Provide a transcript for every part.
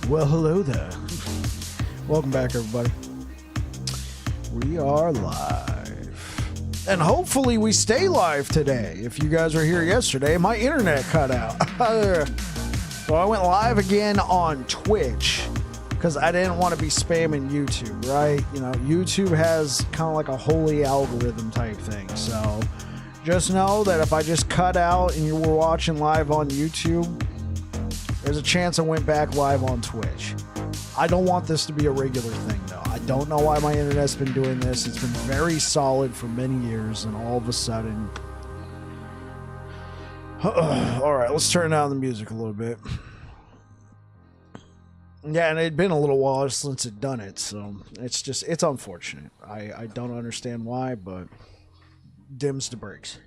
Well, hello there. Welcome back, everybody. We are live. And hopefully we stay live today. If you guys were here yesterday, my internet cut out. So I went live again on Twitch because I didn't want to be spamming YouTube, right? You know, YouTube has kind of like a holy algorithm type thing. So just know that if I just cut out and you were watching live on YouTube, there's a chance I went back live on Twitch. I don't want this to be a regular thing, though. I don't know why my internet's been doing this. It's been very solid for many years, and all of a sudden... Alright, let's turn down the music a little bit. Yeah, and it'd been a little while since it'd done it, so it's unfortunate. I don't understand why, but dims the brakes.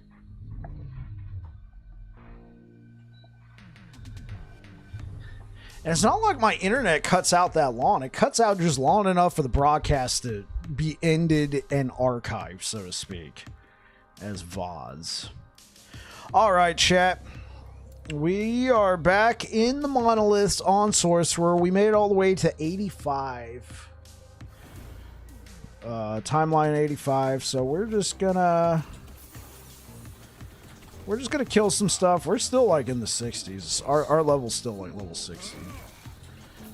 And it's not like my internet cuts out that long. It cuts out just long enough for the broadcast to be ended and archived, so to speak, as VODs. All right, chat. We are back in the monoliths on Sorcerer. We made it all the way to 85. Timeline 85. So we're just gonna kill some stuff. We're still like in the 60s. Our level's still like level 60.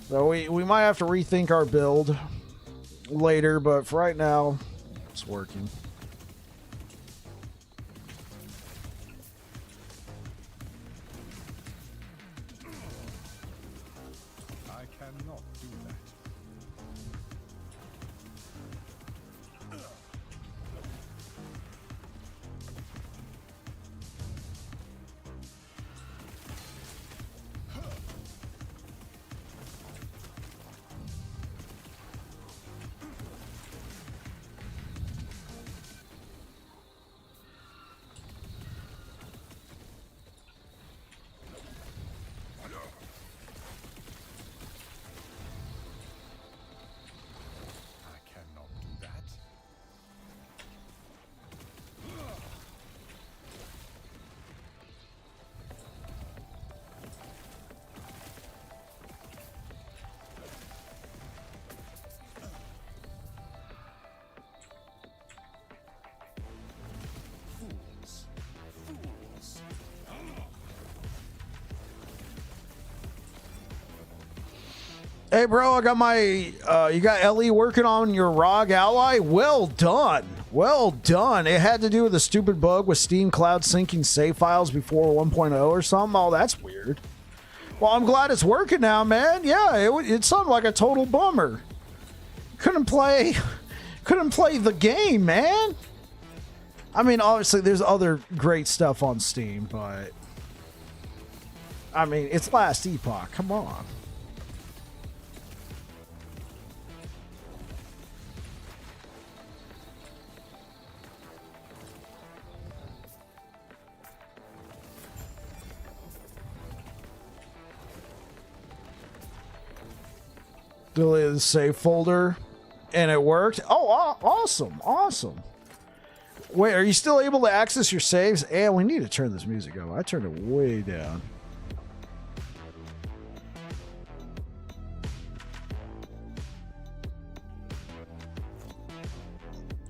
So we might have to rethink our build later, but for right now, it's working. I cannot do that. Hey, bro, I got my, you got Ellie working on your ROG ally? Well done. Well done. It had to do with a stupid bug with Steam Cloud syncing save files before 1.0 or something. Oh, that's weird. Well, I'm glad it's working now, man. Yeah, it sounded like a total bummer. Couldn't play the game, man. I mean, obviously, there's other great stuff on Steam, but... I mean, it's last Epoch. Come on. Delete the save folder, and it worked. Oh, awesome, awesome. Wait, are you still able to access your saves? And we need to turn this music up. I turned it way down.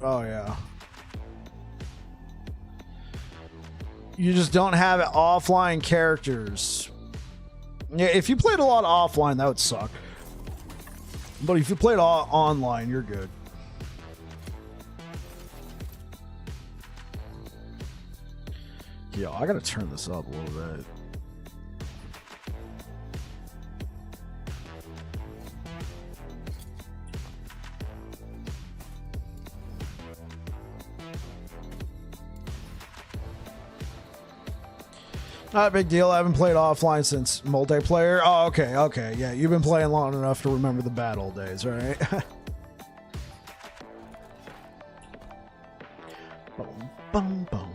Oh, yeah. You just don't have offline characters. Yeah, if you played a lot offline, that would suck. But if you played online, you're good. Yo, I gotta turn this up a little bit. Not a big deal. I haven't played offline since multiplayer. Oh, okay, okay. Yeah, you've been playing long enough to remember the bad old days, right? Boom, boom, boom.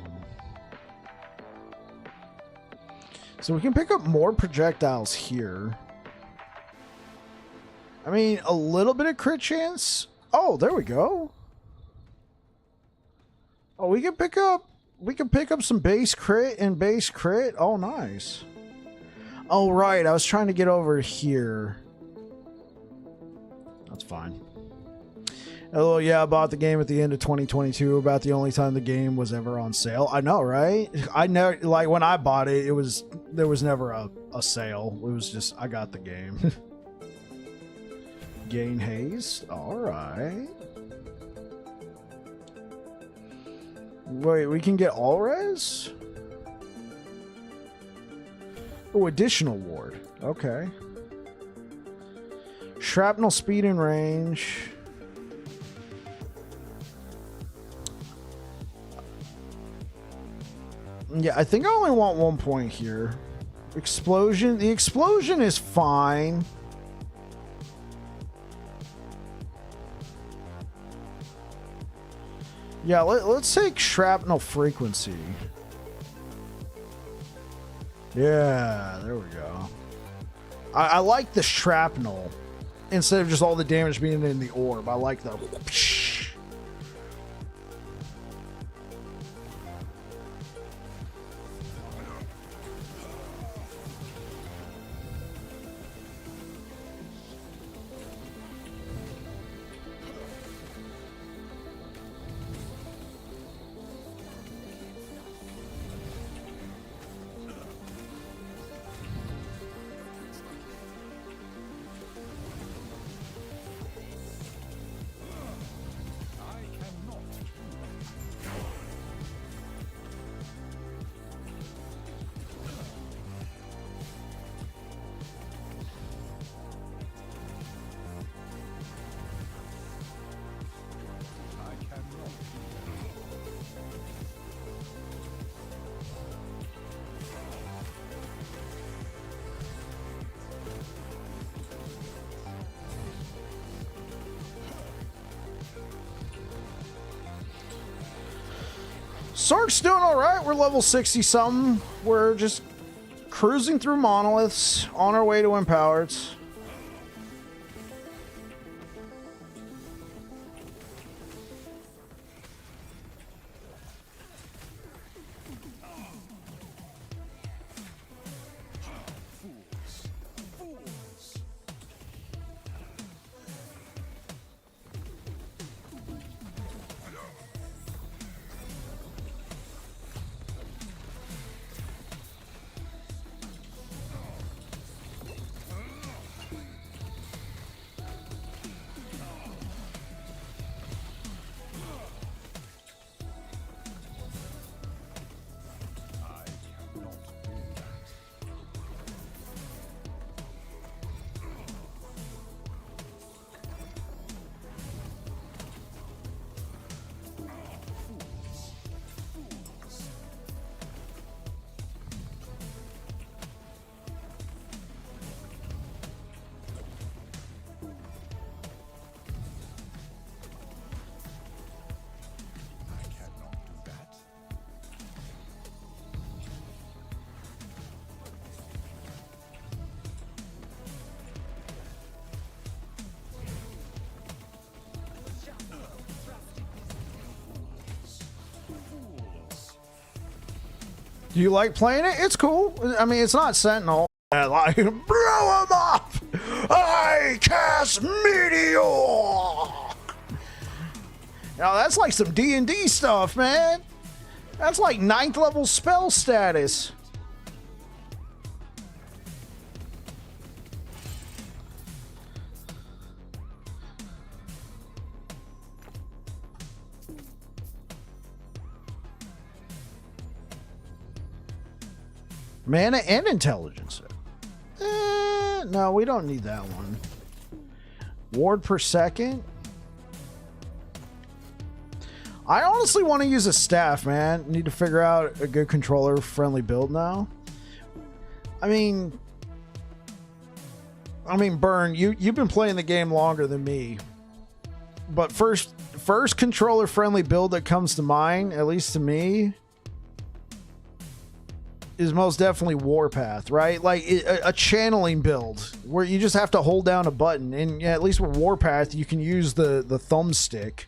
So we can pick up more projectiles here. I mean, a little bit of crit chance. Oh, there we go. Oh, we can pick up some base crit and base crit. Oh, nice. Oh, right. I was trying to get over here. It's fine. Oh yeah, I bought the game at the end of 2022, about the only time the game was ever on sale. I know, right? I never, like, when I bought it, there was never a sale. It was just, I got the game. Gain haste. All right. Wait, we can get all res? Oh, additional ward. Okay. Shrapnel speed and range. Yeah, I think I only want 1 point here. Explosion. The explosion is fine. Yeah, let's take shrapnel frequency. Yeah, there we go. I like the shrapnel instead of just all the damage being in the orb. I like the whoosh. Sark's doing all right. We're level 60 something. We're just cruising through monoliths on our way to empowered. Do you like playing it? It's cool. I mean, it's not Sentinel. Like, blow him up! I cast Meteor! Now, that's like some D&D stuff, man. That's like 9th level spell status. Mana and intelligence. No, we don't need that one. Ward per second. I honestly want to use a staff, man. Need to figure out a good controller friendly build now. I mean, Burn, you've been playing the game longer than me. But first controller friendly build that comes to mind, at least to me, is most definitely Warpath, right? Like a channeling build where you just have to hold down a button. And yeah, at least with Warpath, you can use the thumbstick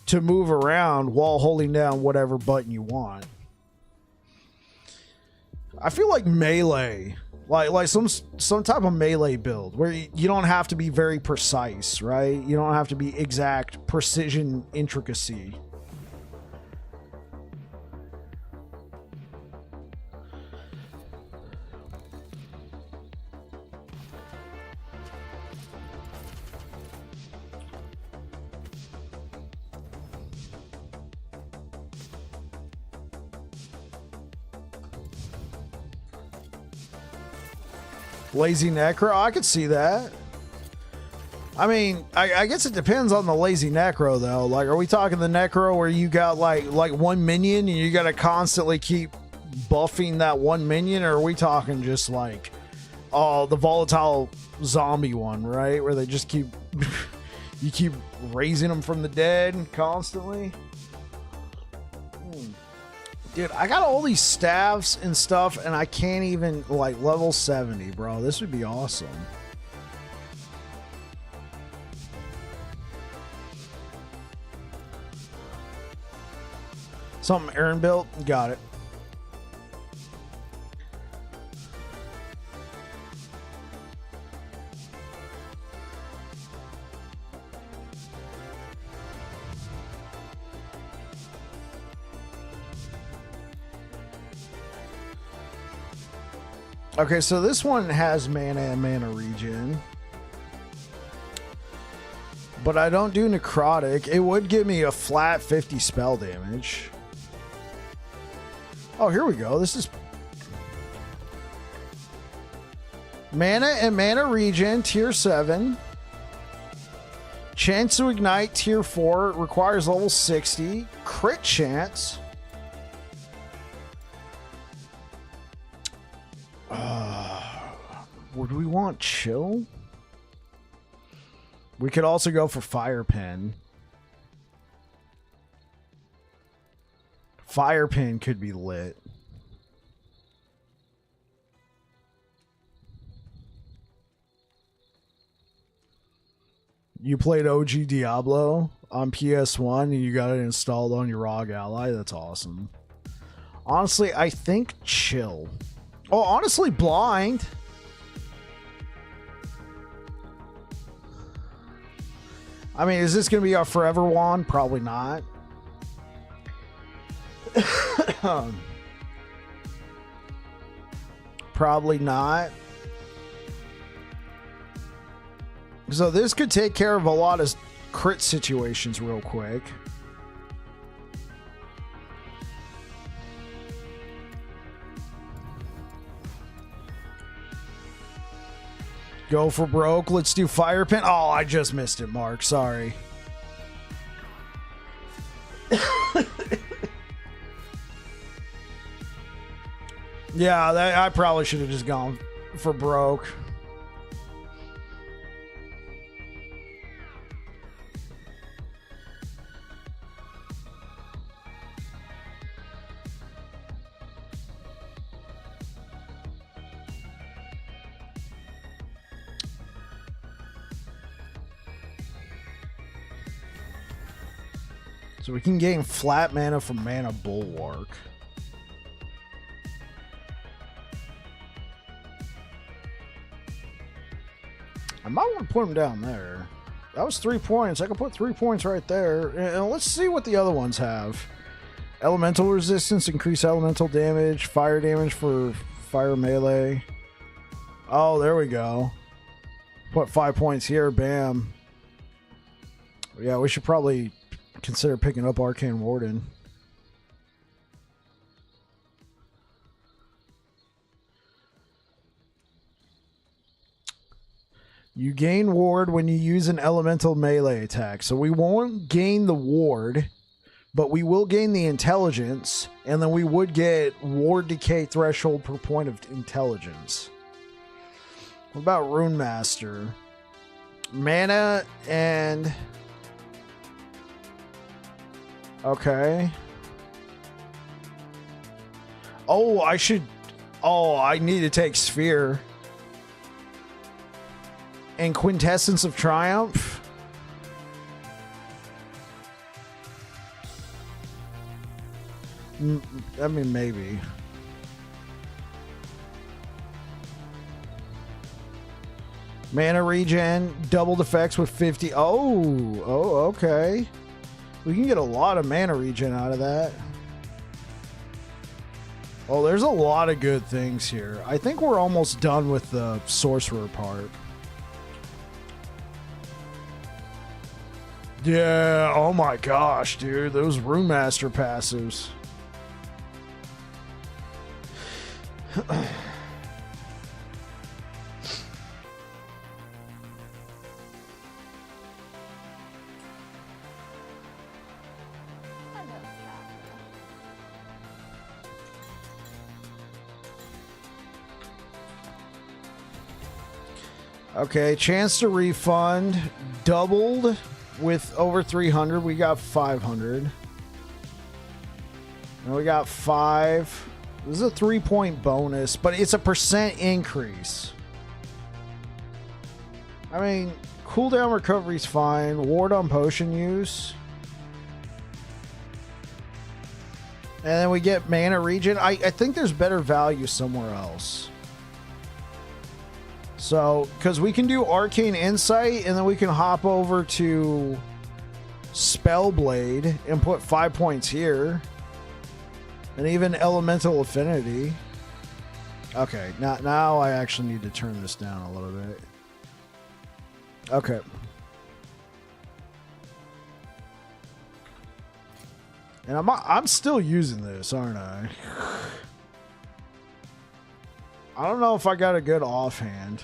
to move around while holding down whatever button you want. I feel like Melee Like some type of melee build where you don't have to be very precise, right? You don't have to be exact precision intricacy. Lazy Necro, I could see that. I mean, I guess it depends on the Lazy Necro though. Like, are we talking the Necro where you got like one minion and you got to constantly keep buffing that one minion, or are we talking just like, oh, the volatile zombie one, right? Where they just keep you keep raising them from the dead constantly. Dude, I got all these staffs and stuff, and I can't even, like, level 70, bro. This would be awesome. Something Aaron built? Got it. Okay, so this one has mana and mana regen. But I don't do necrotic. It would give me a flat 50 spell damage. Oh, here we go. This is mana and mana regen, tier 7. Chance to ignite, tier 4. It requires level 60. Crit chance. Would we want chill? We could also go for fire pin. Fire pin could be lit. You played OG Diablo on PS1 and you got it installed on your ROG Ally. That's awesome. Honestly, I think chill. Oh, honestly, blind. I mean, is this going to be our forever wand? Probably not. Probably not. So this could take care of a lot of crit situations real quick. Go for broke. Let's do fire pin. Oh, I just missed it, Mark. Sorry. Yeah, I probably should have just gone for broke. So we can gain flat mana from Mana Bulwark. I might want to put him down there. That was 3 points. I can put 3 points right there. And let's see what the other ones have. Elemental resistance, increase elemental damage, fire damage for fire melee. Oh, there we go. Put 5 points here. Bam. Yeah, we should probably consider picking up Arcane Warden. You gain ward when you use an elemental melee attack. So we won't gain the ward, but we will gain the intelligence, and then we would get ward decay threshold per point of intelligence. What about Rune Master? Mana and... Okay. Oh, I should... Oh, I need to take Sphere. And Quintessence of Triumph. I mean, maybe. Mana regen, doubled effects with 50. Oh, okay. We can get a lot of mana regen out of that. Oh, there's a lot of good things here. I think we're almost done with the sorcerer part. Yeah, oh my gosh, dude. Those Rune Master passives. Okay, chance to refund doubled with over 300. We got 500. And we got 5. This is a 3-point bonus, but it's a % increase. I mean, cooldown recovery's fine. Ward on potion use. And then we get mana regen. I think there's better value somewhere else. So, because we can do Arcane Insight, and then we can hop over to Spellblade and put 5 points here. And even Elemental Affinity. Okay, now I actually need to turn this down a little bit. Okay. And I'm still using this, aren't I? I don't know if I got a good offhand.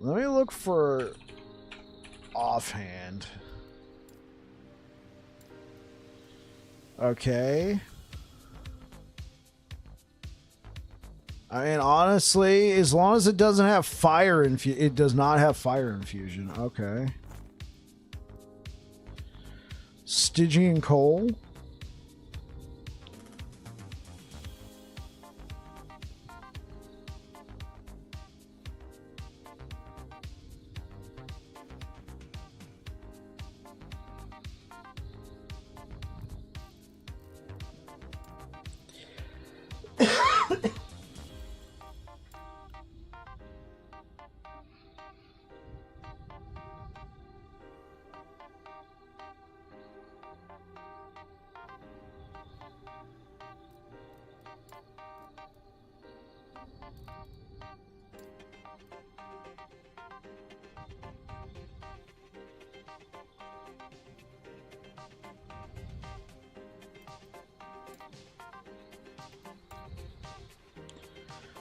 Let me look for offhand. Okay. I mean, honestly, as long as it doesn't have fire infusion, it does not have fire infusion. Okay. Stygian Coal.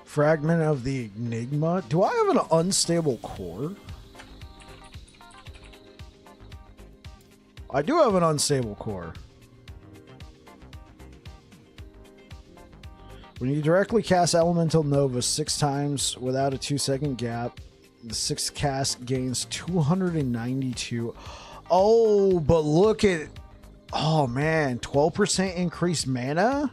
Fragment of the Enigma. Do I have an unstable core? I do have an unstable core. When you directly cast Elemental Nova 6 times without a 2-second gap, the 6th cast gains 292. Oh, but look at... Oh, man. 12% increased mana?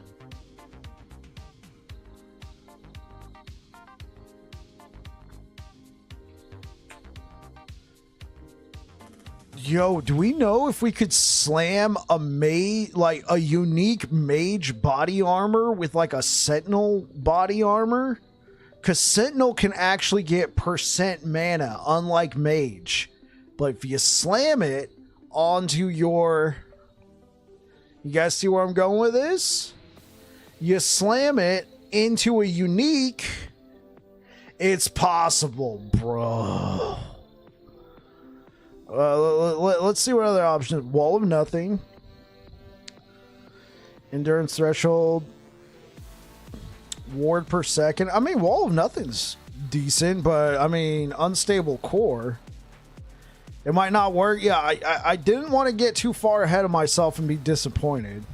Yo, do we know if we could slam a a unique mage body armor with like a sentinel body armor? Because sentinel can actually get % mana, unlike mage. But if you slam it onto your... You guys see where I'm going with this? You slam it into a unique... It's possible, bro. Let's see what other options. Wall of Nothing. Endurance threshold. Ward per second. I mean, Wall of Nothing's decent, but I mean, unstable core. It might not work. Yeah, I didn't want to get too far ahead of myself and be disappointed.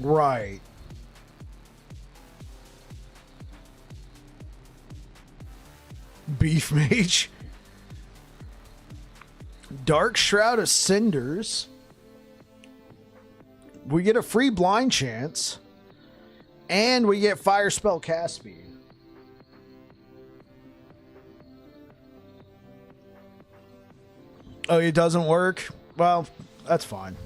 Right. Beef Mage. Dark Shroud of Cinders. We get a free blind chance. And we get fire spell cast speed. Oh, it doesn't work? Well, that's fine.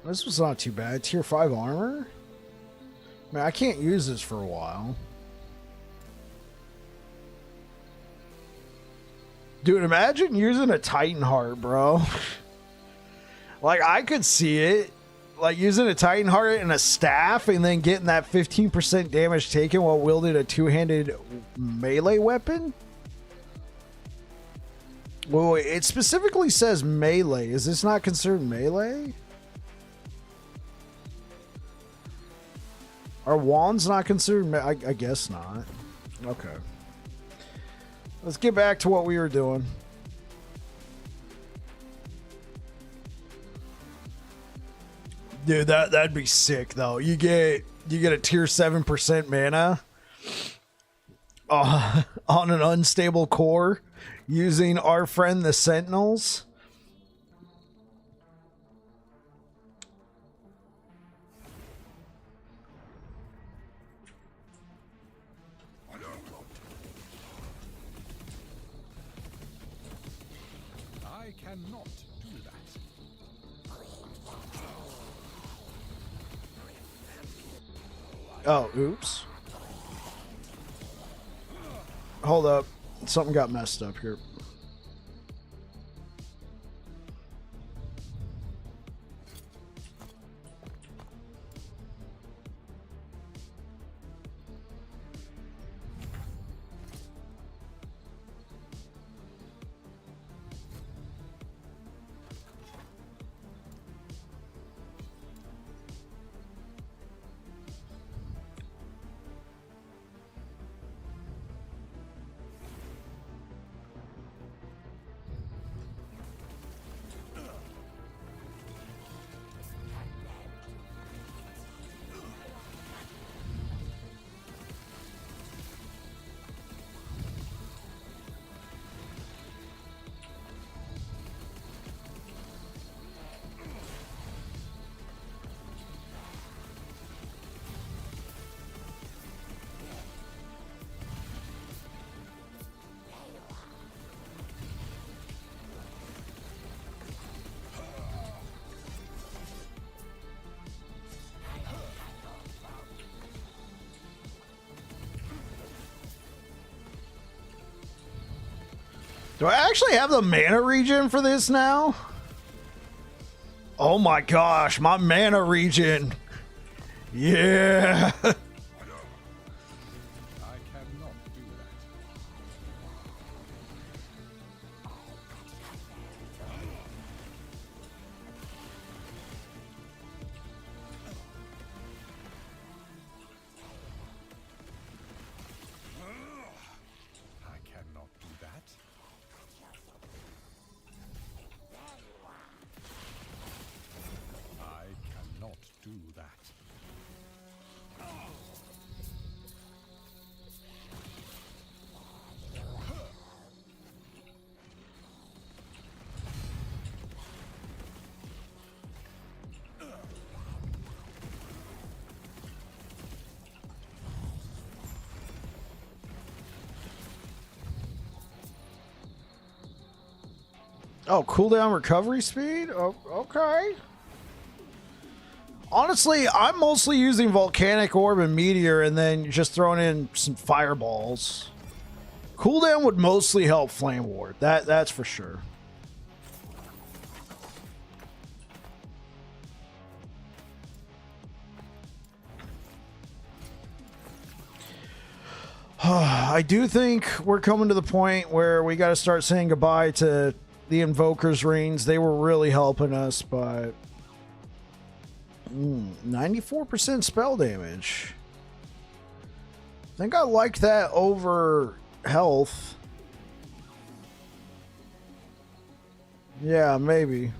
This was not too bad. Tier 5 armor? I mean, I can't use this for a while. Dude, imagine using a Titan Heart, bro. Like, I could see it. Like, using a Titan Heart and a staff and then getting that 15% damage taken while wielding a two-handed melee weapon? Wait, it specifically says melee. Is this not considered melee? Are wands not considered? I guess not. Okay. Let's get back to what we were doing. Dude, that'd be sick though. You get a tier 7% mana on an unstable core using our friend the Sentinels. Cannot do that. Oh, oops. Hold up. Something got messed up here. Do I actually have the mana regen for this now? Oh my gosh, my mana regen. Yeah. I cannot do that. I cannot do that. I cannot do that. Oh, cooldown recovery speed? Oh, okay. Honestly, I'm mostly using Volcanic Orb and Meteor and then just throwing in some fireballs. Cooldown would mostly help Flame Ward. That's for sure. I do think we're coming to the point where we got to start saying goodbye to the Invoker's Rings. They were really helping us, but 94% spell damage. I think I like that over health. Yeah, maybe.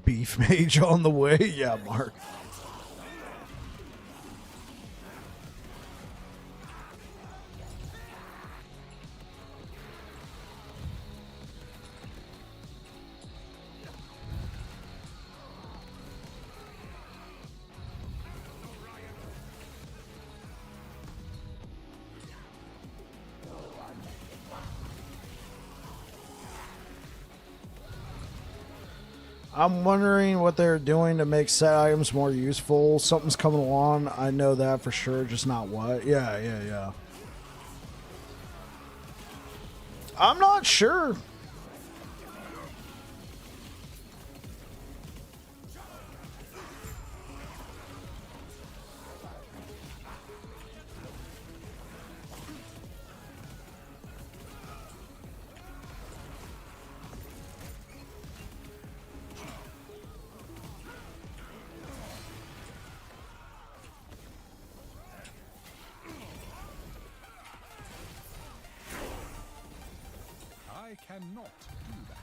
Beef Mage on the way. Yeah, Mark. I'm wondering what they're doing to make set items more useful. Something's coming along. I know that for sure, just not what. Yeah. I'm not sure. I cannot do that.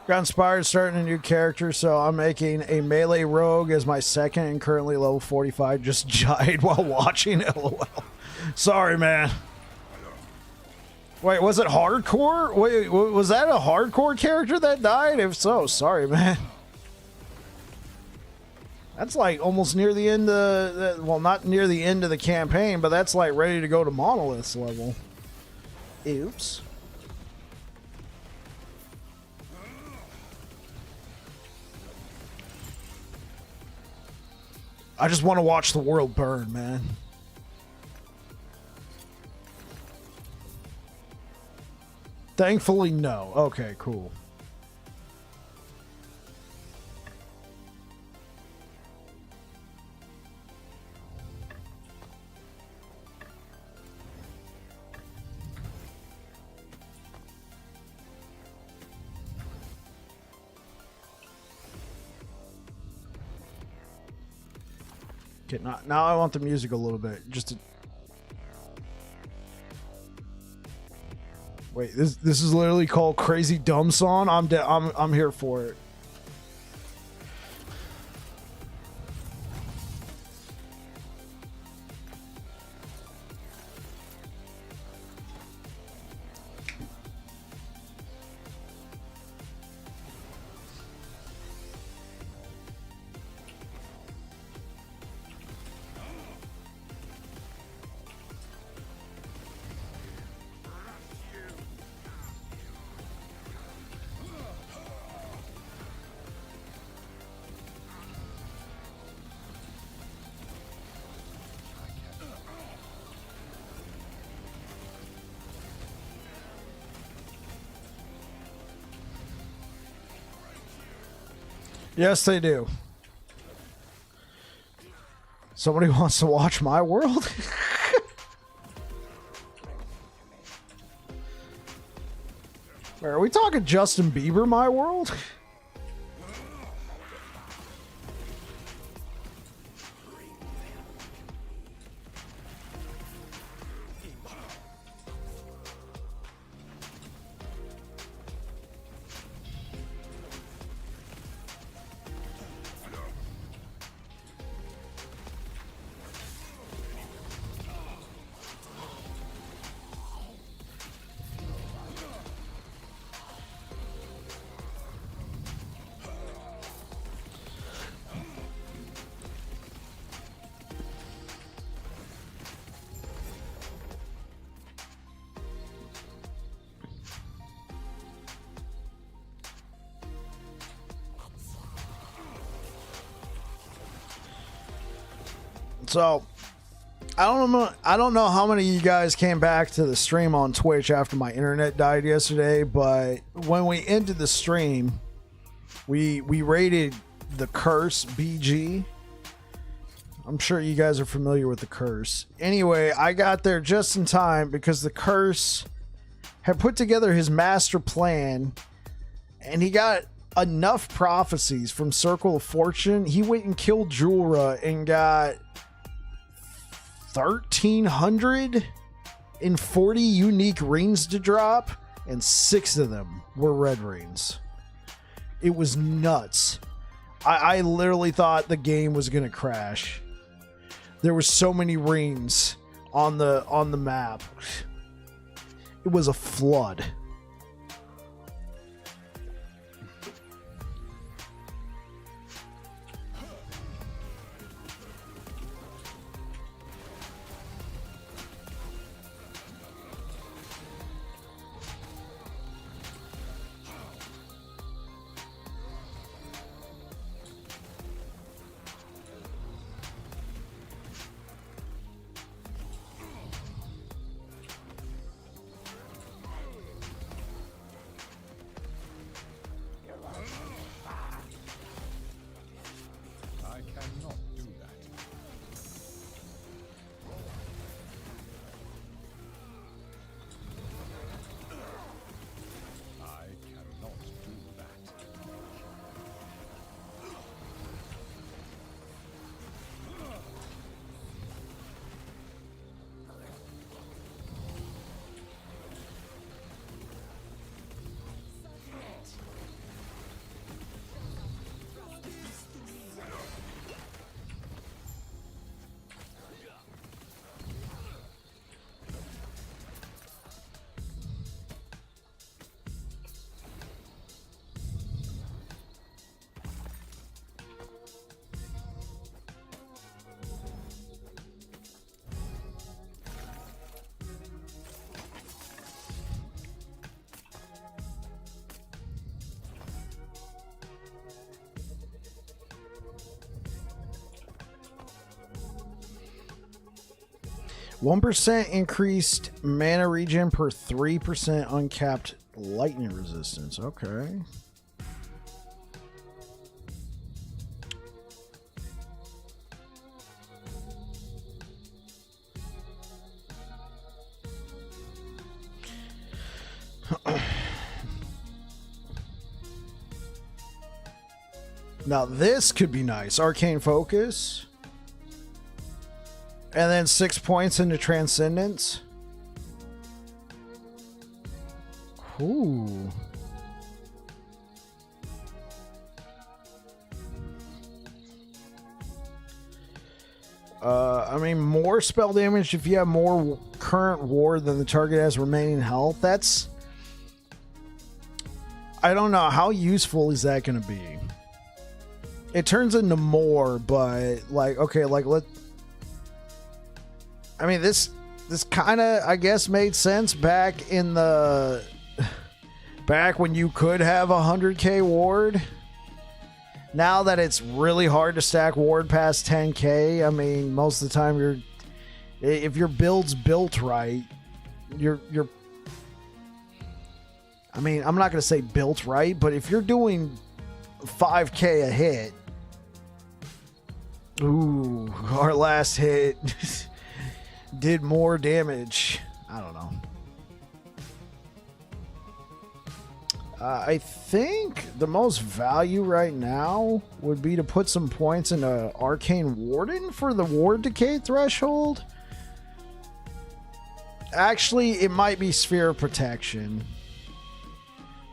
Got inspired starting a new character, so I'm making a melee rogue as my second and currently level 45. Just died while watching. LOL. Sorry, man. Wait, was it hardcore? Wait, was that a hardcore character that died? If so, sorry, man. That's like almost near the end of the, well, not near the end of the campaign, but that's like ready to go to Monolith's level. Oops. I just want to watch the world burn, man. Thankfully, no. Okay, cool. Okay, now I want the music a little bit. Just to... Wait, this is literally called Crazy Dumb Song. I'm here for it. Yes, they do. Somebody wants to watch my world? Wait, are we talking Justin Bieber, my world? So, I don't know how many of you guys came back to the stream on Twitch after my internet died yesterday, but when we ended the stream, we rated the Curse BG. I'm sure you guys are familiar with the Curse. Anyway, I got there just in time because the Curse had put together his master plan, and he got enough prophecies from Circle of Fortune. He went and killed Julra and got 1,340 unique rings to drop, and 6 of them were red rings. It was nuts. I literally thought the game was gonna crash. There were so many rings on the map. It was a flood. 1% increased mana regen per 3% uncapped lightning resistance. Okay. Now this could be nice. Arcane Focus. And then 6 points into Transcendence. Ooh. I mean, more spell damage if you have more current ward than the target has remaining health. That's... I don't know. How useful is that going to be? It turns into more, but, like, okay, like, I mean, this kind of, I guess, made sense back in the... Back when you could have a 100k ward. Now that it's really hard to stack ward past 10k, I mean, most of the time if your build's built right, you're I mean, I'm not going to say built right, but if you're doing 5k a hit, ooh, our last hit did more damage. I don't know. I think the most value right now would be to put some points into Arcane Warden for the ward decay threshold. Actually, it might be Sphere of Protection.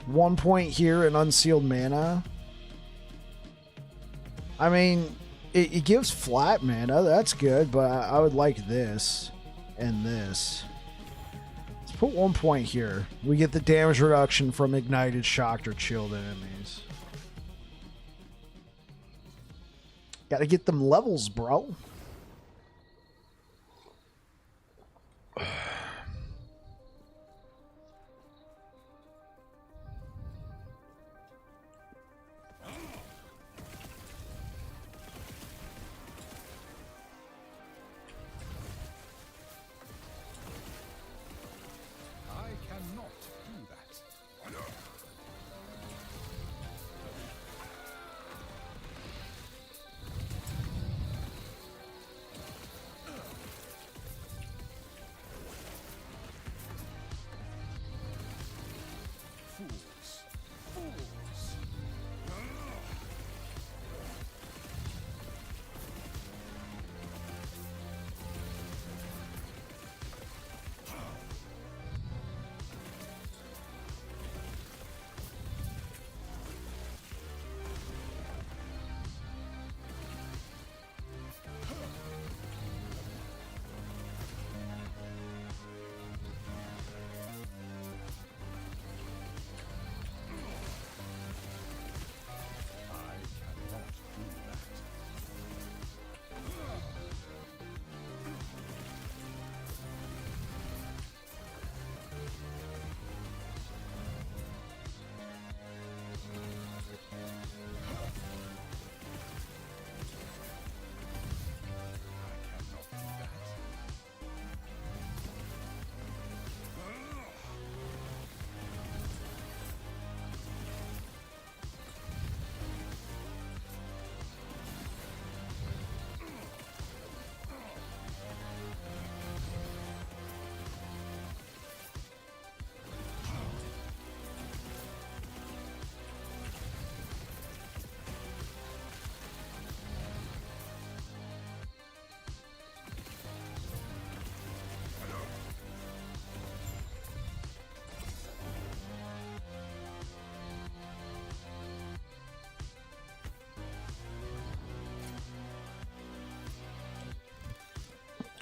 1 point here in Unsealed Mana. I mean, it gives flat mana. That's good, but I would like this and this. Put 1 point here. We get the damage reduction from ignited, shocked, or chilled enemies. Gotta get them levels, bro.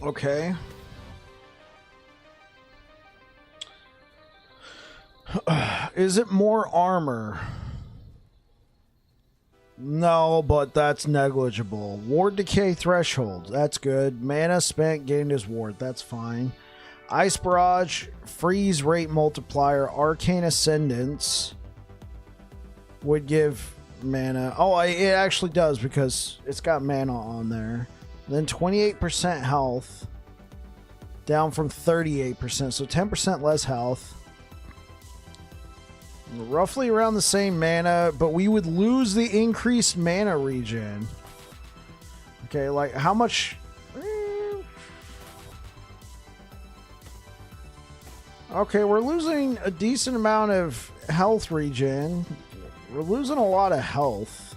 Okay. Is it more armor? No, but that's negligible. Ward decay threshold. That's good. Mana spent gained as ward. That's fine. Ice barrage, freeze rate multiplier, arcane ascendance would give mana. Oh, it actually does because it's got mana on there. Then 28% health. Down from 38%, so 10% less health. Roughly around the same mana, but we would lose the increased mana regen. Okay, like how much? Okay, we're losing a decent amount of health regen. We're losing a lot of health.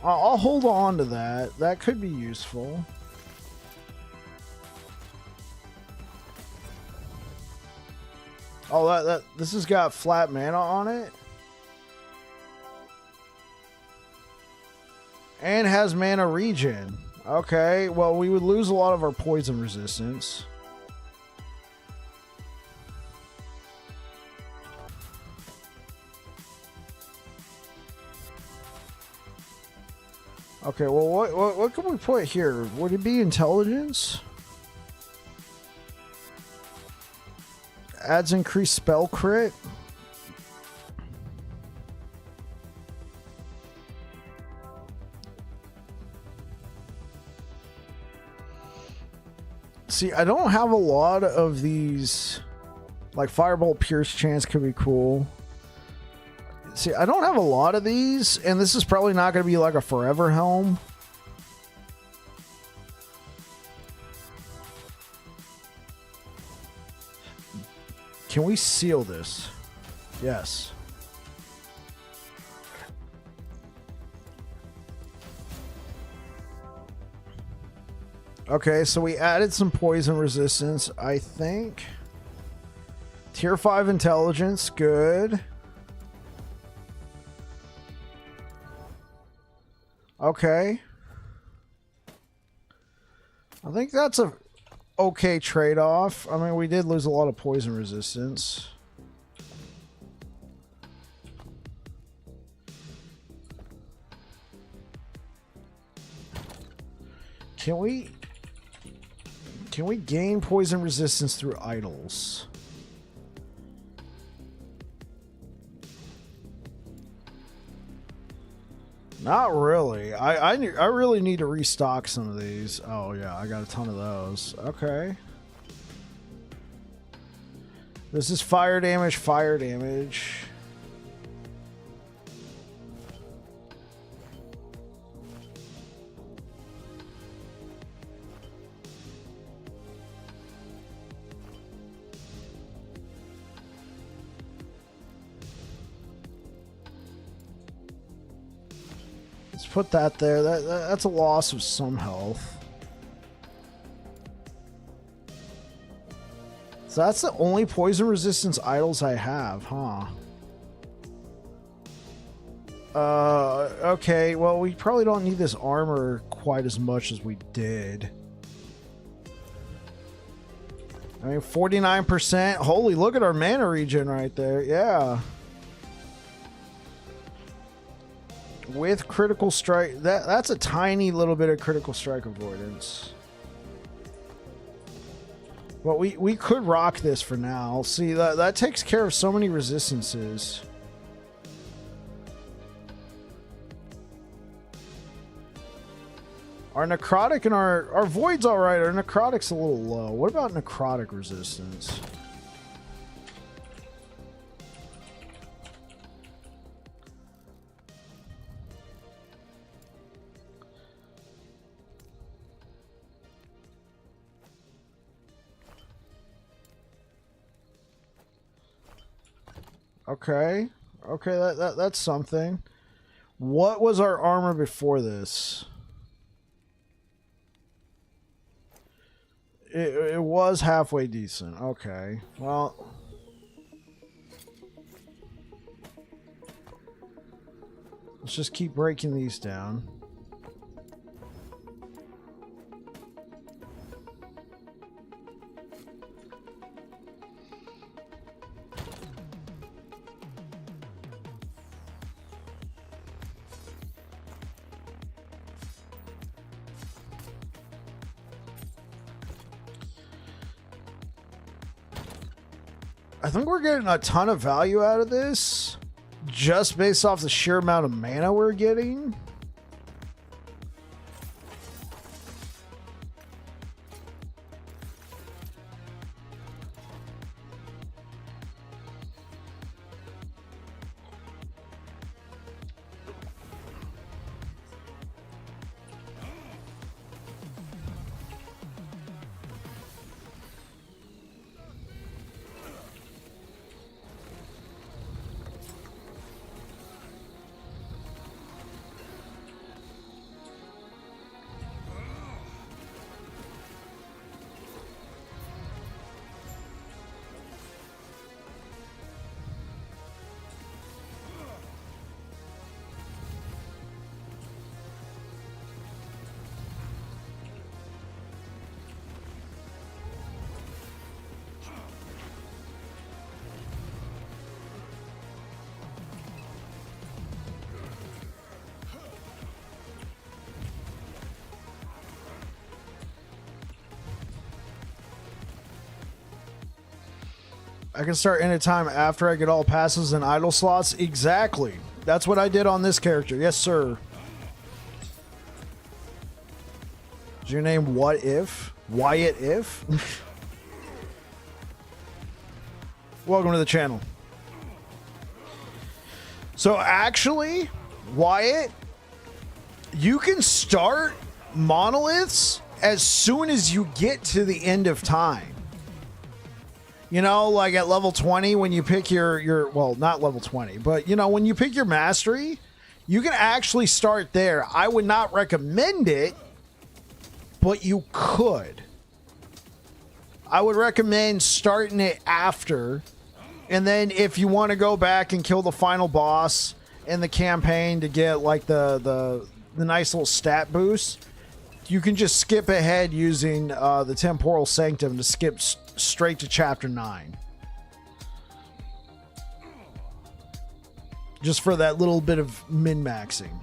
I'll hold on to that. That could be useful. Oh, this has got flat mana on it. And has mana regen. Okay, well, we would lose a lot of our poison resistance. Okay, well, what can we put here? Would it be intelligence? Adds increased spell crit. See, I don't have a lot of these. Like Firebolt Pierce Chance could be cool. See, I don't have a lot of these, and this is probably not going to be like a forever helm. Can we seal this? Yes. Okay, so we added some poison resistance, I think. Tier 5 intelligence, good. Okay. I think that's a okay trade-off. I mean, we did lose a lot of poison resistance. Can we gain poison resistance through idols? Not really. I really need to restock some of these. Oh yeah, I got a ton of those. Okay. This is fire damage, fire damage. Let's put that there. That's a loss of some health. So that's the only poison resistance idols I have, huh? Okay, well, we probably don't need this armor quite as much as we did. I mean, 49%. Holy, look at our mana regen right there. Yeah. With critical strike, that's a tiny little bit of critical strike avoidance. But we could rock this for now. See, that takes care of so many resistances. Our necrotic and our void's alright. Our necrotic's a little low. What about necrotic resistance? Okay. Okay, that's something. What was our armor before this? It was halfway decent. Okay. Well, let's just keep breaking these down. I think we're getting a ton of value out of this just based off the sheer amount of mana we're getting. I can start anytime after I get all passes and idle slots. Exactly. That's what I did on this character. Yes, sir. Is your name What If? Wyatt If? Welcome to the channel. So actually, Wyatt, you can start monoliths as soon as you get to the end of time. You know, like at level 20 when you pick your well, not level 20, but you know, when you pick your mastery, you can actually start there. I would not recommend it, but you could. I would recommend starting it after, and then if you want to go back and kill the final boss in the campaign to get like the nice little stat boost, you can just skip ahead using the Temporal Sanctum to skip straight to chapter 9. Just for that little bit of min-maxing.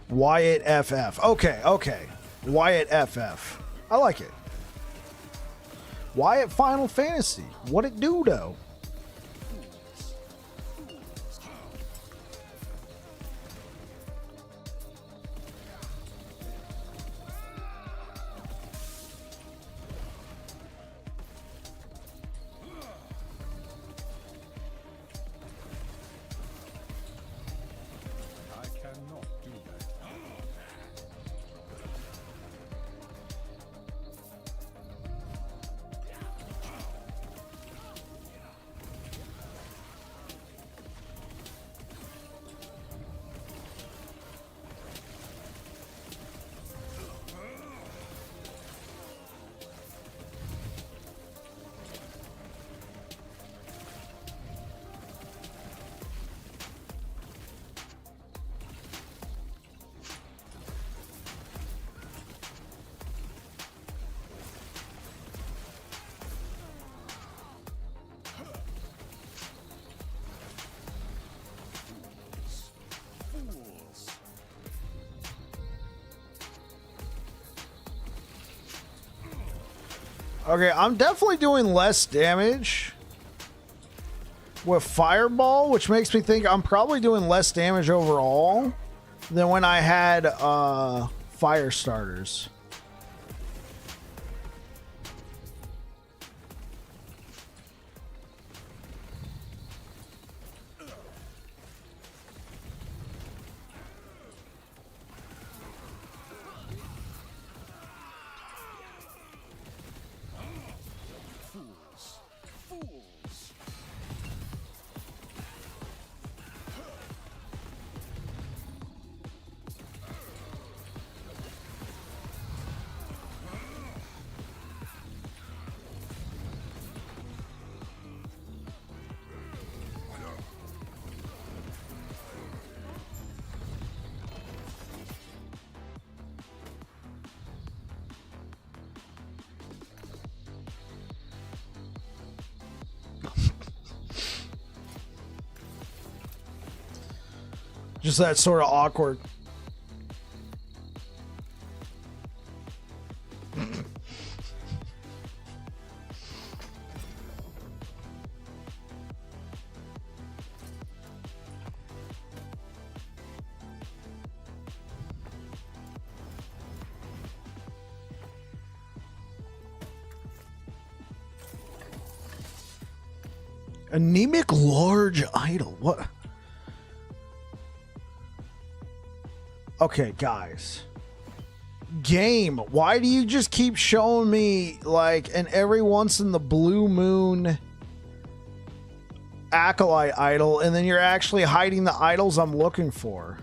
Wyatt FF. Okay, okay. Wyatt FF. I like it. Wyatt Final Fantasy. What it do, though? I cannot do that. Okay, I'm definitely doing less damage with Fireball, which makes me think I'm probably doing less damage overall than when I had Fire Starters. Just that sort of awkward. Anemic large idol. What? Okay, guys. Game, why do you just keep showing me like an every once in the blue moon acolyte idol, and then you're actually hiding the idols I'm looking for?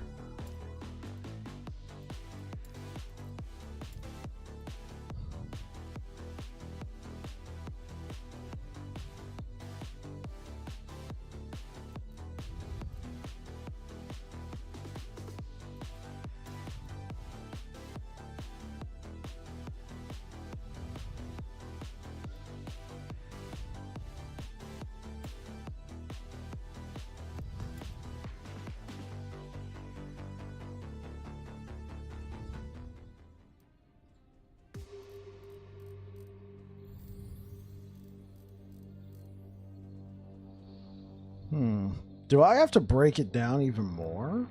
Do I have to break it down even more?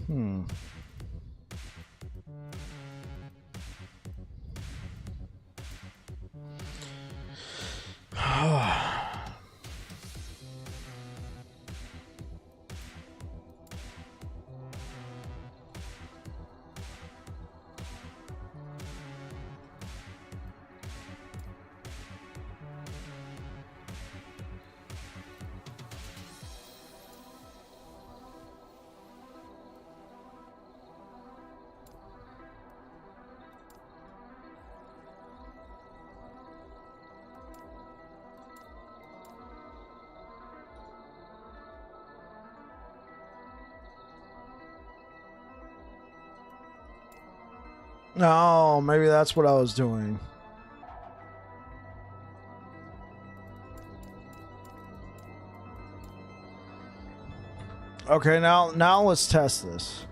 Hmm. No, maybe that's what I was doing. Okay, now let's test this.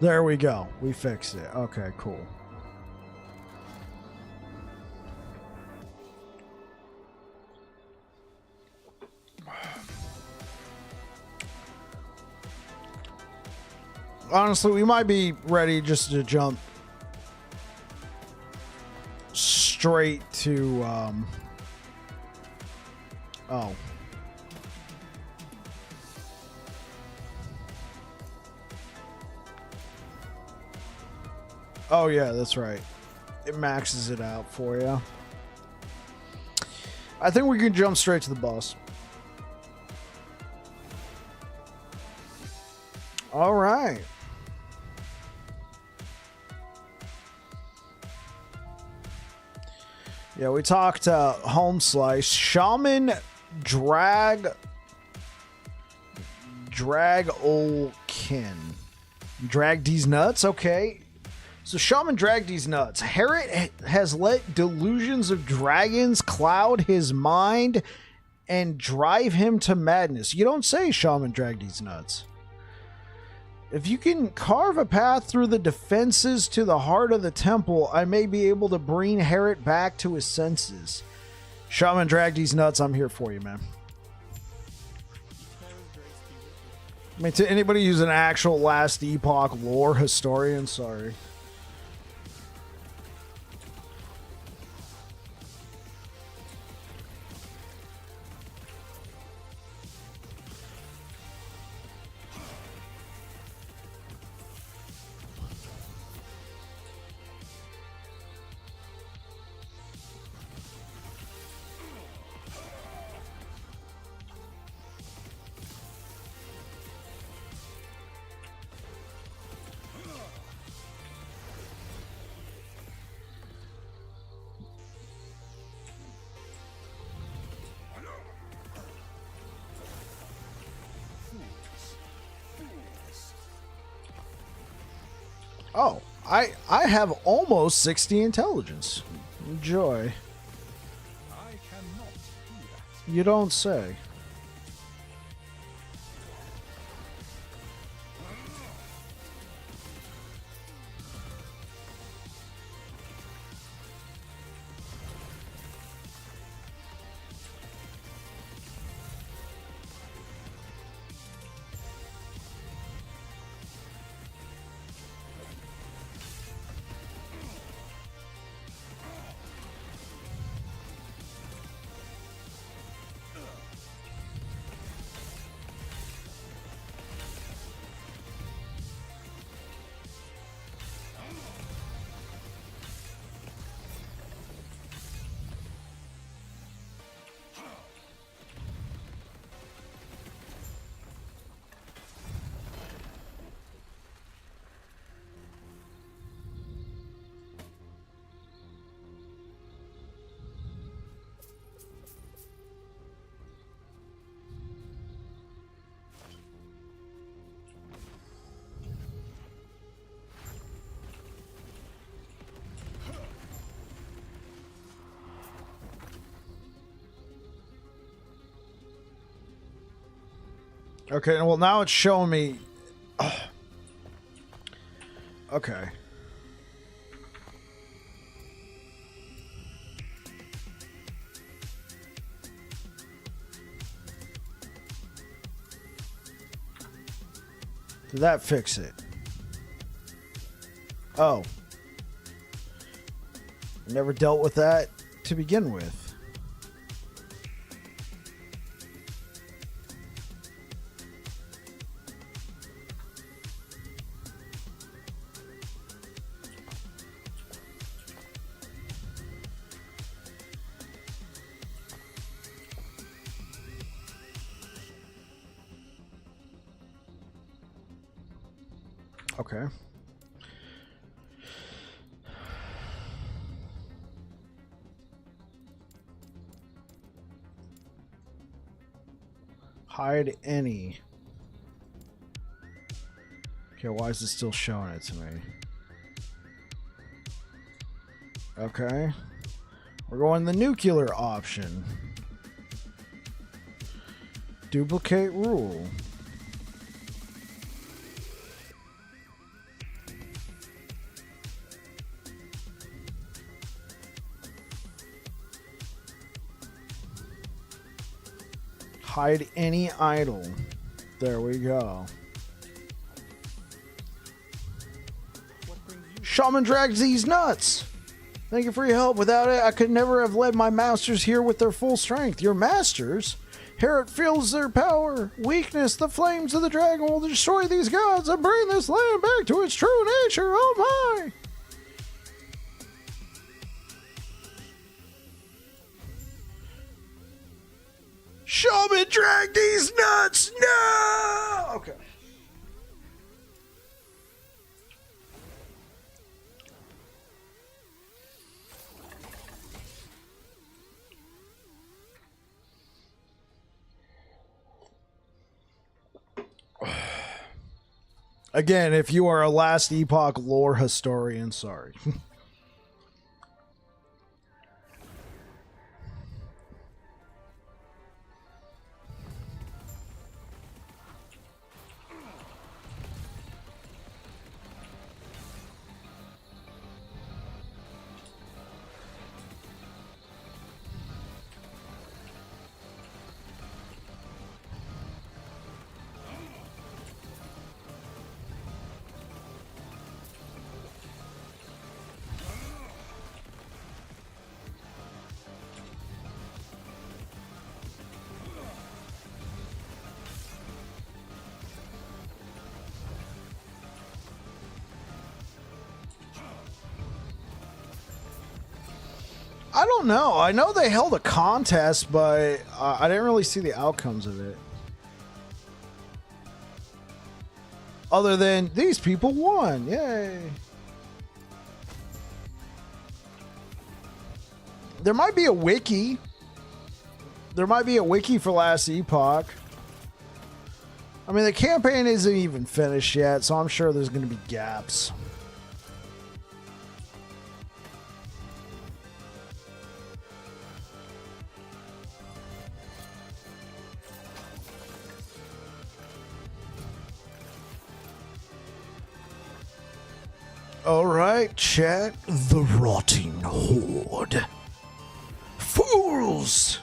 There we go. We fixed it. Okay, cool. Honestly, we might be ready just to jump straight to oh. Oh yeah, that's right. It maxes it out for you. I think we can jump straight to the boss. All right. Yeah, we talked home slice, shaman, drag ol' kin. Drag these nuts, okay. So shaman drag these nuts. Herod has let delusions of dragons cloud his mind and drive him to madness. You don't say, shaman drag these nuts. If you can carve a path through the defenses to the heart of the temple, I may be able to bring Herod back to his senses. Shaman drag these nuts, I'm here for you, man. I mean, to anybody who's an actual last epoch lore historian, sorry. Oh, I have almost 60 intelligence. Enjoy. I cannot do that. You don't say. Okay, well now it's showing me. Oh. Okay. Did that fix it? Oh. I never dealt with that to begin with. Okay. Hide any. Okay, why is it still showing it to me? Okay. We're going the nuclear option. Duplicate rule. Hide any idol. There we go. Shaman drags these nuts. Thank you for your help. Without it, I could never have led my masters here with their full strength. Your masters? Here it feels their power. Weakness, the flames of the dragon will destroy these gods and bring this land back to its true nature. Oh my! Shaman drag these nuts! No! Okay. Again, if you are a last epoch lore historian, sorry. I don't know. I know they held a contest, but I didn't really see the outcomes of it. Other than these people won. Yay. There might be a wiki. There might be a wiki for Last Epoch. I mean, the campaign isn't even finished yet, so I'm sure there's going to be gaps. All right, chat. The rotting horde. Fools!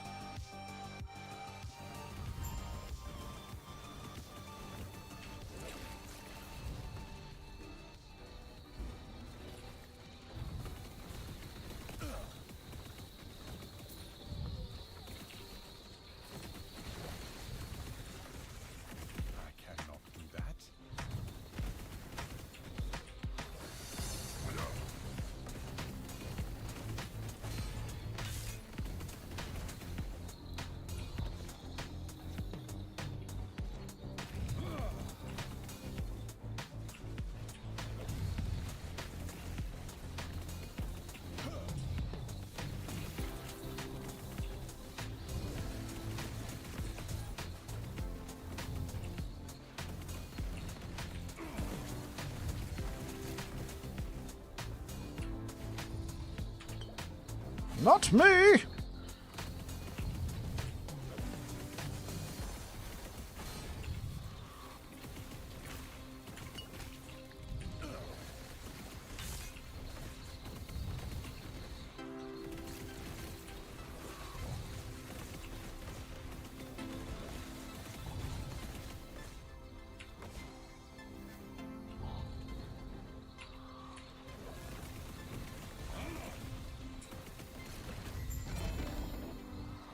Not me!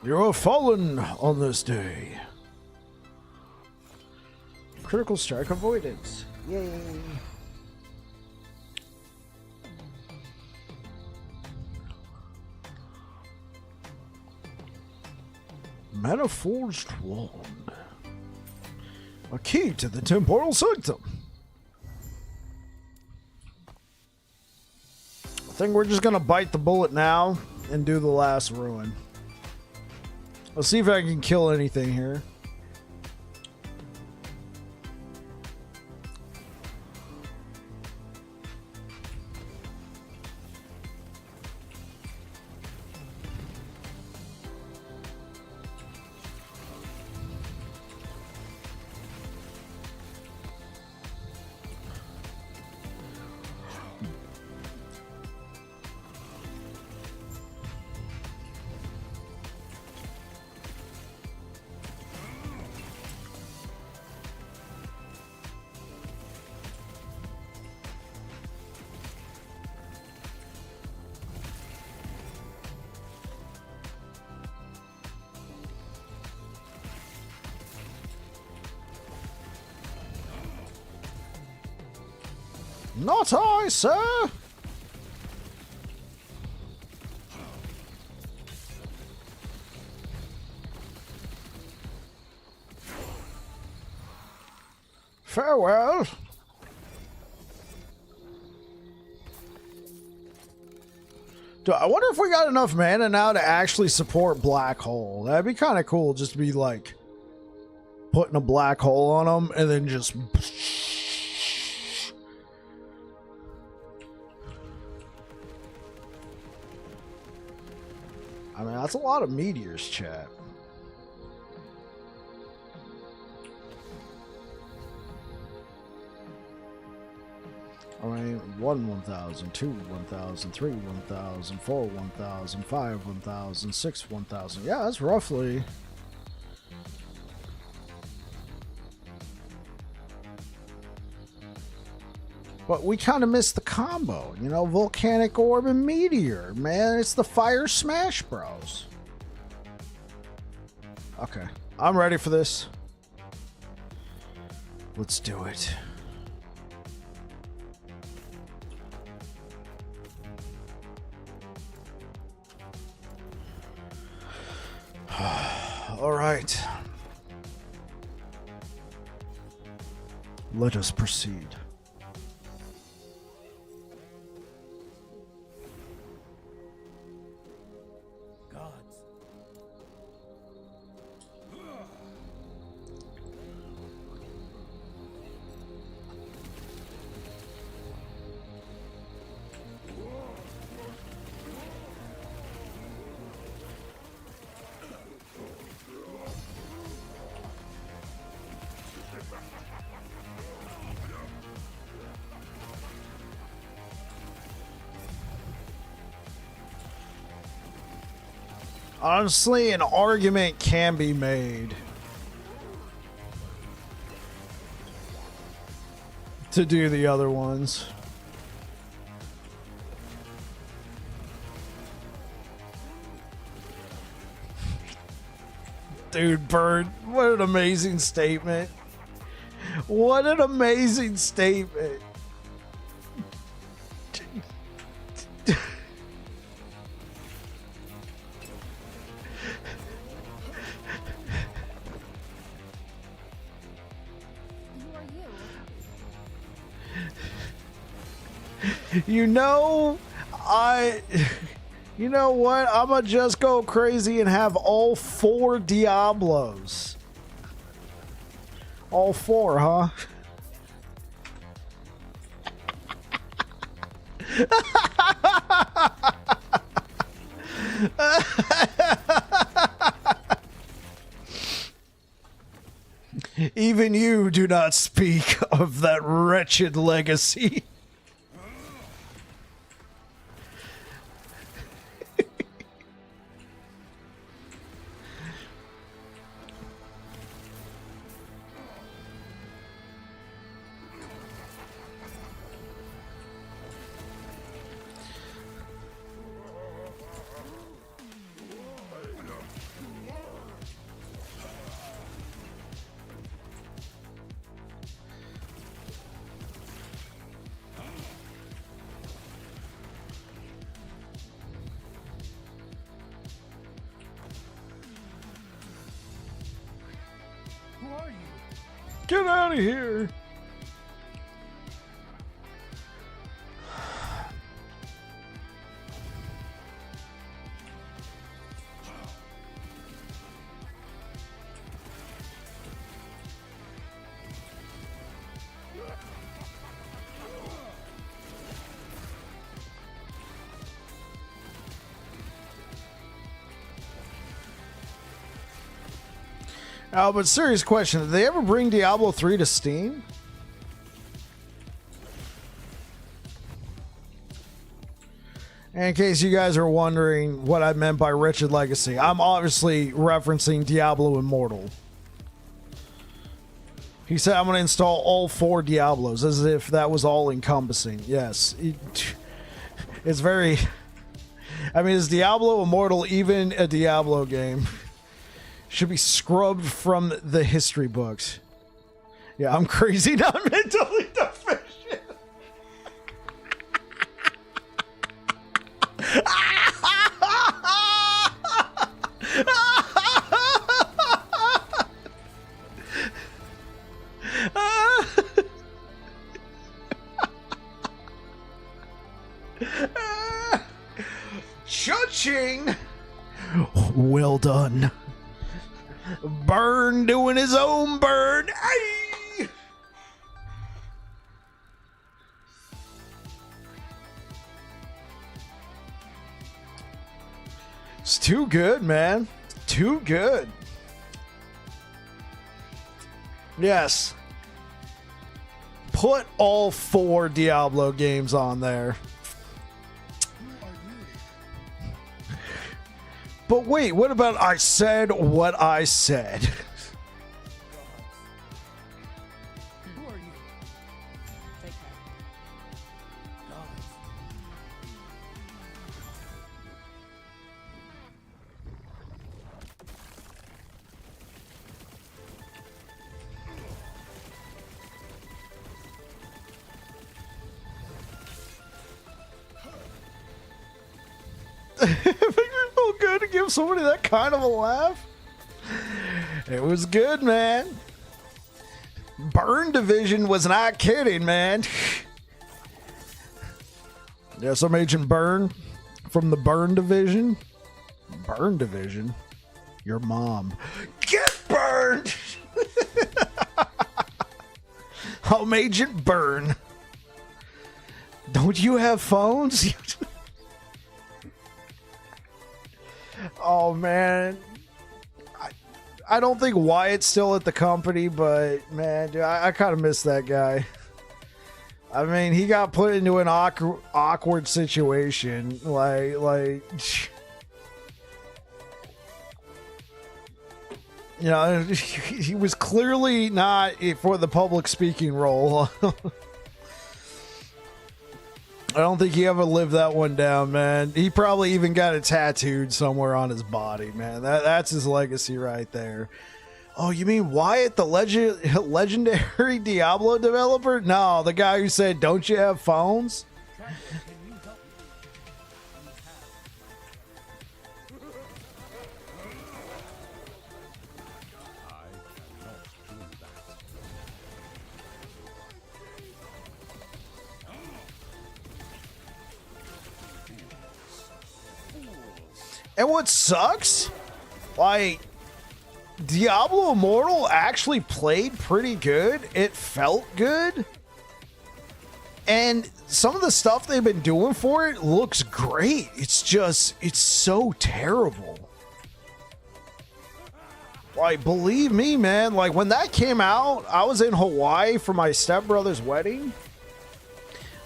You have fallen on this day. Critical strike avoidance. Yay. Metaforged wand. A key to the temporal sanctum. I think we're just gonna bite the bullet now and do the last ruin. Let's see if I can kill anything here. Not I, sir! Farewell! I wonder if we got enough mana now to actually support Black Hole. That'd be kind of cool, just to be like putting a black hole on them and then just... I mean, that's a lot of meteors, chat. I mean, 1 1000, 2 1000, 3 1000, 4 1000, 5 1000, 6 1000. Yeah, that's roughly... But we kind of missed the combo, you know, Volcanic Orb and Meteor. Man, it's the Fire Smash Bros. Okay, I'm ready for this. Let's do it. All right. Let us proceed. Honestly, an argument can be made to do the other ones. Dude, Bird, what an amazing statement. What an amazing statement. You know, you know what? I'm gonna just go crazy and have all 4 Diablos. All 4, huh? Even you do not speak of that wretched legacy. Get out of here. Oh, but serious question. Did they ever bring Diablo 3 to Steam? In case you guys are wondering what I meant by Wretched Legacy, I'm obviously referencing Diablo Immortal. He said I'm going to install all 4 Diablos, as if that was all encompassing. Yes. It's very... I mean, is Diablo Immortal even a Diablo game? Should be scrubbed from the history books. Yeah, I'm crazy, not mentally deficient. Cha-ching! Well done. Burn doing his own burn. Ay! It's too good, man. Too good. Yes. Put all 4 Diablo games on there. But wait, what about I said what I said? Who are you? Take that. It makes me feel good to give somebody that kind of a laugh. It was good, man. Burn Division was not kidding, man. Yes, I'm Agent Burn from the Burn Division. Burn Division? Your mom. Get burned! I'm Agent Burn. Don't you have phones? Oh, man. I don't think Wyatt's still at the company, but, man, dude, I kind of miss that guy. I mean, he got put into an awkward situation. Like, you know, he was clearly not for the public speaking role. I don't think he ever lived that one down, man. He probably even got it tattooed somewhere on his body, man. That's his legacy right there. Oh, you mean Wyatt, the legendary Diablo developer? No, the guy who said, "Don't you have phones?" And what sucks, like, Diablo Immortal actually played pretty good. It felt good. And some of the stuff they've been doing for it looks great. It's just, it's so terrible. Like, believe me, man, like, when that came out, I was in Hawaii for my stepbrother's wedding.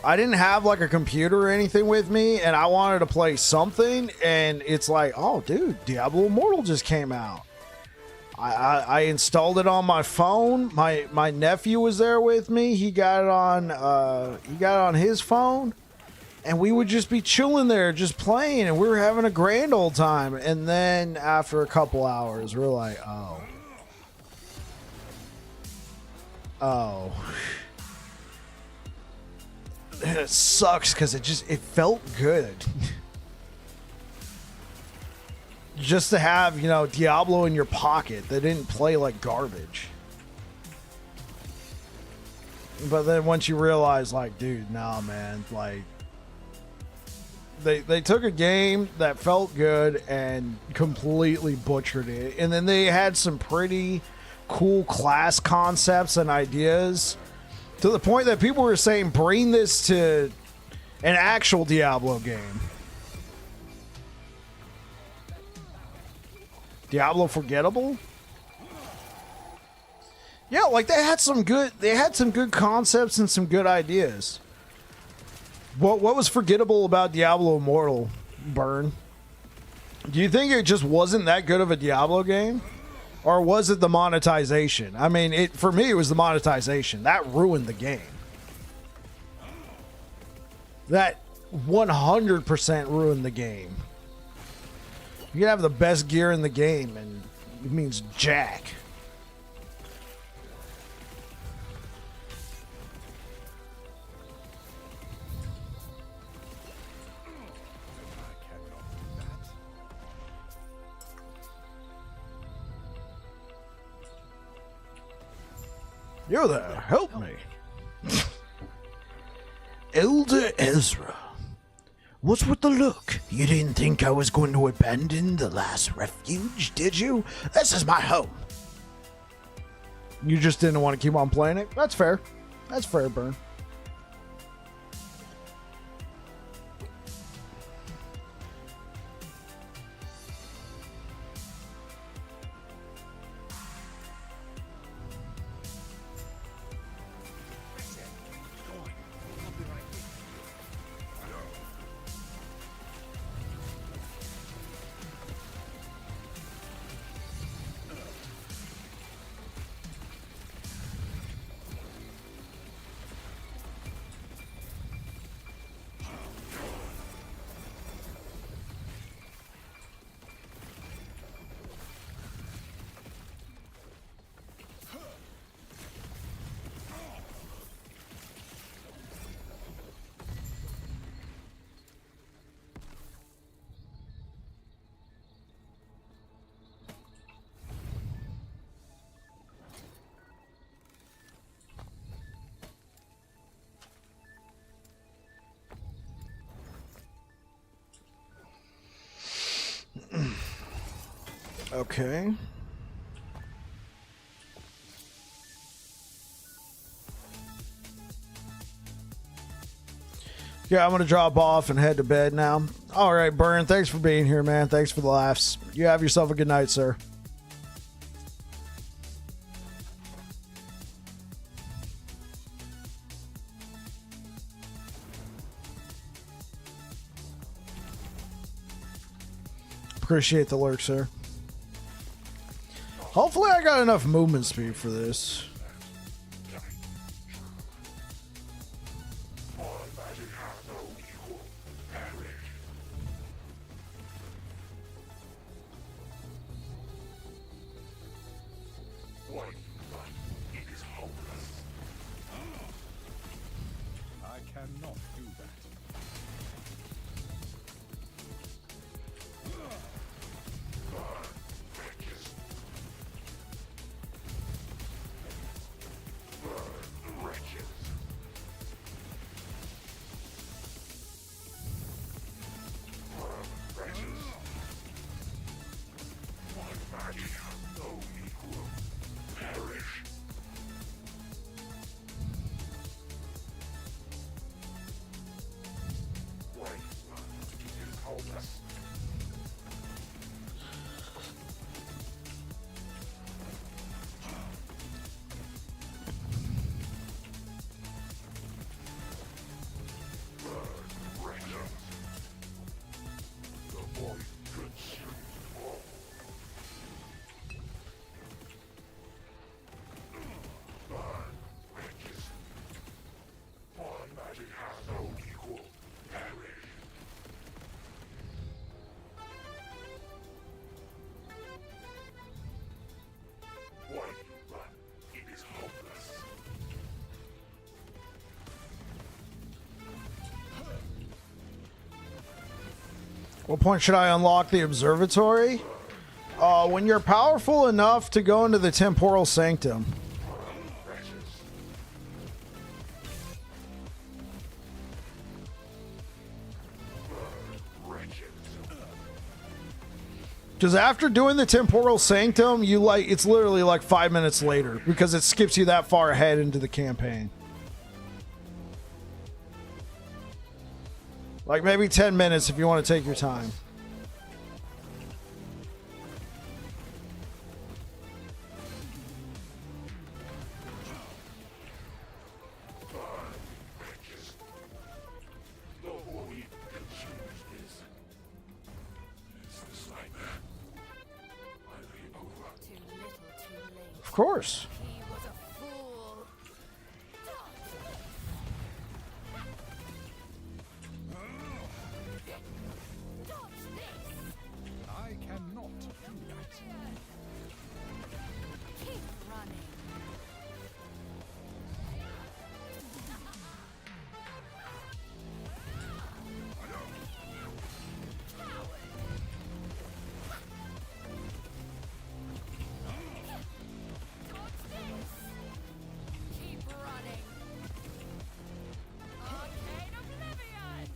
I didn't have like a computer or anything with me, and I wanted to play something, and it's like, oh, dude, Diablo Immortal just came out. I installed it on my phone. My nephew was there with me. He got it on his phone, and we would just be chilling there, just playing, and we were having a grand old time. And then after a couple hours, we're like, oh. It sucks because it felt good. Just to have, you know, Diablo in your pocket that didn't play like garbage. But then once you realize, like, dude, nah, man, like, they took a game that felt good and completely butchered it. And then they had some pretty cool class concepts and ideas to the point that people were saying, bring this to an actual Diablo game. Diablo forgettable? Yeah, like they had some good concepts and some good ideas. What was forgettable about Diablo Immortal, Burn? Do you think it just wasn't that good of a Diablo game? Or was it the monetization? I mean, for me it was the monetization. That ruined the game. That 100% ruined the game. You can have the best gear in the game and it means jack. You're there. Help me. Elder Ezra. What's with the look? You didn't think I was going to abandon the last refuge, did you? This is my home. You just didn't want to keep on playing it? That's fair. That's fair, Burn. Okay. Yeah, I'm going to drop off and head to bed now. All right, Burn, thanks for being here, man. Thanks for the laughs. You have yourself a good night, sir. Appreciate the lurk, sir. Hopefully I got enough movement speed for this. I cannot do that. What point should I unlock the observatory? When you're powerful enough to go into the temporal sanctum. Because after doing the temporal sanctum, you like it's literally like 5 minutes later because it skips you that far ahead into the campaign. Like maybe 10 minutes if you want to take your time. Of course. I cannot do that. Keep running. Keep running. Arcane Oblivion.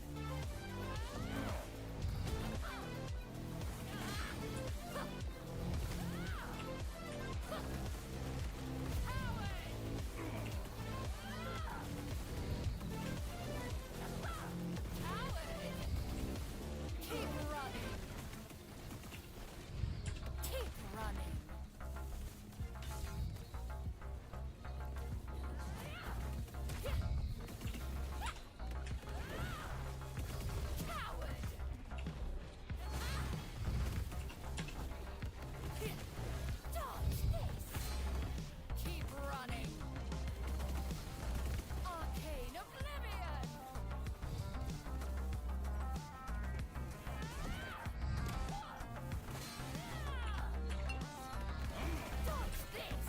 Keep running. Keep running. Coward. Dodge this. Keep running. Arcane Oblivion. Dodge this.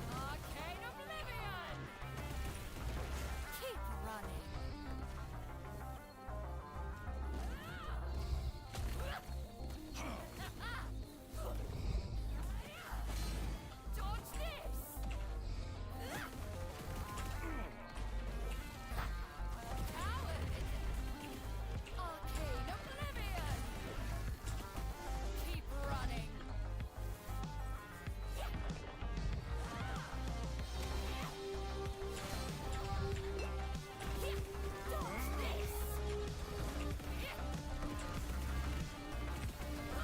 Arcane Oblivion. Keep running. Dodge this. Coward. Arcane Oblivion. Keep running. Dodge this.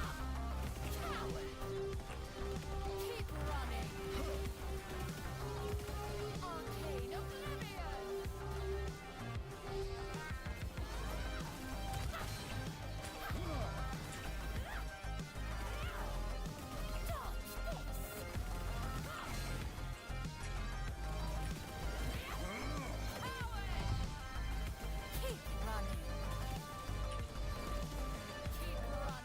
Coward. Keep running. Arcane Oblivion. Dodge this. Keep running.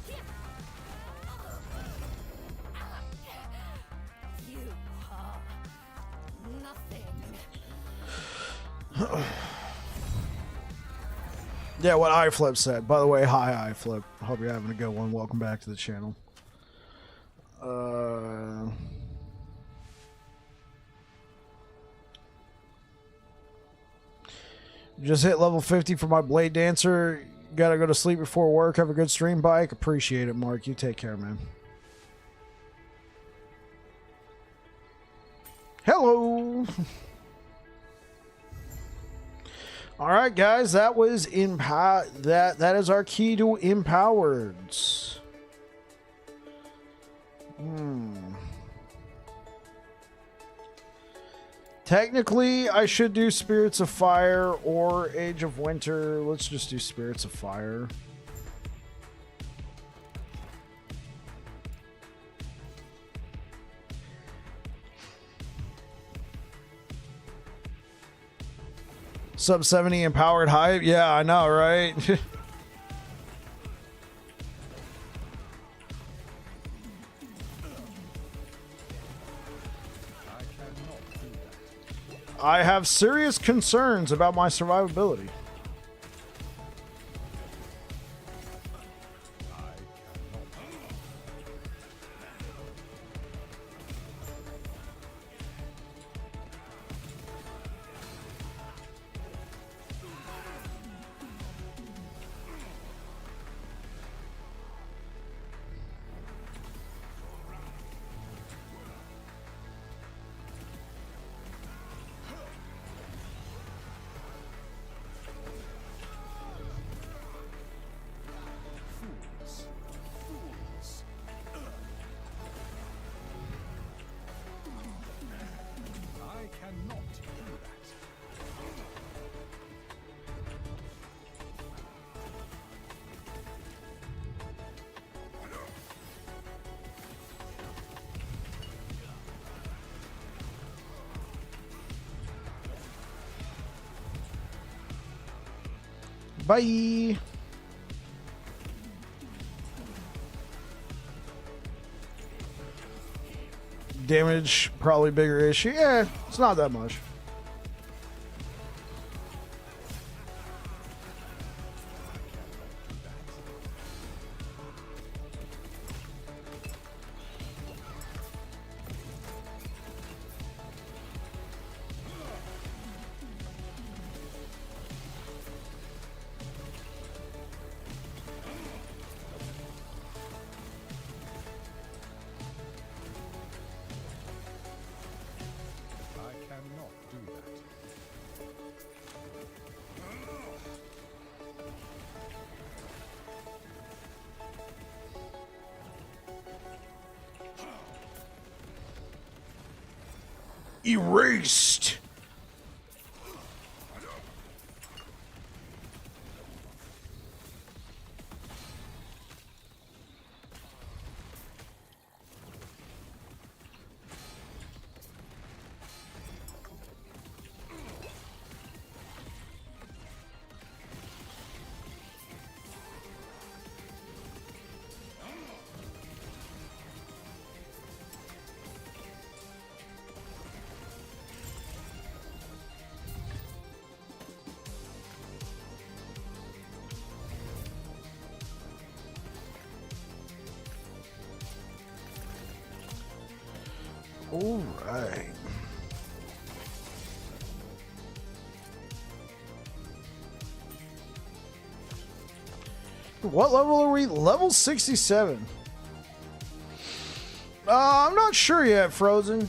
Keep running. You are nothing. Yeah, what iFlip said. By the way, hi iFlip. Hope you're having a good one. Welcome back to the channel. Just hit level 50 for my Blade Dancer. Gotta go to sleep before work. Have a good stream, Bike. Appreciate it, Mark. You take care, man. Hello. All right, guys. That was that is our key to empowered. Technically, I should do Spirits of Fire or Age of Winter. Let's just do Spirits of Fire. Sub 70 empowered hype? Yeah, I know, right? I have serious concerns about my survivability. Bye. Damage, probably bigger issue. Yeah, it's not that much. I cannot do that. Erased. All right. What level are we? Level 67. I'm not sure yet, Frozen.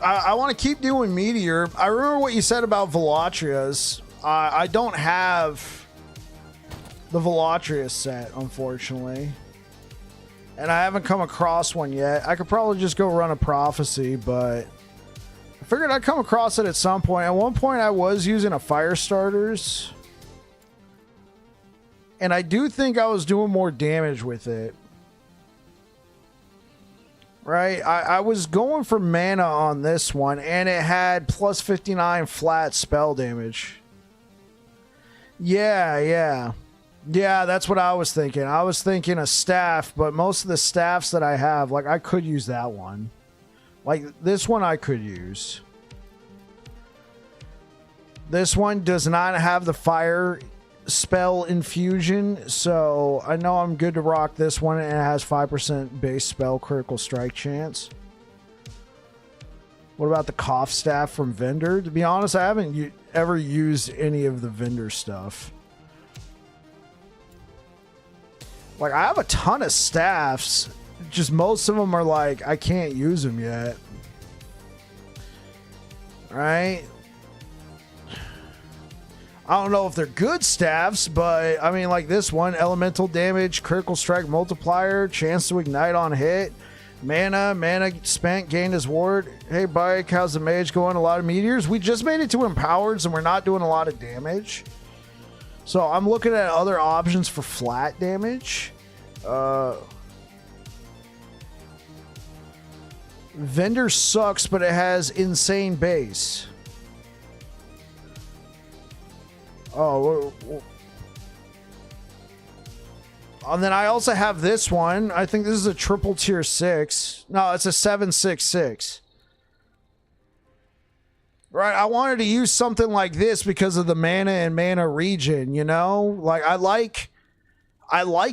I want to keep doing Meteor. I remember what you said about Velatrias. I don't have the Velatrias set, unfortunately. And I haven't come across one yet. I could probably just go run a prophecy, but I figured I'd come across it at some point. At one point, I was using a fire starters. And I do think I was doing more damage with it. Right? I was going for mana on this one, and it had plus 59 flat spell damage. Yeah, that's what I was thinking. I was thinking a staff, but most of the staffs that I have, like, I could use that one. Like, this one I could use. This one does not have the fire spell infusion, so I know I'm good to rock this one, and it has 5% base spell critical strike chance. What about the cough staff from Vendor? To be honest, I haven't ever used any of the Vendor stuff. Like, I have a ton of staffs, just most of them are like, I can't use them yet. Right? I don't know if they're good staffs, but I mean, like this one, elemental damage, critical strike multiplier, chance to ignite on hit, mana spent, gained as ward. Hey, Bike, how's the mage going? A lot of meteors. We just made it to empowered, and we're not doing a lot of damage. So I'm looking at other options for flat damage. Vendor sucks, but it has insane base. Oh, and then I also have this one. I think this is a triple tier 6. No, it's a 766. Right, I wanted to use something like this because of the mana and mana regen, you know? Like, I like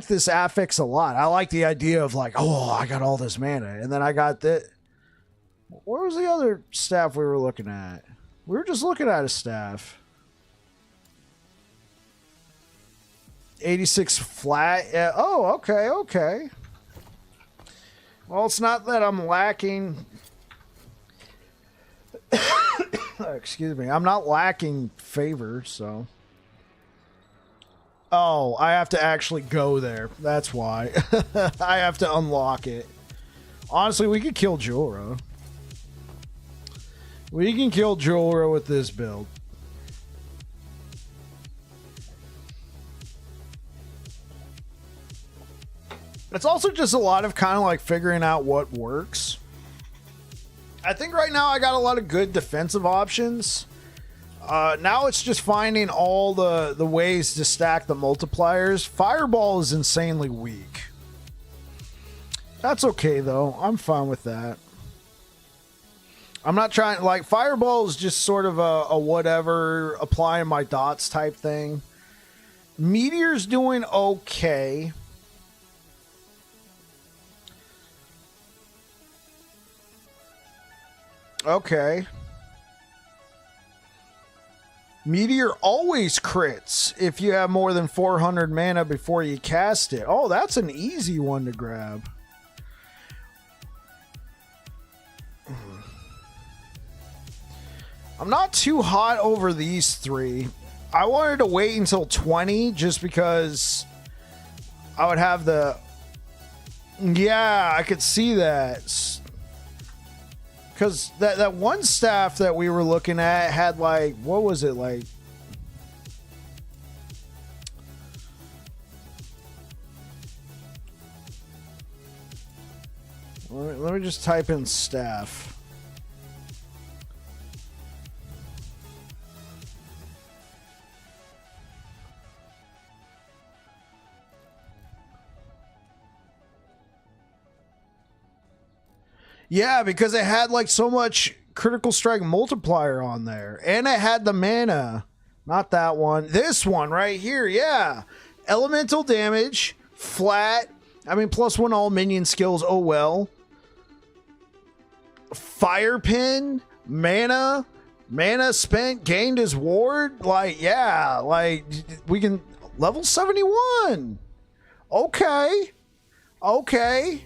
this affix a lot. I like the idea of like, oh, I got all this mana. And then I got that. Where was the other staff we were looking at? We were just looking at a staff. 86 flat. Yeah. Oh, okay. Well, it's not that I'm lacking. Excuse me. I'm not lacking favor, so. Oh, I have to actually go there. That's why. I have to unlock it. Honestly, we could kill Jorah. We can kill Jorah with this build. It's also just a lot of kind of like figuring out what works. I think right now I got a lot of good defensive options. Now it's just finding all the ways to stack the multipliers. Fireball is insanely weak. That's okay, though. I'm fine with that. I'm not trying... Like, Fireball is just sort of a whatever, applying my dots type thing. Meteor's doing okay. Okay. Meteor always crits if you have more than 400 mana before you cast it. Oh, that's an easy one to grab. I'm not too hot over these three. I wanted to wait until 20 just because I would have the... Yeah, I could see that. Because that one staff that we were looking at had like... What was it like? Let me just type in staff. Yeah, because it had like so much critical strike multiplier on there. And it had the mana. Not that one. This one right here. Yeah. Elemental damage. Flat. I mean, +1 all minion skills. Oh, well. Fire pin. Mana. Mana spent. Gained as ward. Like, yeah. Like, we can... Level 71. Okay. Okay.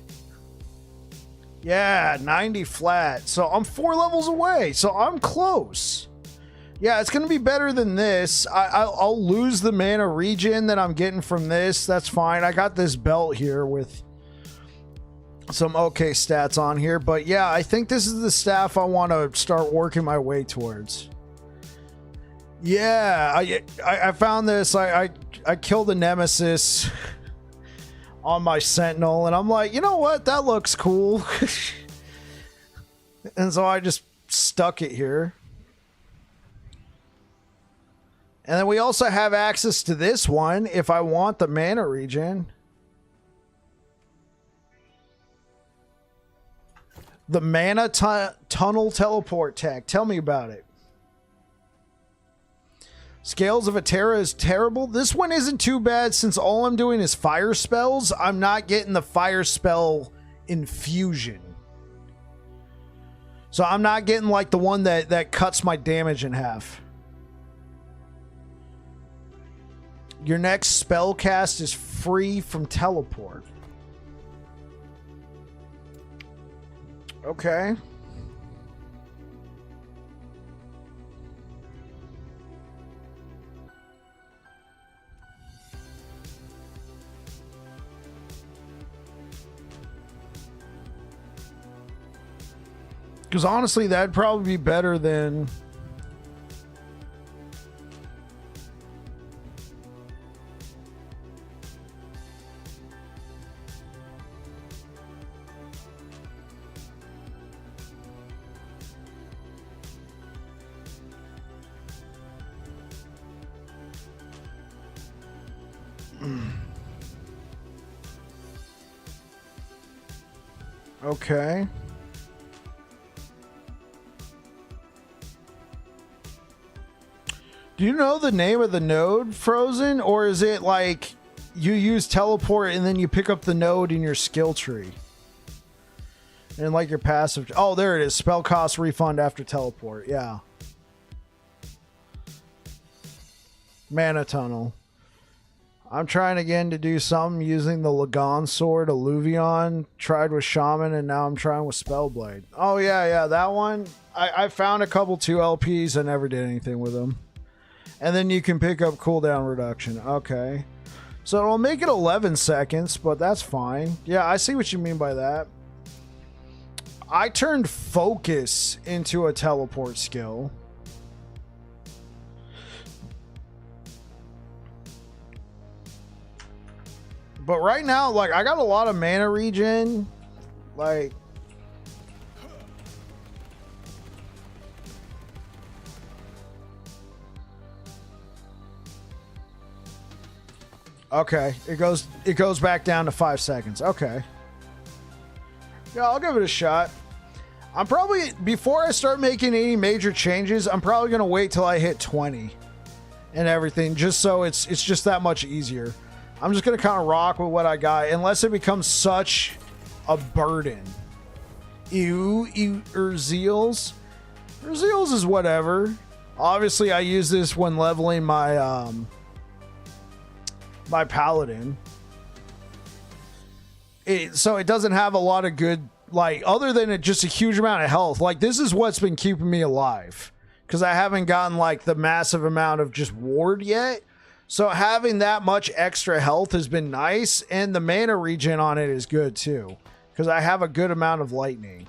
Yeah, 90 flat. So I'm 4 levels away. So I'm close. Yeah, it's going to be better than this. I'll lose the mana regen that I'm getting from this. That's fine. I got this belt here with some okay stats on here. But yeah, I think this is the staff I want to start working my way towards. Yeah, I found this. I killed a nemesis on my sentinel, and I'm like, you know what, that looks cool. And so I just stuck it here. And then we also have access to this one if I want the mana regen. The mana tunnel teleport tech. Tell me about it. Scales of Atera is terrible. This one isn't too bad since all I'm doing is fire spells. I'm not getting the fire spell infusion. So I'm not getting like the one that cuts my damage in half. Your next spell cast is free from teleport. Okay. Because honestly, that'd probably be better than... Okay. Do you know the name of the node, Frozen? Or is it like you use teleport and then you pick up the node in your skill tree? And like your passive... Oh, there it is. Spell cost refund after teleport. Yeah. Mana tunnel. I'm trying again to do something using the Lagon sword, Alluvion. Tried with Shaman, and now I'm trying with Spellblade. Oh, yeah, that one. I found a couple 2 LPs. I never did anything with them. And then you can pick up cooldown reduction. Okay. So it'll make it 11 seconds, but that's fine. Yeah, I see what you mean by that. I turned focus into a teleport skill. But right now, like, I got a lot of mana regen. Like... Okay, it goes back down to 5 seconds. Okay. Yeah, I'll give it a shot. I'm probably, before I start making any major changes, I'm probably gonna wait till I hit 20 and everything, just so it's just that much easier. I'm just gonna kind of rock with what I got, unless it becomes such a burden. Urzeals is whatever. Obviously, I use this when leveling my my paladin. So it doesn't have a lot of good, like, other than just a huge amount of health. Like, this is what's been keeping me alive, because I haven't gotten like the massive amount of just ward yet. So having that much extra health has been nice, and the mana regen on it is good too, because I have a good amount of lightning.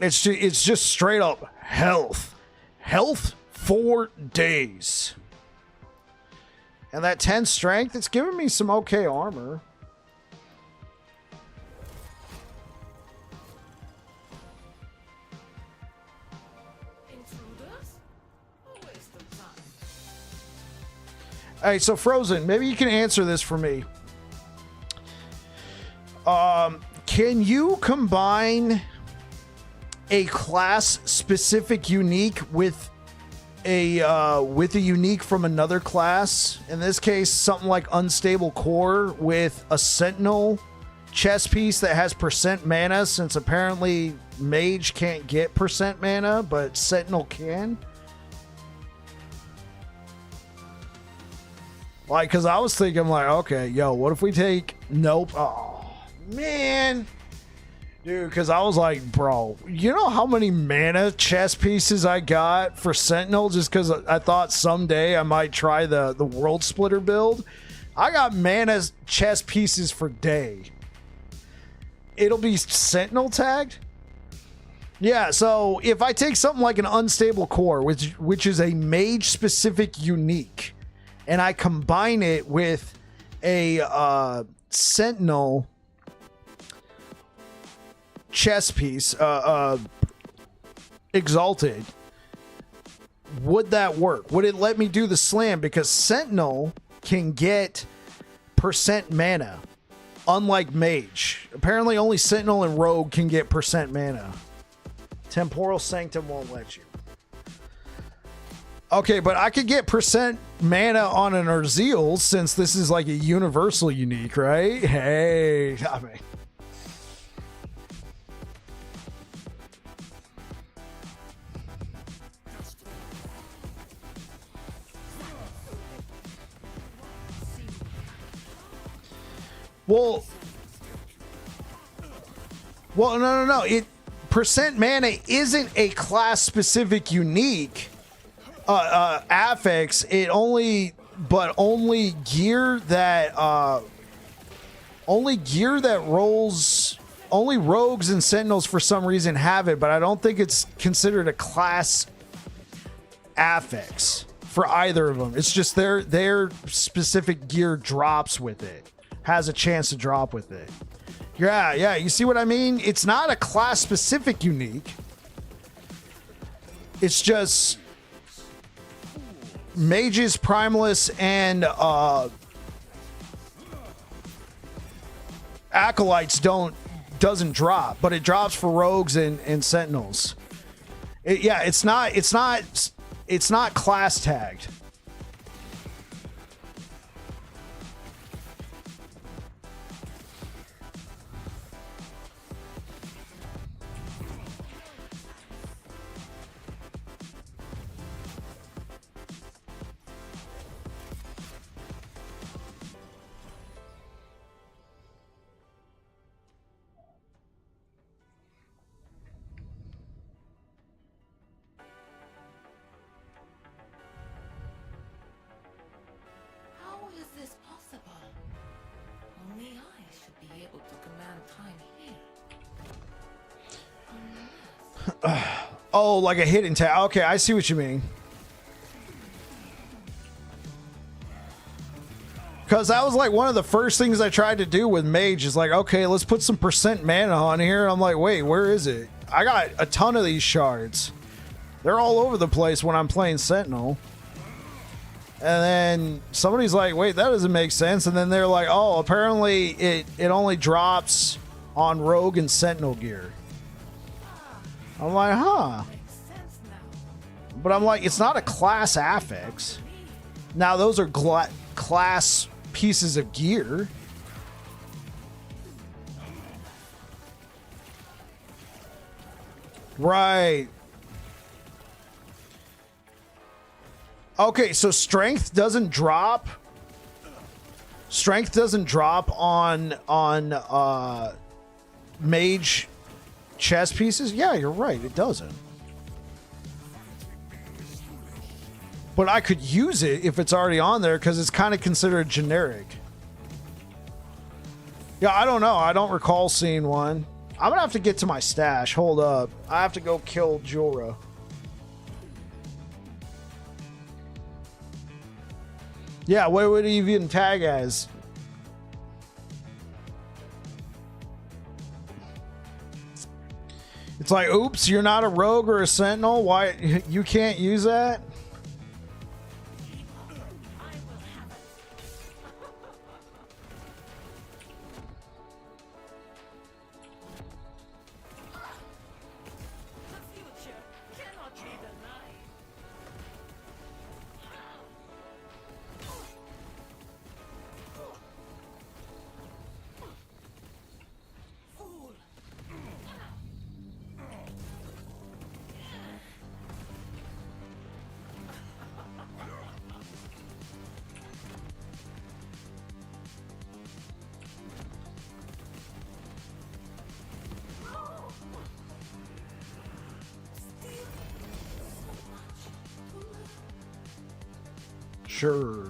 It's just straight up health for days. And that 10 strength, it's giving me some okay armor. Intruders? A waste of time. Hey, so Frozen, maybe you can answer this for me. Can you combine a class specific unique with a unique from another class? In this case, something like Unstable Core with a Sentinel chess piece that has % mana, since apparently Mage can't get % mana, but Sentinel can. Like, because I was thinking, like, okay, yo, what if we take... Nope. Oh, man. Dude, because I was like, bro, you know how many mana chess pieces I got for Sentinel just because I thought someday I might try the World Splitter build? I got mana chess pieces for day. It'll be Sentinel tagged? Yeah, so if I take something like an Unstable Core, which is a Mage-specific unique, and I combine it with a Sentinel chess piece, Exalted, would that work? Would it let me do the slam? Because Sentinel can get % mana, unlike Mage. Apparently only Sentinel and Rogue can get % mana. Temporal Sanctum won't let you. Okay, but I could get % mana on an Urzeal, since this is like a universal unique, right? Hey, I mean... Well, no. It % mana isn't a class specific unique affix. It only gear that rolls. Only rogues and sentinels for some reason have it, but I don't think it's considered a class affix for either of them. It's just their specific gear drops with it. Has a chance to drop with it. Yeah, you see what I mean? It's not a class specific unique. It's just mages, primalists, and acolytes doesn't drop, but it drops for rogues and sentinels. It's not class tagged. Oh, like a hidden tag. Okay, I see what you mean. Because that was like one of the first things I tried to do with Mage is like, okay, let's put some % mana on here. I'm like, wait, where is it? I got a ton of these shards. They're all over the place when I'm playing Sentinel. And then somebody's like, wait, that doesn't make sense. And then they're like, oh, apparently it only drops on Rogue and Sentinel gear. I'm like, huh. Makes sense now. But I'm like, it's not a class affix. Now, those are class pieces of gear. Right. Okay, so strength doesn't drop. Strength doesn't drop on mage chest pieces. Yeah, you're right. It doesn't. But I could use it if it's already on there because it's kind of considered generic. Yeah, I don't know. I don't recall seeing one. I'm gonna have to get to my stash. Hold up. I have to go kill Jorah. Yeah, what would he even tag as? It's like, oops, you're not a rogue or a sentinel. Why you can't use that? The future cannot be denied. Fool. Sure.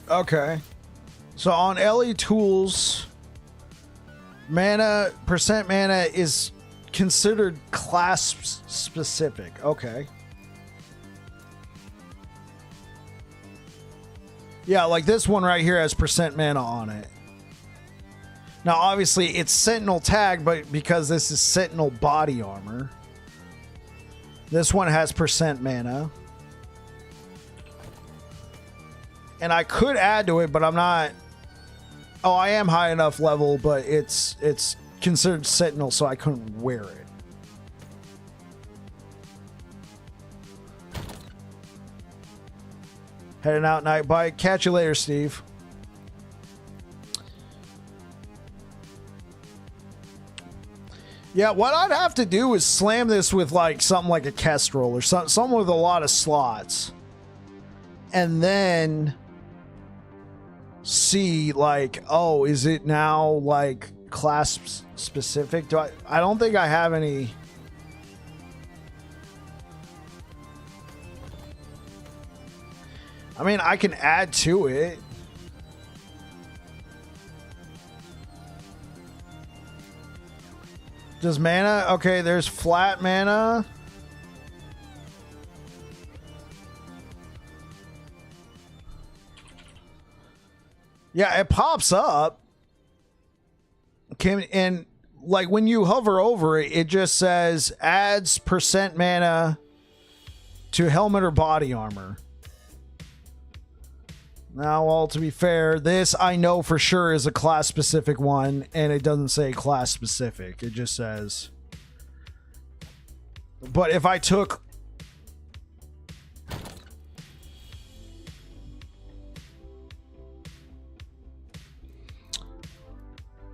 Okay. So on LE tools, percent mana is considered class specific. Okay. Yeah, like this one right here has percent mana on it. Now, obviously, it's Sentinel tag, but because this is Sentinel body armor, this one has percent mana. And I could add to it, but I'm not. Oh, I am high enough level, but it's considered Sentinel, so I couldn't wear it. Heading out night bike. Catch you later, Steve. Yeah, what I'd have to do is slam this with like something like a Kestrel or something with a lot of slots. And then see like, oh, is it now like class specific? I don't think I have any. I mean, I can add to it. Does mana? Okay, there's flat mana. Yeah, it pops up. And like when you hover over it, it just says adds percent mana to helmet or body armor. Now, well, to be fair, this I know for sure is a class specific one, and it doesn't say class specific. It just says. But if I took.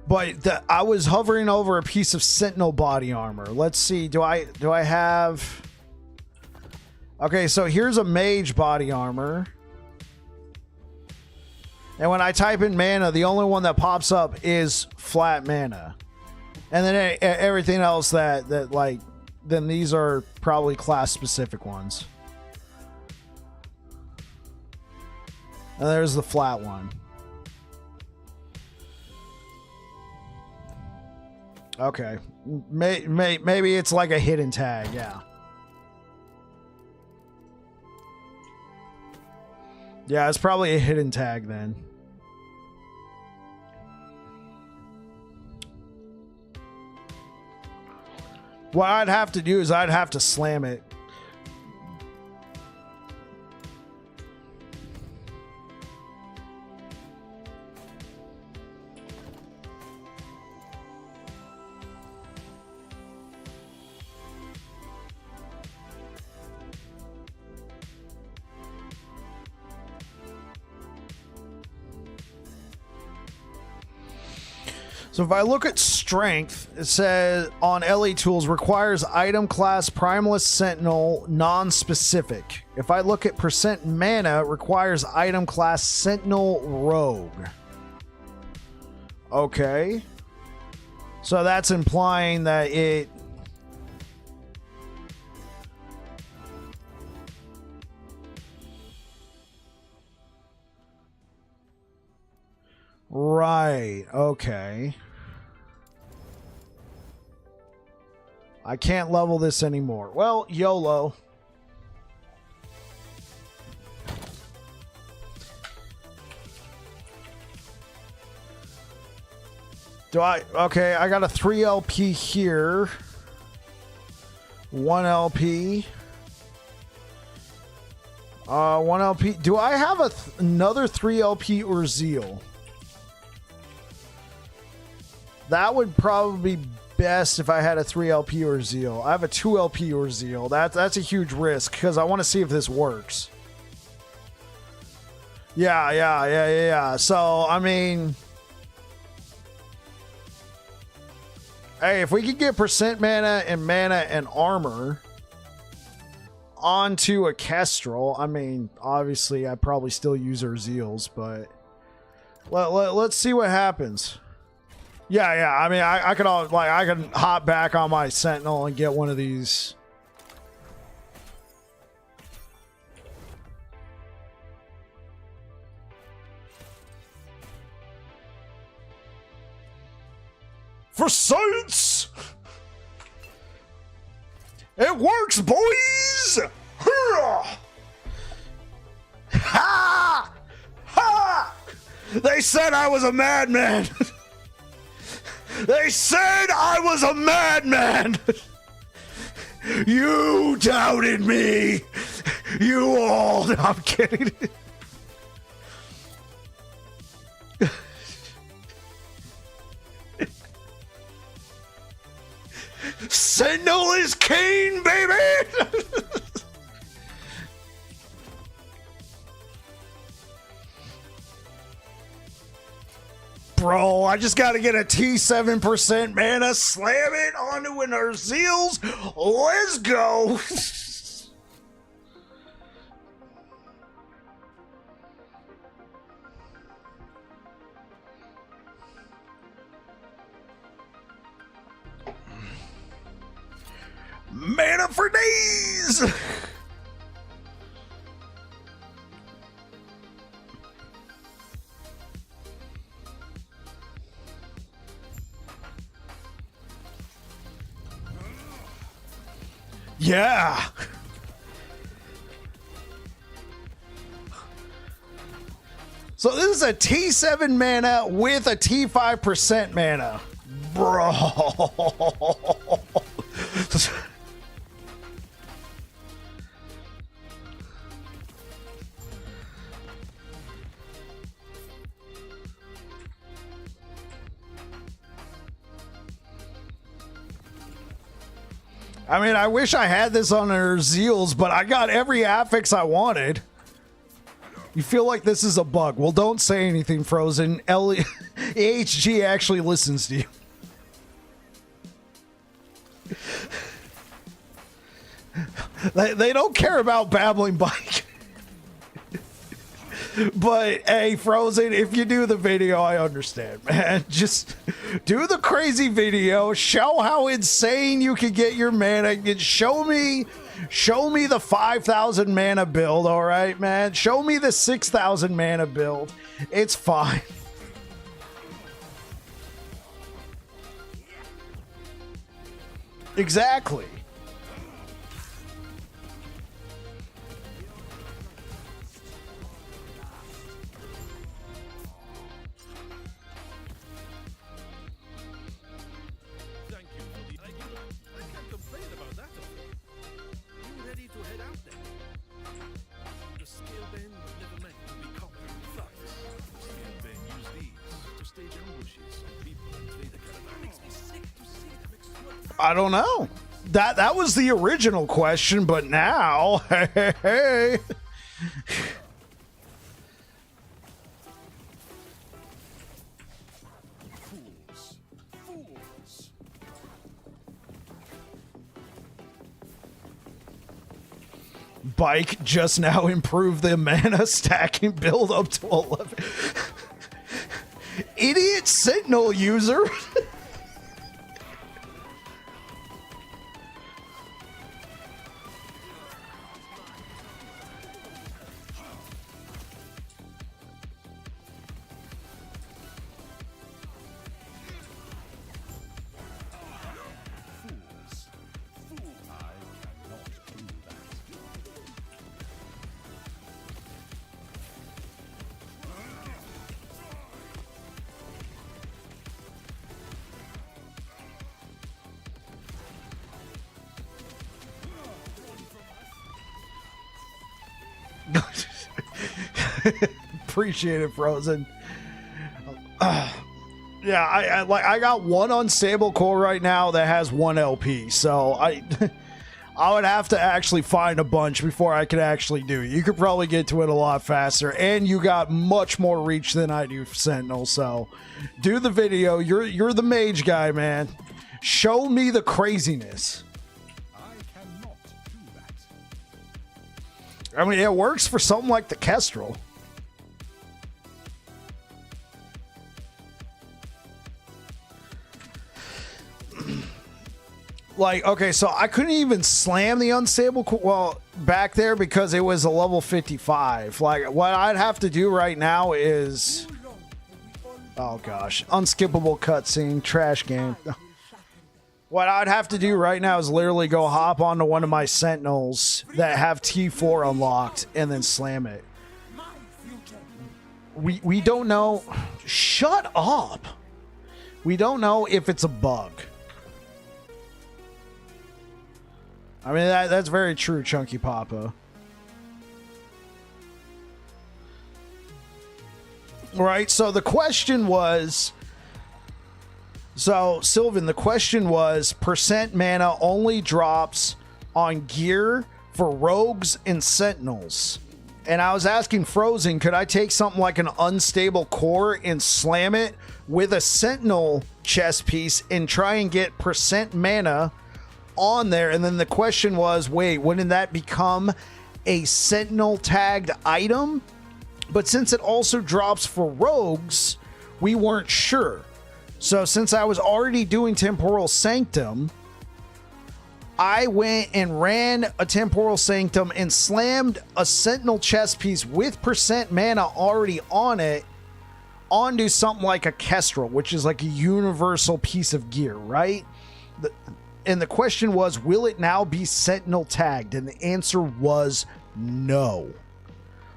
But I was hovering over a piece of Sentinel body armor. Let's see. Do I have? Okay, so here's a mage body armor. And when I type in mana, the only one that pops up is flat mana. And then everything else that like, then these are probably class specific ones. And there's the flat one. Okay. Maybe it's like a hidden tag, yeah. Yeah, it's probably a hidden tag then. What I'd have to do is I'd have to slam it. So if I look at strength, it says on LE tools requires item class Primalist Sentinel non-specific. If I look at percent mana, it requires item class Sentinel Rogue. Okay. So that's implying that it... Right, okay. I can't level this anymore. Well, YOLO. Okay, I got a 3 LP here. 1 LP. 1 LP. Do I have another 3 LP or Zeal? That would probably be best if I had a 3 LP or Zeal. I have a 2 LP or Zeal. That's a huge risk because I want to see if this works. Yeah. So, I mean... Hey, if we could get percent mana and armor onto a Kestrel, I mean, obviously I'd probably still use our Zeals, but let's see what happens. Yeah. I mean, I could hop back on my Sentinel and get one of these. For science! It works, boys! Ha! Ha! They said I was a madman! They said I was a madman! You doubted me! You all... No, I'm kidding. Sentinel is Kane, baby! Bro, I just gotta get a T7% mana, slam it onto an Urzeals. Let's go! Mana for days! Yeah! So this is a T7 mana with a T5% mana. Bro! I mean, I wish I had this on our Zeals, but I got every affix I wanted. You feel like this is a bug. Well, don't say anything, Frozen. AHG actually listens to you. They don't care about babbling bike. But hey, Frozen, if you do the video, I understand, man. Just do the crazy video, show how insane you can get your mana, and show me the 5,000 mana build, all right, man? Show me the 6,000 mana build. It's fine. Exactly. I don't know. That was the original question, but now, hey. Fools. Fools. Bike just now improved the mana stacking build up to 11. Idiot Sentinel user. Fools. Fool. I cannot do that. Appreciate it, Frozen. Yeah, I got one unstable core right now that has 1 LP, so I would have to actually find a bunch before I could actually do it. You could probably get to it a lot faster, and you got much more reach than I do for Sentinel, so do the video. You're the mage guy, man. Show me the craziness. I cannot do that. I mean, it works for something like the Kestrel. Like, okay, so I couldn't even slam the unstable back there because it was a level 55. Like, what I'd have to do right now is, oh gosh, unskippable cutscene, trash game. What I'd have to do right now is literally go hop onto one of my Sentinels that have T4 unlocked and then slam it. We don't know. Shut up. We don't know if it's a bug. I mean, that's very true, Chunky Papa. Right, so the question was... So, Sylvan, the question was, percent mana only drops on gear for rogues and sentinels. And I was asking Frozen, could I take something like an unstable core and slam it with a sentinel chest piece and try and get percent mana on there? And then the question was, wait, wouldn't that become a sentinel tagged item? But since it also drops for rogues, we weren't sure. So since I was already doing Temporal Sanctum, I went and ran a Temporal Sanctum and slammed a sentinel chest piece with percent mana already on it onto something like a Kestrel, which is like a universal piece of gear, right? And the question was, will it now be sentinel tagged? And the answer was no.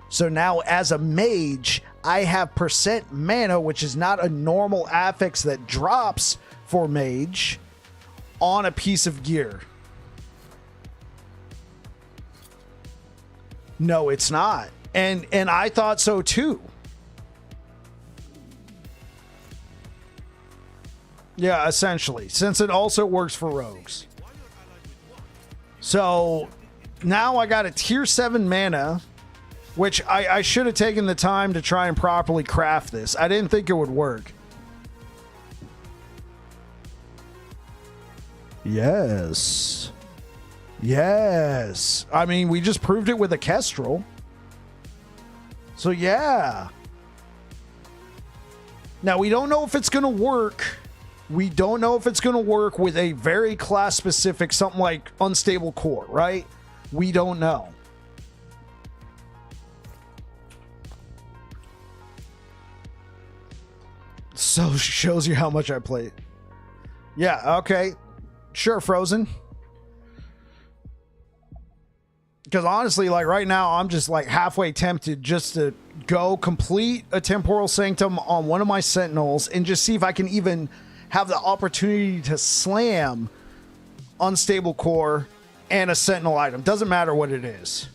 So now as a mage, I have percent mana, which is not a normal affix that drops for mage, on a piece of gear. No, it's not. And I thought so too. Yeah, essentially, since it also works for rogues. So now I got a tier 7 mana, which I should have taken the time to try and properly craft this. I didn't think it would work. Yes. Yes. I mean, we just proved it with a Kestrel. So yeah. Now, we don't know if it's going to work. We don't know if it's going to work with a very class-specific, something like Unstable Core, right? We don't know. So shows you how much I played. Yeah, okay. Sure, Frozen. Because honestly, like right now, I'm just like halfway tempted just to go complete a Temporal Sanctum on one of my Sentinels and just see if I can even have the opportunity to slam Unstable Core and a Sentinel item. Doesn't matter what it is.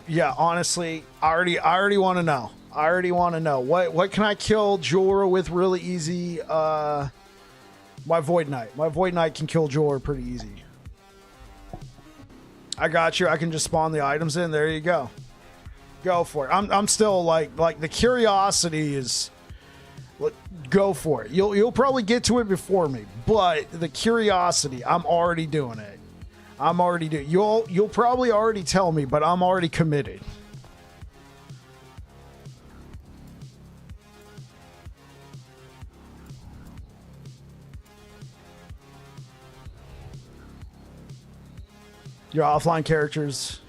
Yeah, honestly, I already want to know. I already want to know. What can I kill Jorah with really easy? My Void Knight. My Void Knight can kill Jorah pretty easy. I got you. I can just spawn the items in. There you go. Go for it. I'm still like the curiosity is. Go for it. You'll probably get to it before me, but the curiosity, I'm already doing it. I'm already doing. You'll probably already tell me, but I'm already committed. Your offline characters.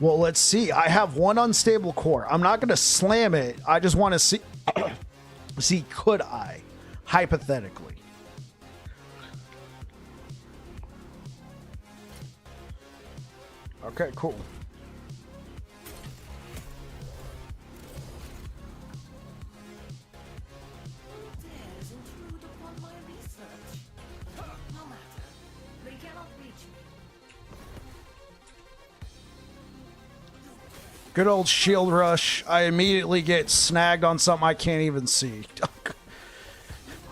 Well, let's see. I have one unstable core. I'm not going to slam it. I just want to see. See, could I? Hypothetically. Okay, cool. Dares intrude upon my research. No matter. They cannot reach me. Good old shield rush. I immediately get snagged on something I can't even see.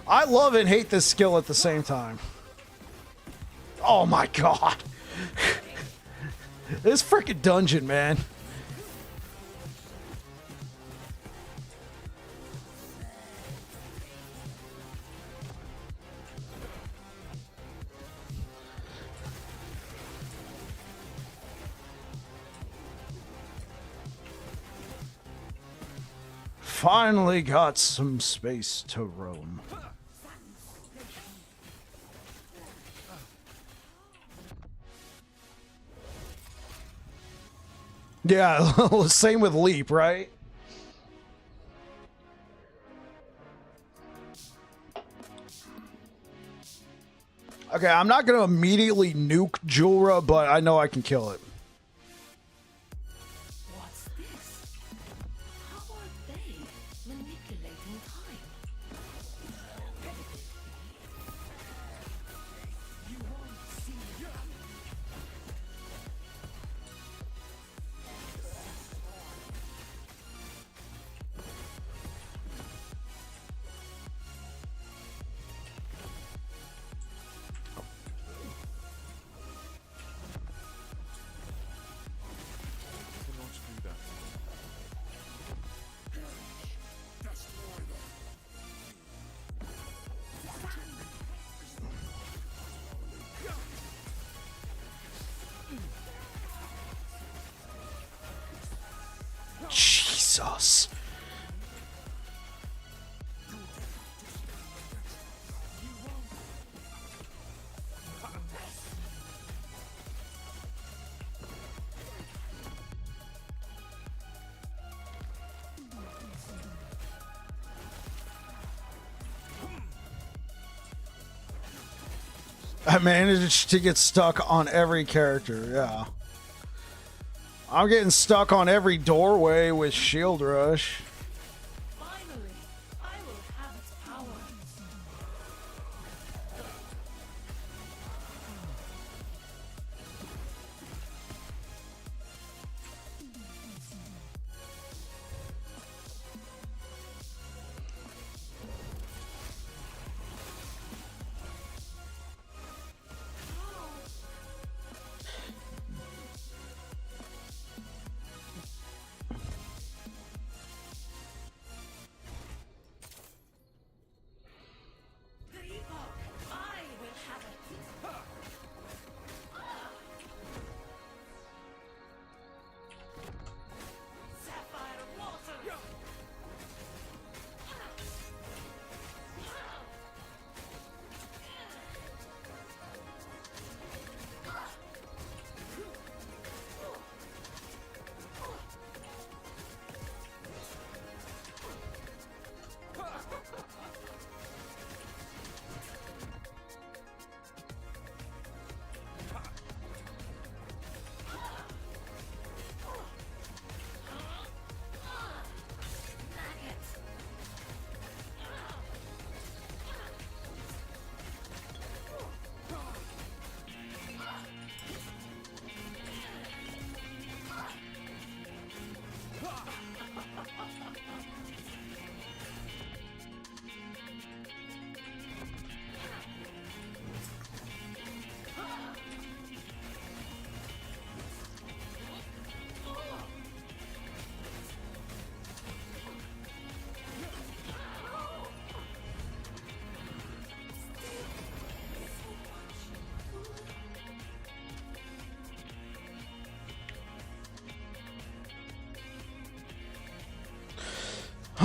I love and hate this skill at the same time. Oh my god. This freaking dungeon, man. Finally got some space to roam. Yeah, same with Leap, right? Okay, I'm not going to immediately nuke Jorah, but I know I can kill it. What's this? How are they manipulating time? You won't see it. Cannot do that. Jesus. I managed to get stuck on every character, yeah. I'm getting stuck on every doorway with Shield Rush. Finally, I will have its power.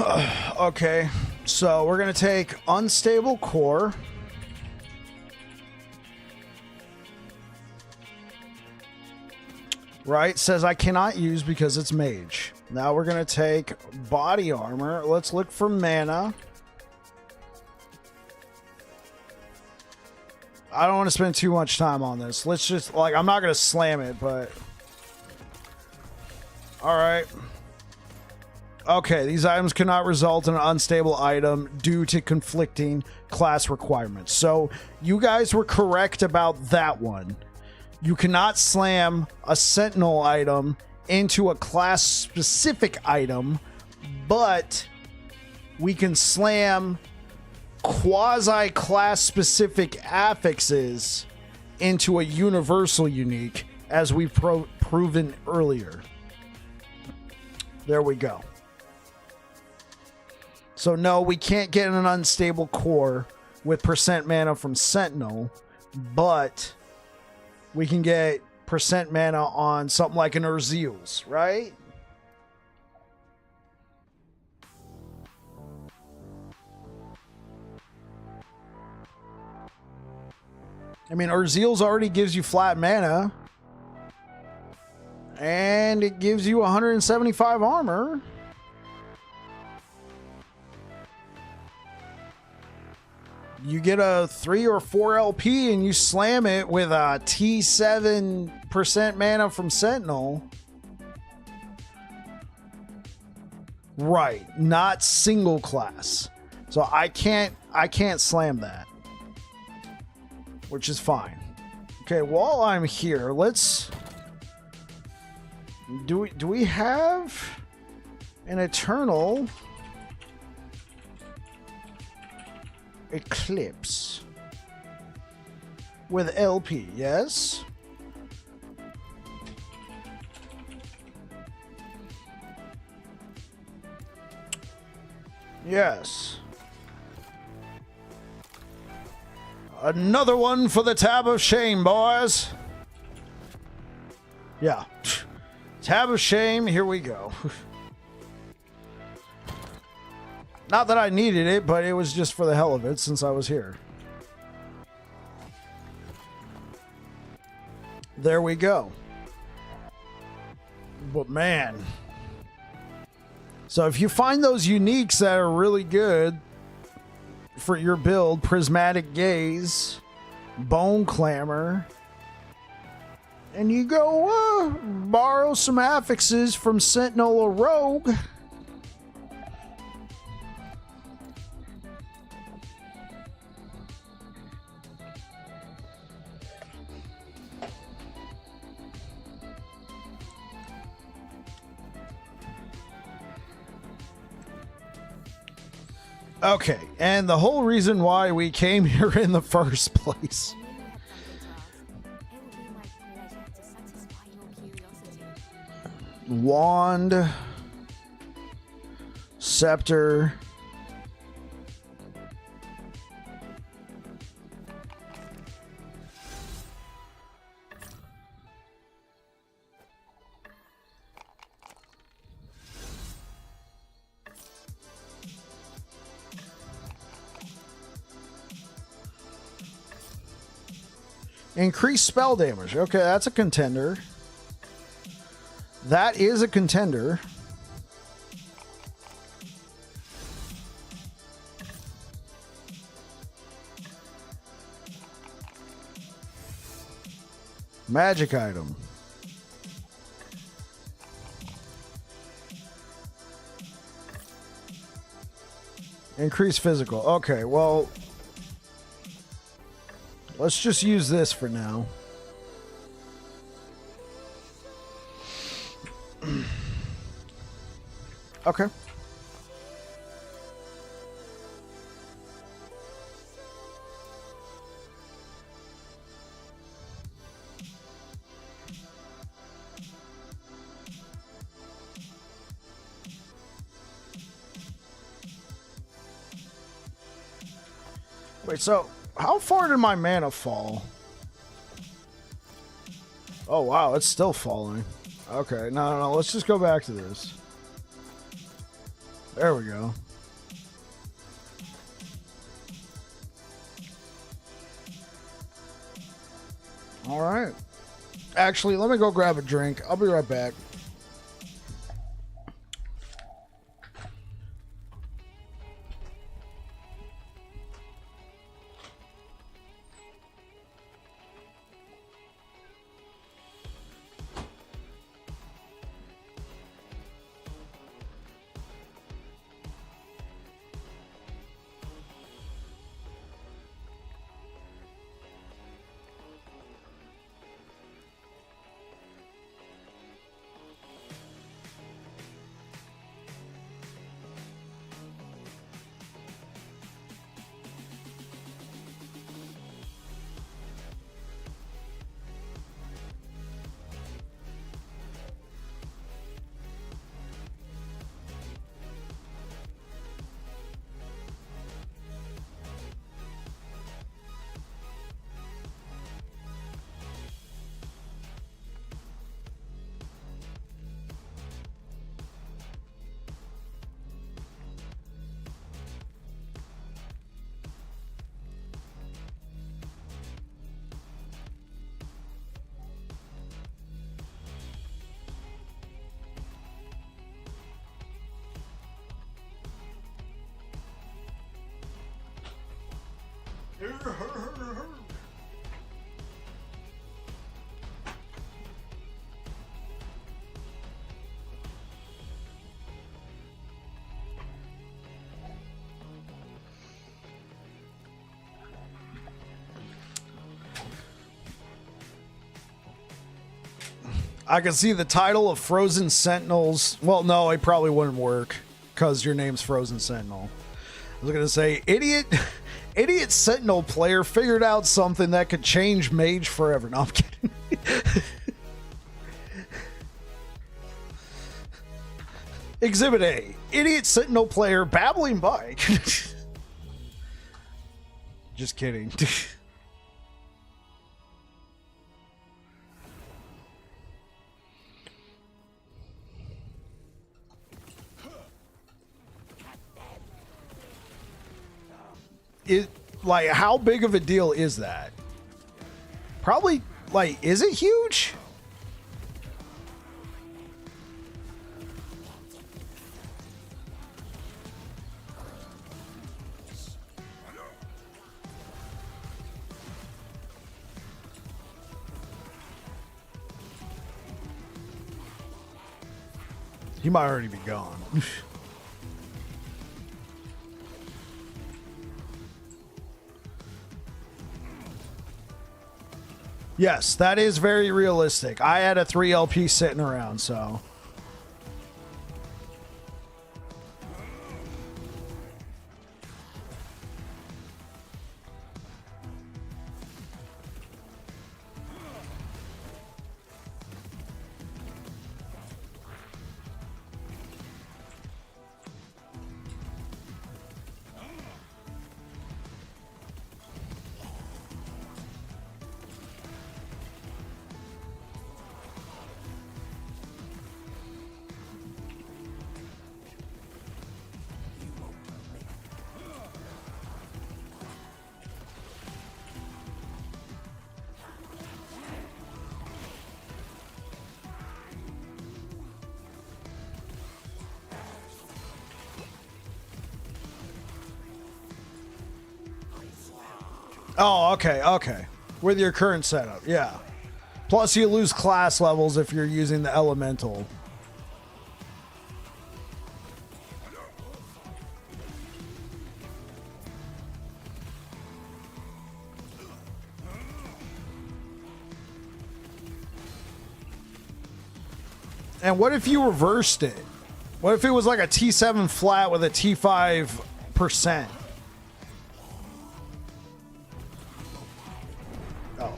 Okay, so we're gonna take unstable core. Right, says I cannot use because it's mage. Now we're gonna take body armor. Let's look for mana. I don't want to spend too much time on this. Let's just, like, I'm not gonna slam it, but all right. Okay, these items cannot result in an unstable item due to conflicting class requirements. So you guys were correct about that one. You cannot slam a sentinel item into a class specific item, but we can slam quasi class specific affixes into a universal unique, as we've proven earlier. There we go. So no, we can't get an unstable core with percent mana from sentinel, but we can get percent mana on something like an Urzeal's, right? I mean, Urzeal's already gives you flat mana, and it gives you 175 armor. You get a 3 or 4 LP and you slam it with a T7% mana from Sentinel. Right, not single class. So I can't slam that, which is fine. Okay, while I'm here, let's do we have an Eternal Eclipse with LP? Yes. Yes. Another one for the tab of shame, boys. Yeah. Tab of shame, here we go. Not that I needed it, but it was just for the hell of it since I was here. There we go. But man. So if you find those uniques that are really good for your build, Prismatic Gaze, Bone Clamor, and you go borrow some affixes from Sentinel or Rogue, okay, and the whole reason why we came here in the first place. Wand, Scepter, increase spell damage. Okay, that's a contender. That is a contender. Magic item. Increase physical. Okay, well, let's just use this for now. Okay. Wait, so how far did my mana fall? Oh, wow, it's still falling. Okay, no, let's just go back to this. There we go. All right. Actually, let me go grab a drink. I'll be right back. I can see the title of Frozen Sentinels. Well, no, it probably wouldn't work because your name's Frozen Sentinel. I was going to say, idiot Sentinel player figured out something that could change Mage forever. No, I'm kidding. Exhibit A, idiot Sentinel player babbling bike. Just kidding. Like, how big of a deal is that? Probably, like, is it huge? He might already be gone. Yes, that is very realistic. I had a 3LP sitting around, so. Oh, okay, okay. With your current setup, yeah. Plus, you lose class levels if you're using the elemental. And what if you reversed it? What if it was like a T7 flat with a T5%? Oh.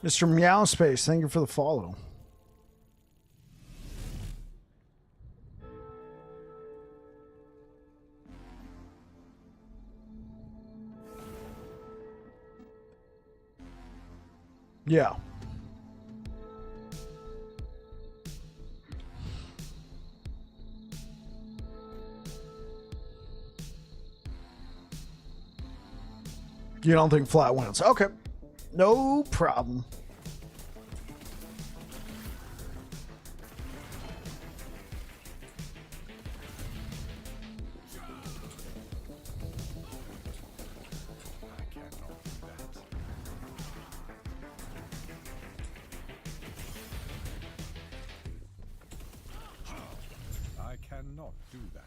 Mr. Meow Space, thank you for the follow. Yeah. You don't think flat wins? Okay. No problem. I cannot do that.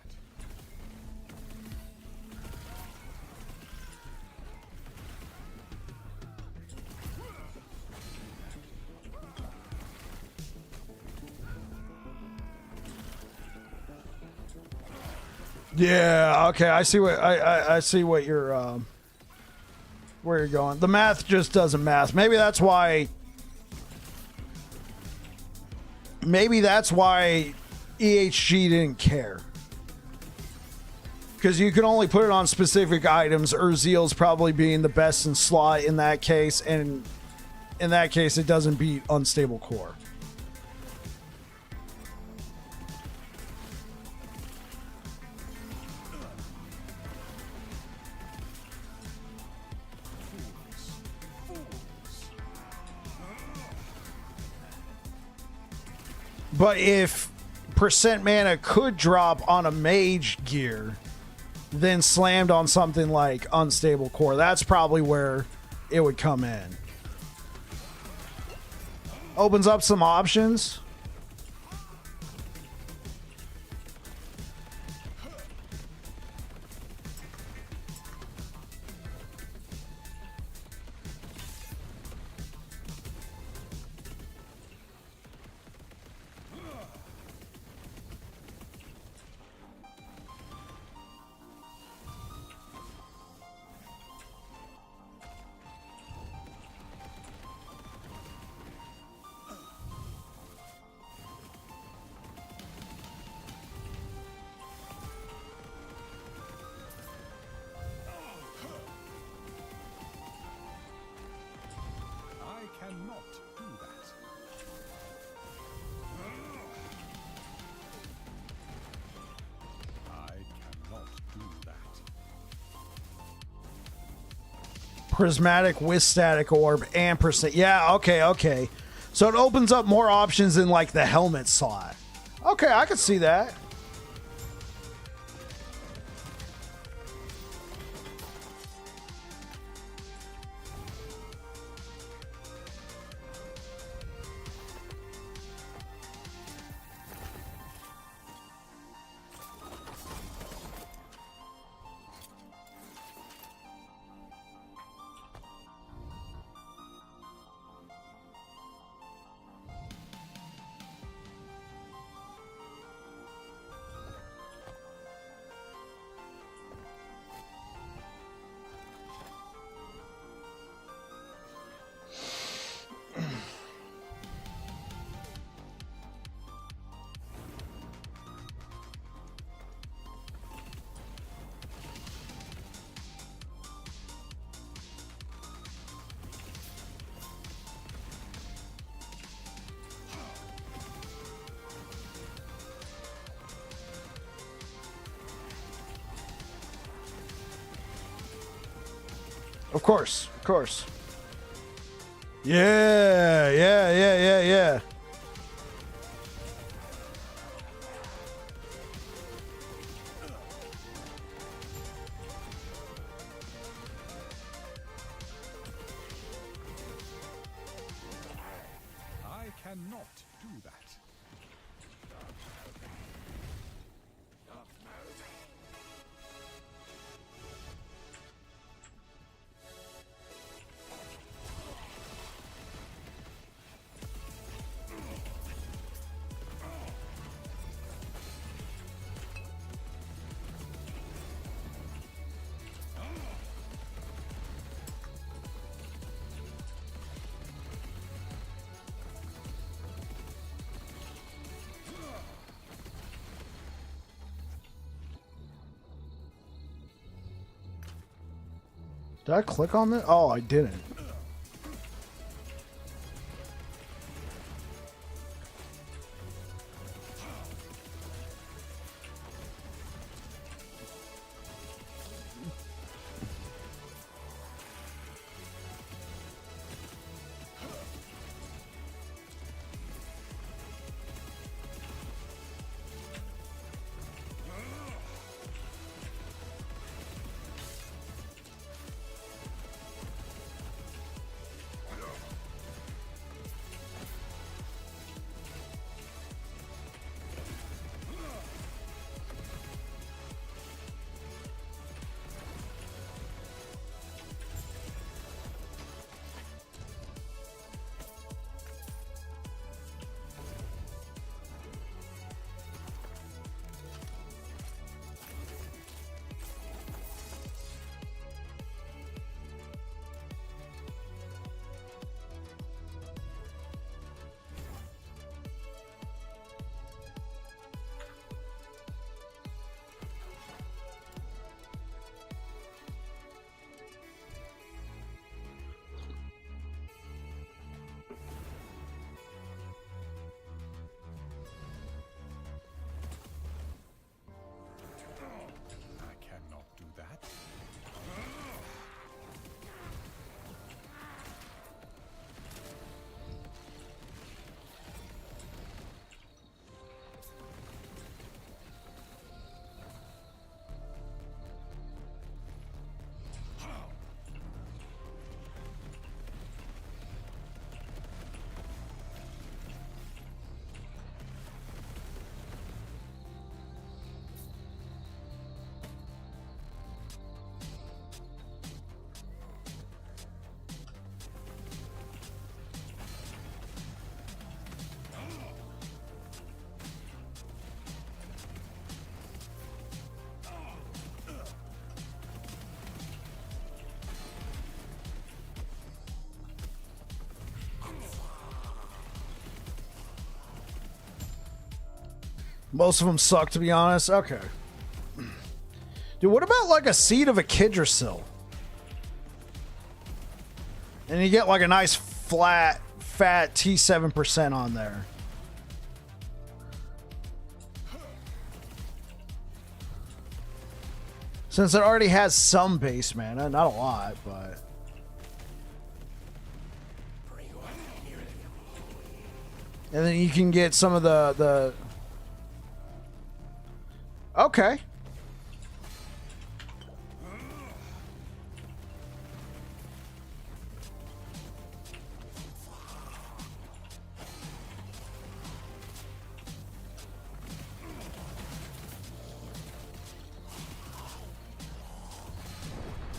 Yeah, okay. I see what I see what you're where you're going. The math just doesn't math. Maybe that's why EHG didn't care. Because you can only put it on specific items, Urzeal's probably being the best in slot in that case, and in that case it doesn't beat Unstable Core. But if percent mana could drop on a mage gear, then slammed on something like Unstable Core, that's probably where it would come in. Opens up some options. I cannot do that. I cannot do that. Prismatic with static orb and percent. Yeah, okay. So it opens up more options in like the helmet slot. Okay, I could see that. Of course. Yeah. I cannot do that. Did I click on this? Oh, I didn't. I cannot do that. Most of them suck, to be honest. Okay. Dude, what about like a seed of a Kiddersill? And you get like a nice flat, fat T7% on there. Since it already has some base mana, not a lot, but... And then you can get some of the... Okay.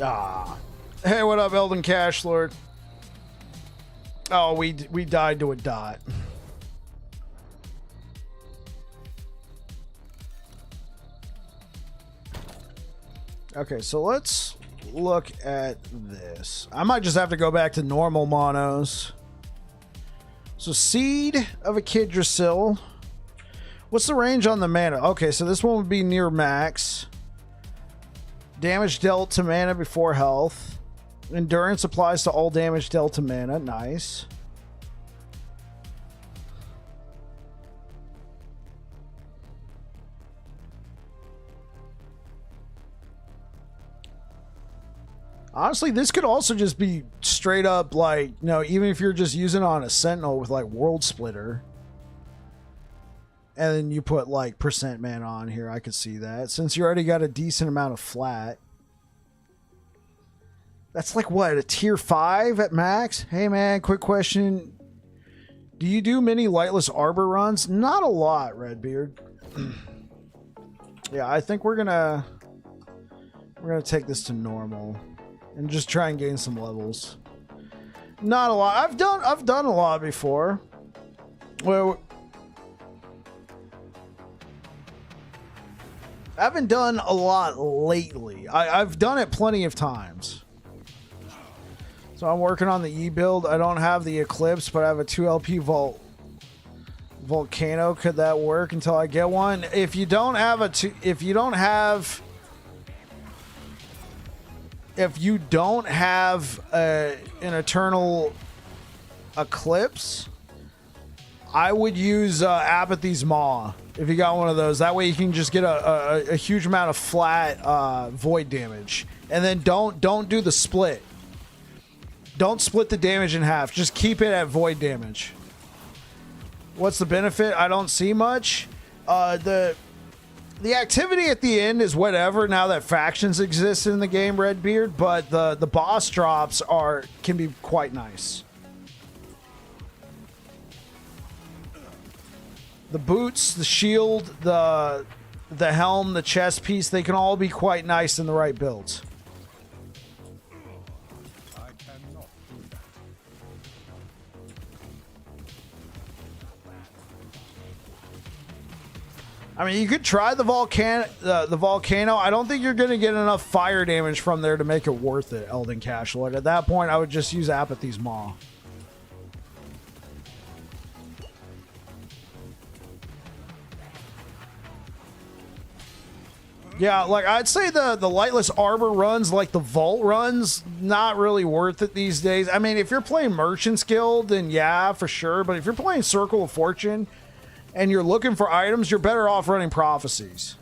Ah. Hey, what up, Elden Cash Lord? Oh, we died to a dot. Okay, so let's look at this. I might just have to go back to normal monos. So Seed of a Kiddersill. What's the range on the mana? Okay, so this one would be near max. Damage dealt to mana before health. Endurance applies to all damage dealt to mana. Nice. Honestly, this could also just be straight up like, you know, even if you're just using it on a Sentinel with like World Splitter. And then you put like percent mana on here. I could see that. Since you already got a decent amount of flat. That's like what? A tier 5 at max? Hey man, quick question. Do you do many Lightless Arbor runs? Not a lot, Redbeard. Yeah, I think we're gonna take this to normal. And just try and gain some levels. Not a lot. I've done a lot before. Well, I haven't done a lot lately. I've done it plenty of times. So I'm working on the E build. I don't have the Eclipse, but I have a 2LP Volcano. Could that work until I get one? If you don't have if you don't have an Eternal Eclipse, I would use Apathy's Maw if you got one of those. That way you can just get a huge amount of flat void damage. And then don't do the split. Don't split the damage in half. Just keep it at void damage. What's the benefit? I don't see much. The activity at the end is whatever now that factions exist in the game, Redbeard, but the boss drops can be quite nice. The boots, the shield, the helm, the chest piece, they can all be quite nice in the right builds. I cannot do that. I mean, you could try the volcano. I don't think you're going to get enough fire damage from there to make it worth it, Elden Cashlord. At that point, I would just use Apathy's Maw. Yeah, like I'd say the Lightless Arbor runs, like the Vault runs, not really worth it these days. I mean, if you're playing Merchant's Guild, then yeah, for sure. But if you're playing Circle of Fortune and you're looking for items, you're better off running Prophecies.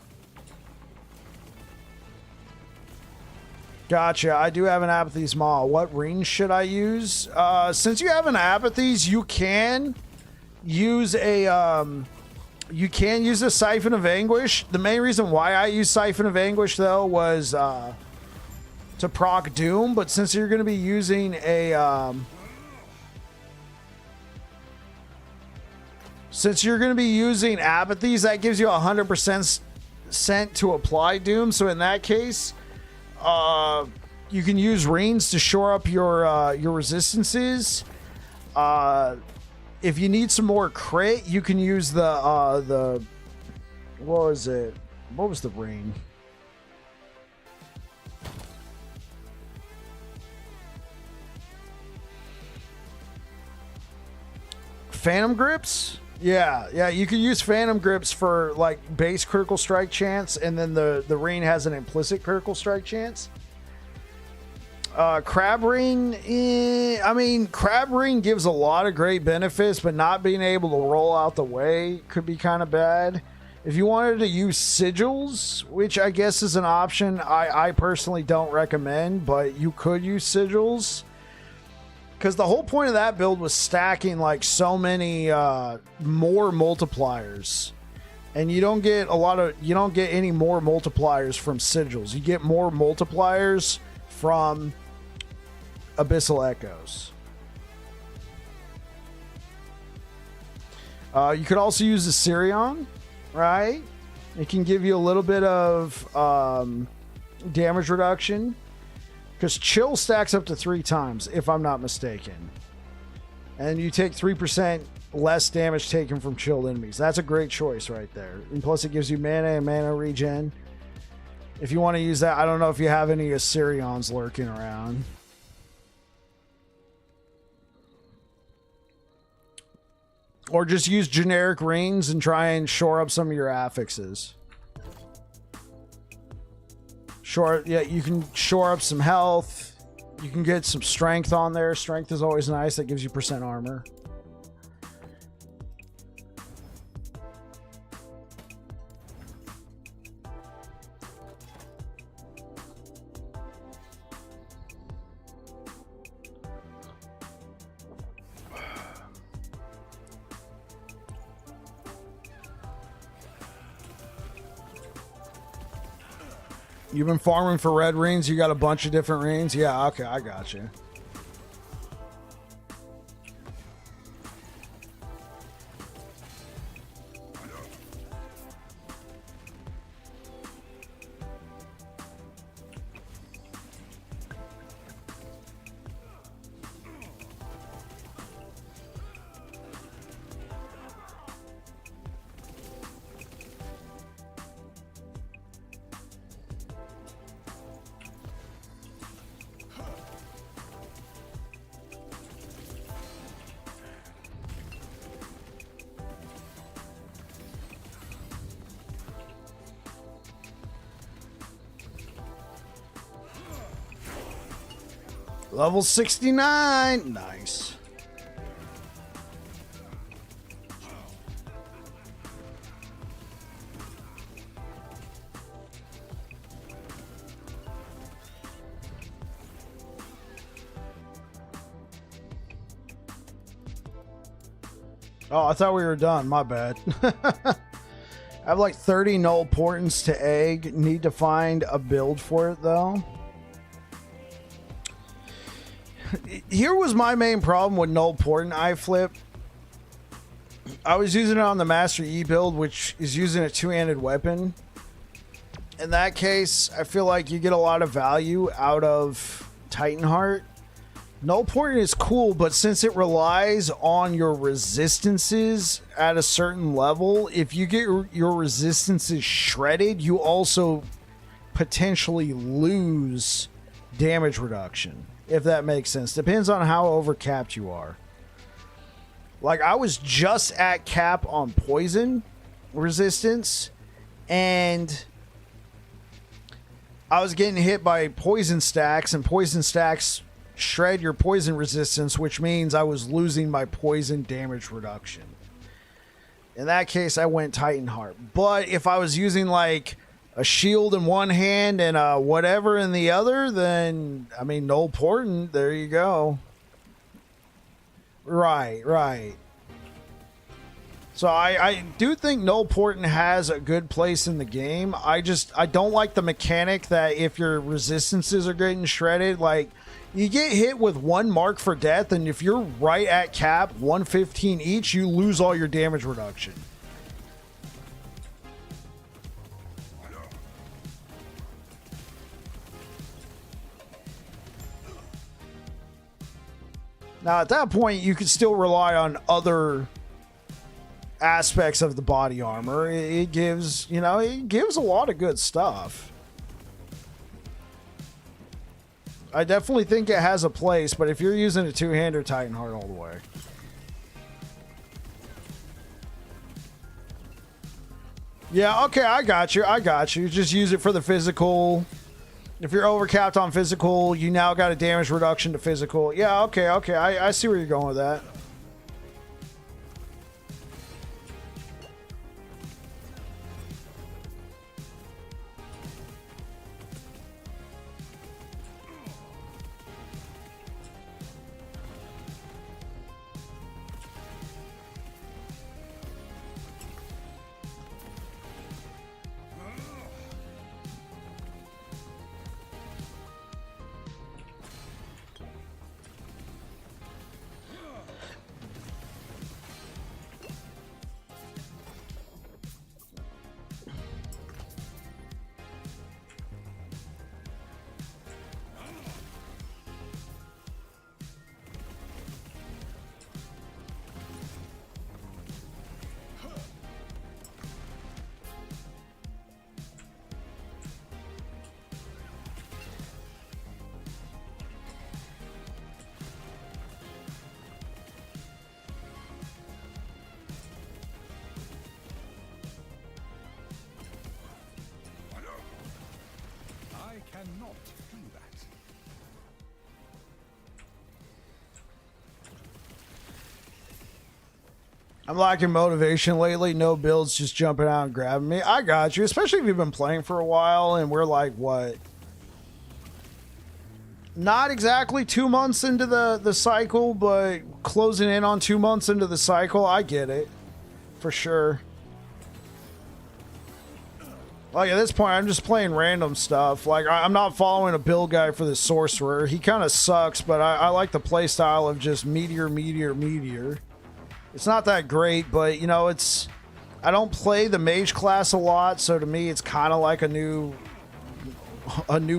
Gotcha. I do have an Apathy's Maw. What rings should I use? Since you have an Apathy's, you can use a Siphon of Anguish. The main reason why I use Siphon of Anguish, though, was to proc Doom. But since you're going to be using Apathies, that gives you 100% sent to apply Doom. So in that case, you can use Reins to shore up your resistances. If you need some more crit, you can use the what was it? What was the ring? Phantom Grips? Yeah, you can use Phantom Grips for like base critical strike chance, and then the ring has an implicit critical strike chance. Crab Ring, I mean, Crab Ring gives a lot of great benefits, but not being able to roll out the way could be kind of bad. If you wanted to use Sigils, which I guess is an option, I personally don't recommend, but you could use Sigils. Because the whole point of that build was stacking like so many more multipliers. And you don't get any more multipliers from Sigils. You get more multipliers from Abyssal Echoes. You could also use the Sirion, right? It can give you a little bit of damage reduction. Because Chill stacks up to 3 times, if I'm not mistaken. And you take 3% less damage taken from chilled enemies. That's a great choice right there. And plus it gives you mana and mana regen. If you want to use that, I don't know if you have any Assyrions lurking around. Or just use generic rings and try and shore up some of your affixes. Yeah, you can shore up some health. You can get some strength on there. Strength is always nice. That gives you % armor. You've been farming for red rings. You got a bunch of different rings. Yeah, okay, I got you. Level 69. Nice. Oh, I thought we were done. My bad. I have like 30 null portents to egg. Need to find a build for it though. Here was my main problem with null portent eye flip. I was using it on the Master E build, which is using a two-handed weapon. In that case, I feel like you get a lot of value out of Titanheart. Null portent is cool, but since it relies on your resistances at a certain level, if you get your resistances shredded, you also potentially lose damage reduction, if that makes sense. Depends on how overcapped you are. Like, I was just at cap on poison resistance, and I was getting hit by poison stacks, and poison stacks shred your poison resistance, which means I was losing my poison damage reduction. In that case, I went Titanheart. But if I was using like a shield in one hand and whatever in the other, then I mean, null portent, there you go. Right. So I do think null portent has a good place in the game. I don't like the mechanic that if your resistances are getting shredded, like, you get hit with one mark for death, and if you're right at cap, 115 each, you lose all your damage reduction. Now, at that point, you can still rely on other aspects of the body armor. It gives, it gives a lot of good stuff. I definitely think it has a place, but if you're using a two-hander, Titanheart all the way. Yeah, okay, I got you. Just use it for the physical. If you're overcapped on physical, you now got a damage reduction to physical. Yeah, okay. I see where you're going with that. cannot do that. I'm lacking motivation lately. No builds just jumping out and grabbing me. I got you, especially if you've been playing for a while and we're like, what? Not exactly 2 months into the cycle, but closing in on 2 months into the cycle. I get it. For sure. Like, at this point, I'm just playing random stuff. Like, I'm not following a build guide for the sorcerer. He kind of sucks, but I like the playstyle of just meteor, meteor, meteor. It's not that great, but, you know, it's... I don't play the mage class a lot, so to me, it's kind of like a new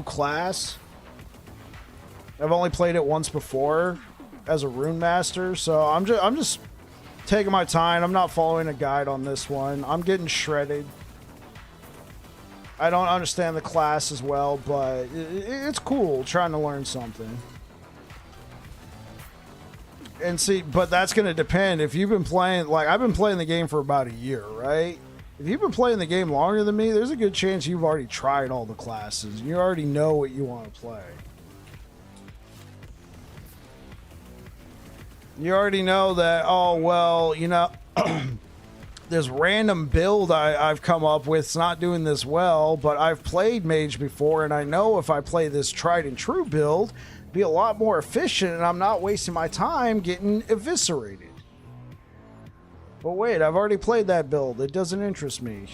class. I've only played it once before as a rune master, so I'm just taking my time. I'm not following a guide on this one. I'm getting shredded. I don't understand the class as well, but it's cool trying to learn something. And see, but that's going to depend. If you've been playing, like, I've been playing the game for about a year, right? If you've been playing the game longer than me, there's a good chance you've already tried all the classes. And you already know what you want to play. You already know that, oh, well, you know, this random build I've come up with is not doing this well, but I've played Mage before, and I know if I play this tried and true build, be a lot more efficient, and I'm not wasting my time getting eviscerated. But wait, I've already played that build. It doesn't interest me.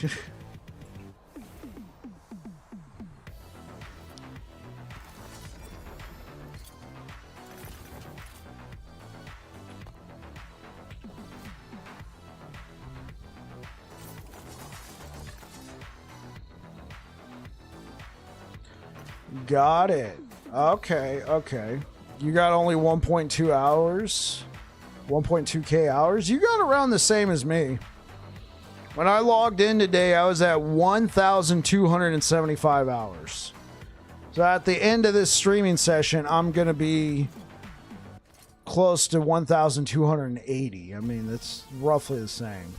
Got it. Okay, okay. You got only 1.2 hours? 1.2k hours? You got around the same as me. When I logged in today, I was at 1,275 hours. So at the end of this streaming session, I'm going to be close to 1,280. I mean, that's roughly the same.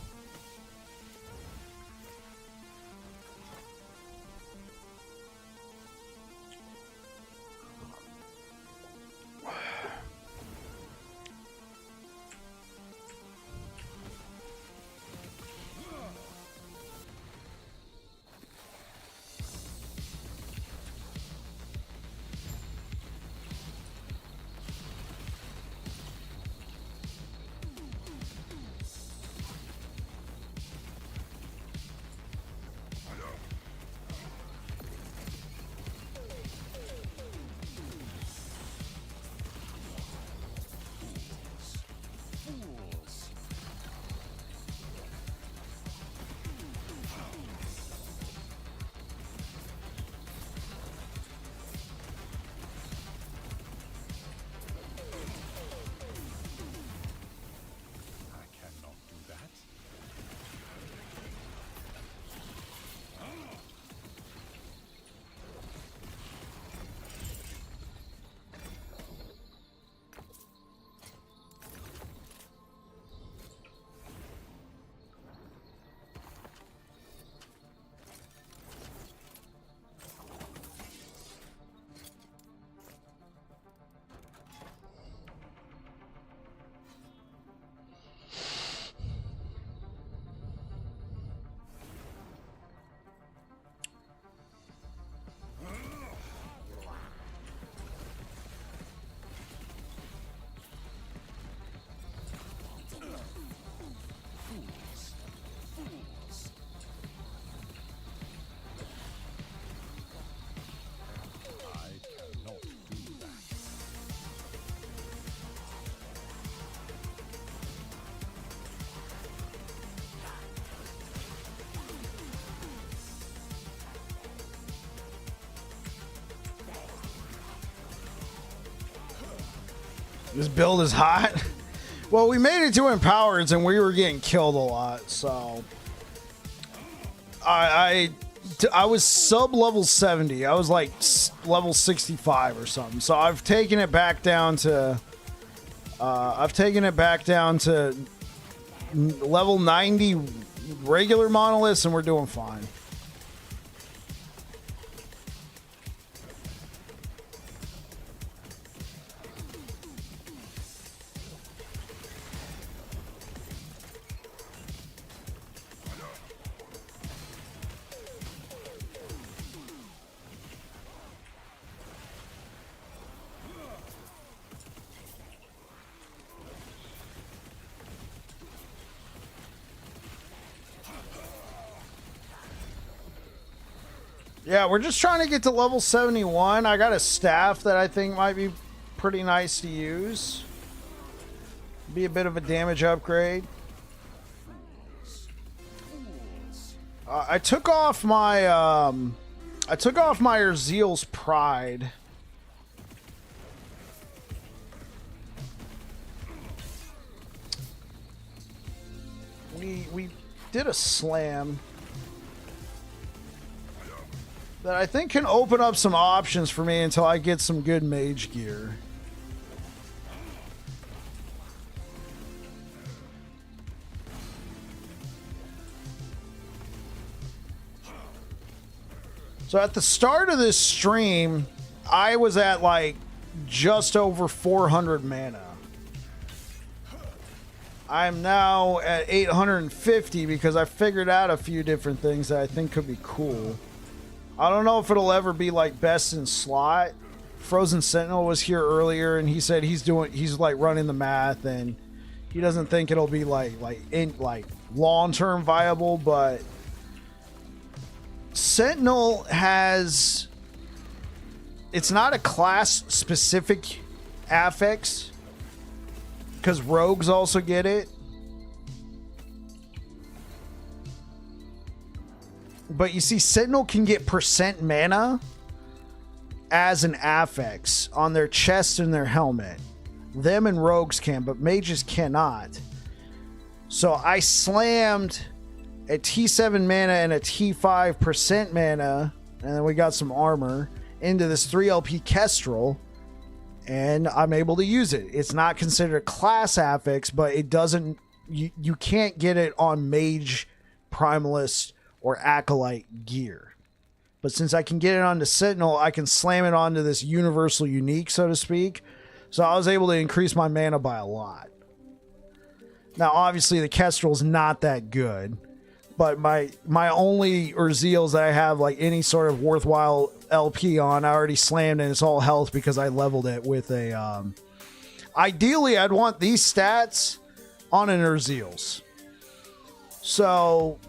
This build is hot. Well, we made it to Empowered and we were getting killed a lot, so I was sub level 70. I was like level 65 or something. So I've taken it back down to level 90 regular monoliths, and we're doing fine. Yeah, we're just trying to get to level 71. I got a staff that I think might be pretty nice to use. Be a bit of a damage upgrade. I took off my Erzeal's Pride. We did a slam that I think can open up some options for me until I get some good mage gear. So at the start of this stream, I was at like just over 400 mana. I'm now at 850 because I figured out a few different things that I think could be cool. I don't know if it'll ever be like best in slot. Frozen Sentinel was here earlier and he said he's like running the math and he doesn't think it'll be like long-term viable, but Sentinel has, it's not a class specific affix because rogues also get it. But you see, Sentinel can get percent mana as an affix on their chest and their helmet. Them and rogues can, but mages cannot. So I slammed a T7 mana and a T5 percent mana, and then we got some armor into this 3LP Kestrel, and I'm able to use it. It's not considered a class affix, but it doesn't, you can't get it on mage, primalist, or acolyte gear. But since I can get it onto Sentinel, I can slam it onto this universal unique, so to speak. So I was able to increase my mana by a lot. Now, obviously, the Kestrel's not that good. But my only Urzeals that I have like any sort of worthwhile LP on, I already slammed and it's all health because I leveled it with a... ideally, I'd want these stats on an Urzeals. So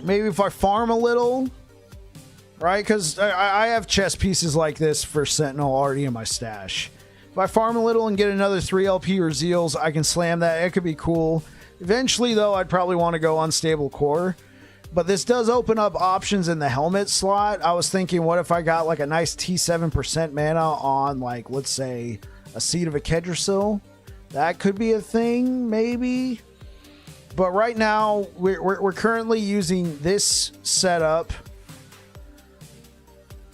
maybe if I farm a little... Right, because I have chess pieces like this for Sentinel already in my stash. If I farm a little and get another 3LP or Zeals, I can slam that. It could be cool. Eventually, though, I'd probably want to go Unstable Core. But this does open up options in the helmet slot. I was thinking, what if I got like a nice T7% mana on, like, let's say, a Seed of a Kedrasil? That could be a thing, maybe. But right now, we're currently using this setup.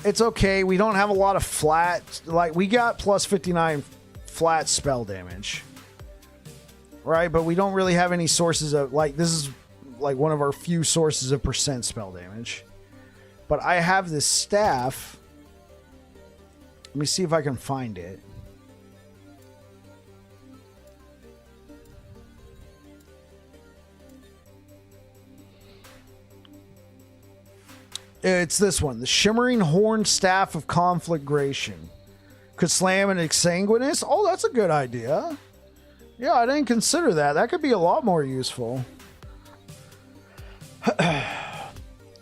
It's okay. We don't have a lot of flat. Like, we got plus 59 flat spell damage. Right? But we don't really have any sources of... Like, this is like one of our few sources of percent spell damage. But I have this staff. Let me see if I can find it. It's this one. The Shimmering Horn Staff of Conflagration. Could slam an Exsanguinous. Oh, that's a good idea. Yeah, I didn't consider that. That could be a lot more useful.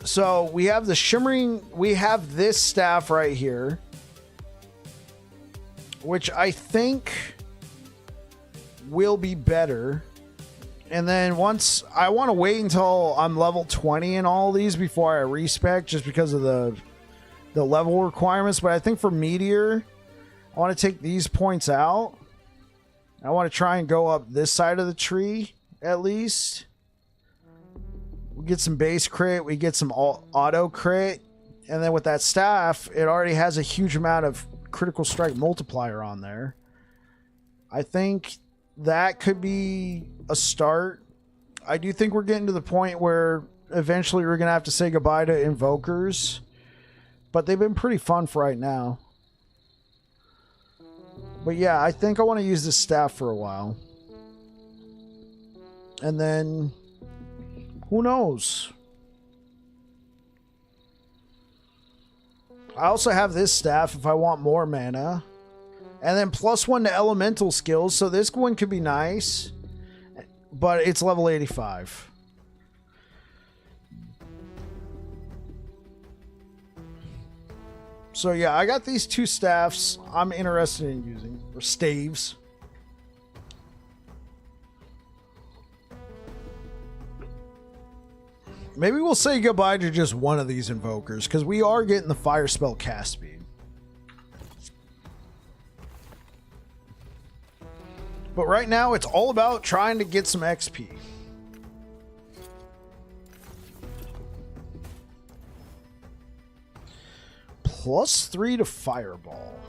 So, we have the Shimmering... We have this staff right here. Which I think will be better. And then once, I want to wait until I'm level 20 in all these before I respec, just because of the level requirements. But I think for Meteor, I want to take these points out. I want to try and go up this side of the tree, at least. We get some base crit, we get some auto crit. And then with that staff, it already has a huge amount of critical strike multiplier on there. I think that could be a start. I do think we're getting to the point where eventually we're going to have to say goodbye to Invokers. But they've been pretty fun for right now. But yeah, I think I want to use this staff for a while. And then, who knows? I also have this staff if I want more mana. And then +1 to elemental skills. So this one could be nice. But it's level 85. So yeah, I got these two staffs I'm interested in using. Or staves. Maybe we'll say goodbye to just one of these invokers. Because we are getting the fire spell cast speed. But right now, it's all about trying to get some XP. +3 to Fireball.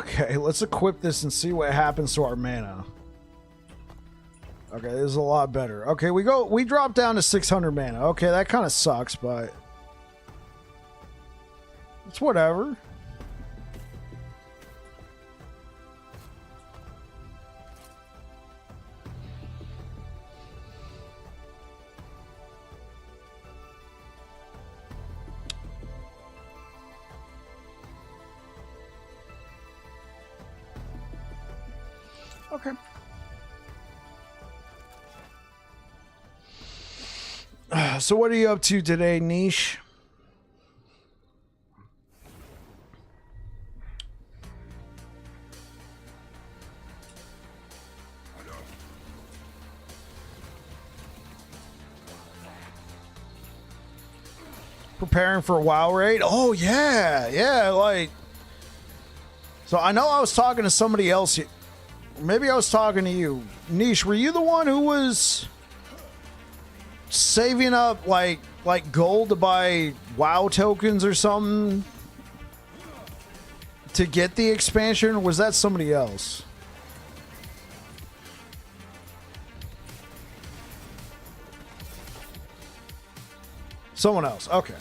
Okay, let's equip this and see what happens to our mana. Okay, this is a lot better. Okay, we drop down to 600 mana. Okay, that kind of sucks, but it's whatever. Okay. So what are you up to today, Niche? Preparing for a WoW raid? Oh yeah, yeah, like. So I know I was talking to somebody else. Maybe I was talking to you. Niche, were you the one who was saving up like gold to buy WoW tokens or something to get the expansion, or was that somebody else? Someone else. Okay.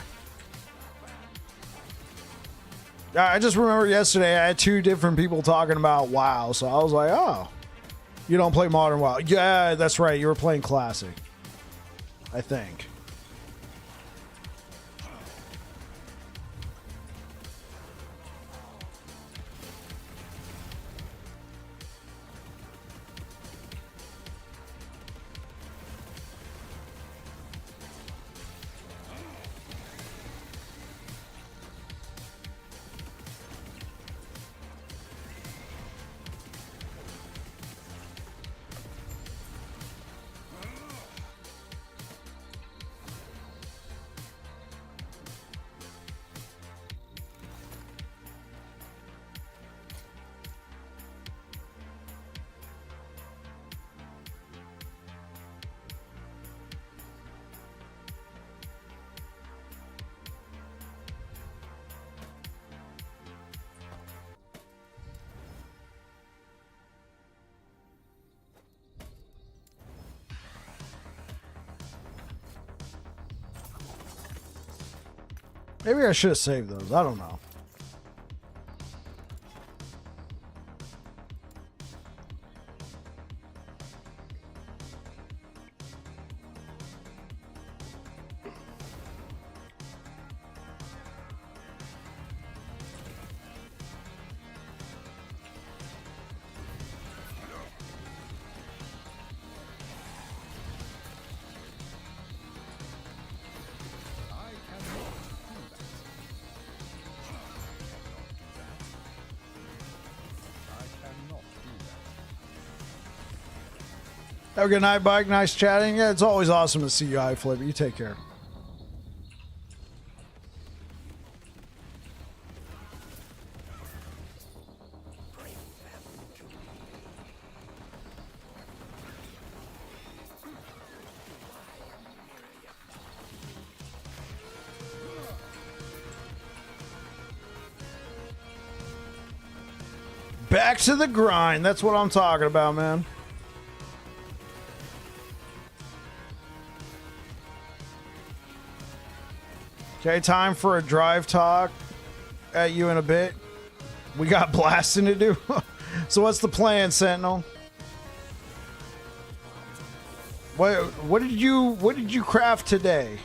I just remember yesterday I had two different people talking about WoW, so I was like, oh, you don't play Modern WoW. Yeah, that's right. You were playing Classic, I think. Maybe I should have saved those. I don't know. Have a good night, Bike. Nice chatting. Yeah, it's always awesome to see you, iFlip. You take care. Back to the grind. That's what I'm talking about, man. Okay, time for a drive talk at you in a bit. We got blasting to do. So what's the plan, Sentinel? What did you craft today?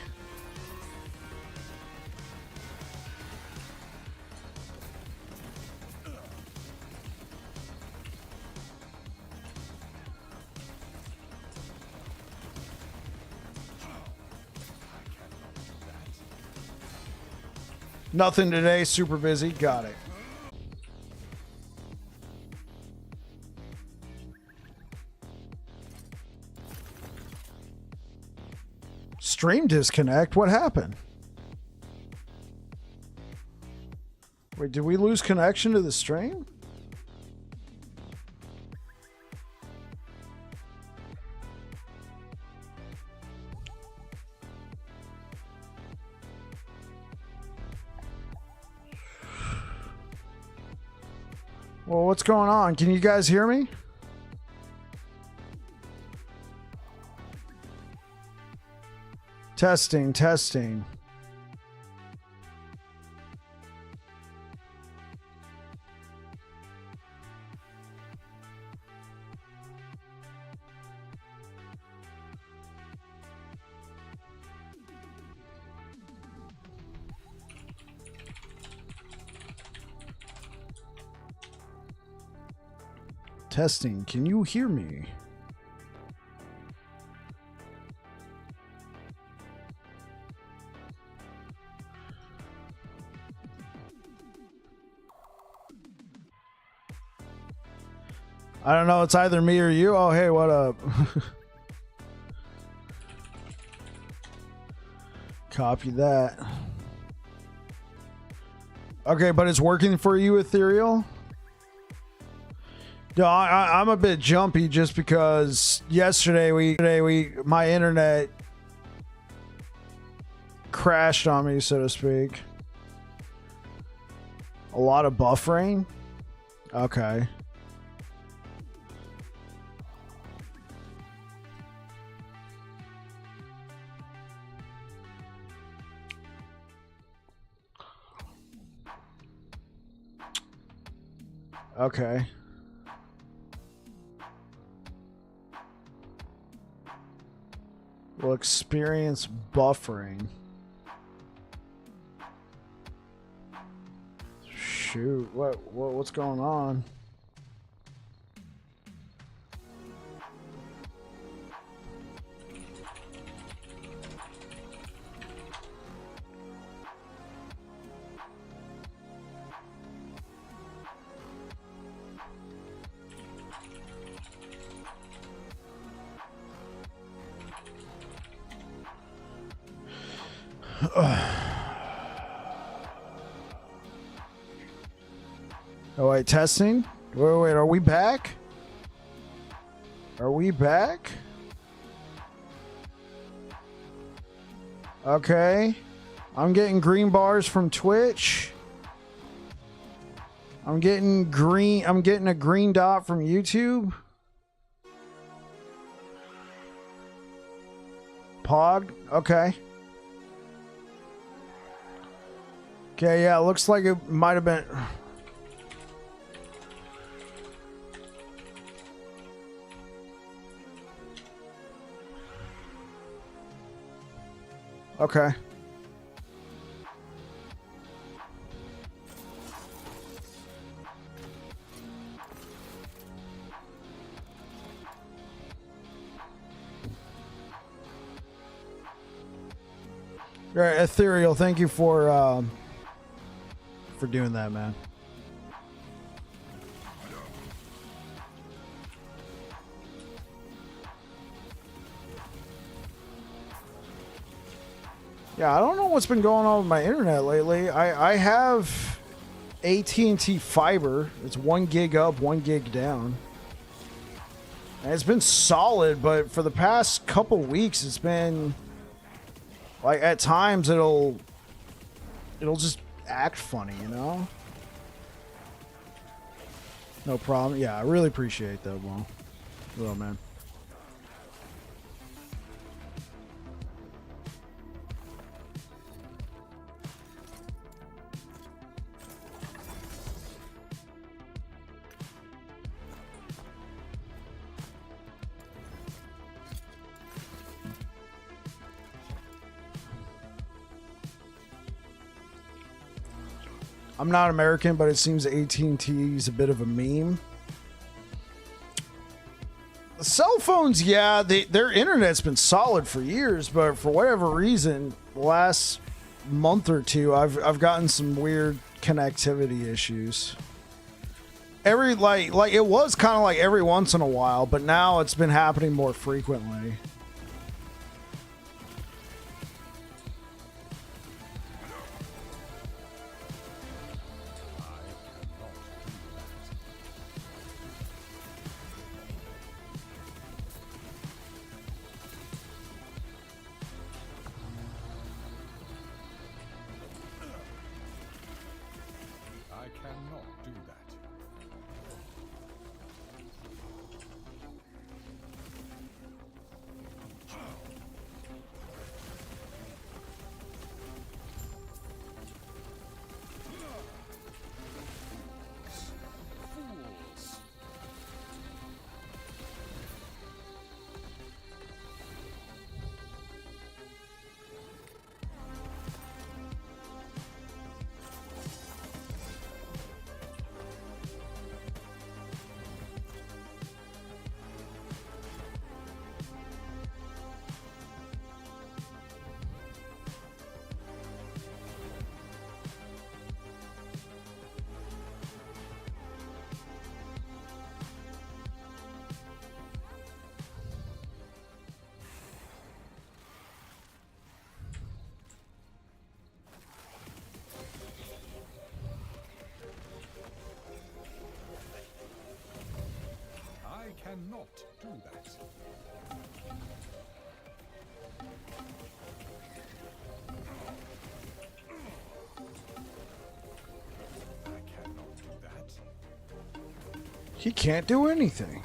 Nothing today, super busy. Got it. Stream disconnect? What happened? Wait, did we lose connection to the stream? Well, what's going on? Can you guys hear me? Testing, testing. Testing. Can you hear me? I don't know. It's either me or you. Oh, hey, what up? Copy that. Okay, but it's working for you, Ethereal? No, I'm a bit jumpy just because yesterday my internet crashed on me, so to speak. A lot of buffering? Okay. Okay. Will experience buffering. Shoot, what's going on? Oh wait, testing? Wait, are we back? Are we back? Okay. I'm getting green bars from Twitch. I'm getting a green dot from YouTube. Pog? Okay. Okay, yeah, looks like it might have been. Okay. All right, Ethereal, thank you for doing that, man. Yeah, I don't know what's been going on with my internet lately. I have AT&T fiber. It's 1 gig up, 1 gig down. And it's been solid, but for the past couple weeks, it's been like at times it'll just act funny, you know? No problem. Yeah, I really appreciate that, Will. Well, man. I'm not American, but it seems AT&T is a bit of a meme. The cell phones, yeah, their internet's been solid for years, but for whatever reason, the last month or two, I've gotten some weird connectivity issues. Like it was kind of like every once in a while, but now it's been happening more frequently. I cannot do that. Fools. cannot do that. I cannot do that. He can't do anything.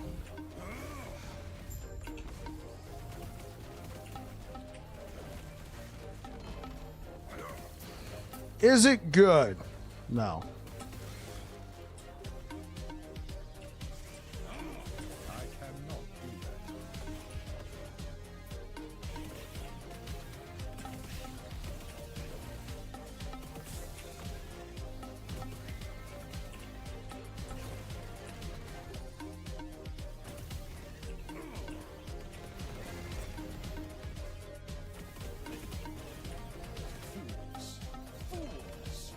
Is it good? No. I cannot do that. Fools.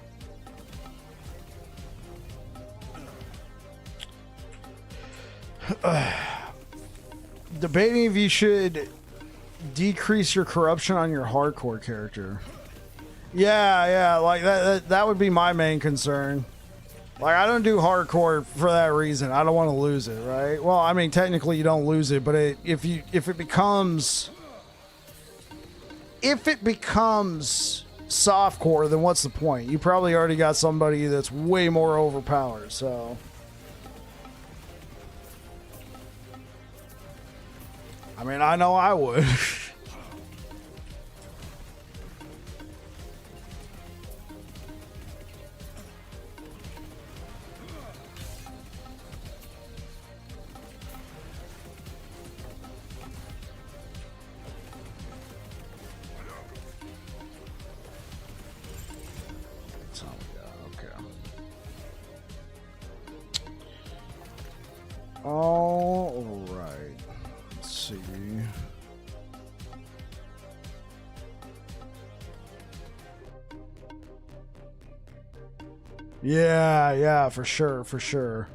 Debating if you should decrease your corruption on your hardcore character. Yeah, like that would be my main concern. Like, I don't do hardcore for that reason. I don't want to lose it, right? Well, I mean, technically you don't lose it, but if it becomes softcore, then what's the point? You probably already got somebody that's way more overpowered, so. I mean, I know I would. That's all we got. Okay. All right. Let's see. Yeah, for sure.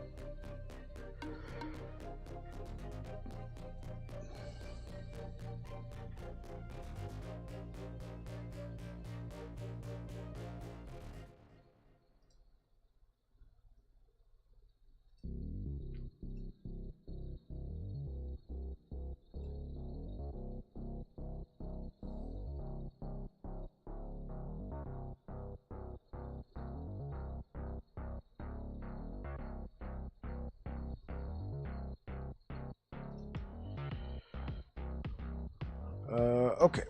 Okay.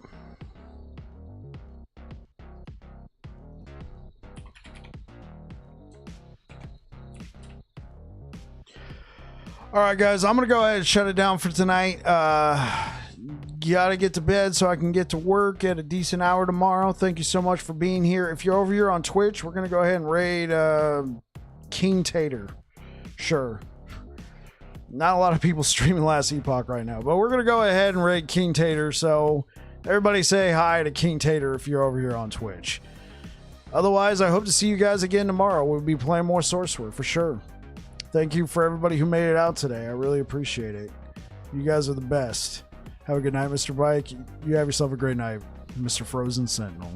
All right, guys, I'm going to go ahead and shut it down for tonight. Gotta get to bed so I can get to work at a decent hour tomorrow. Thank you so much for being here. If you're over here on Twitch, we're going to go ahead and raid King Tater. Sure. Not a lot of people streaming Last Epoch right now, but we're going to go ahead and raid King Tater. So everybody say hi to King Tater if you're over here on Twitch. Otherwise, I hope to see you guys again tomorrow. We'll be playing more Sorcerer for sure. Thank you for everybody who made it out today. I really appreciate it. You guys are the best. Have a good night, Mr. Bike. You have yourself a great night, Mr. Frozen Sentinel.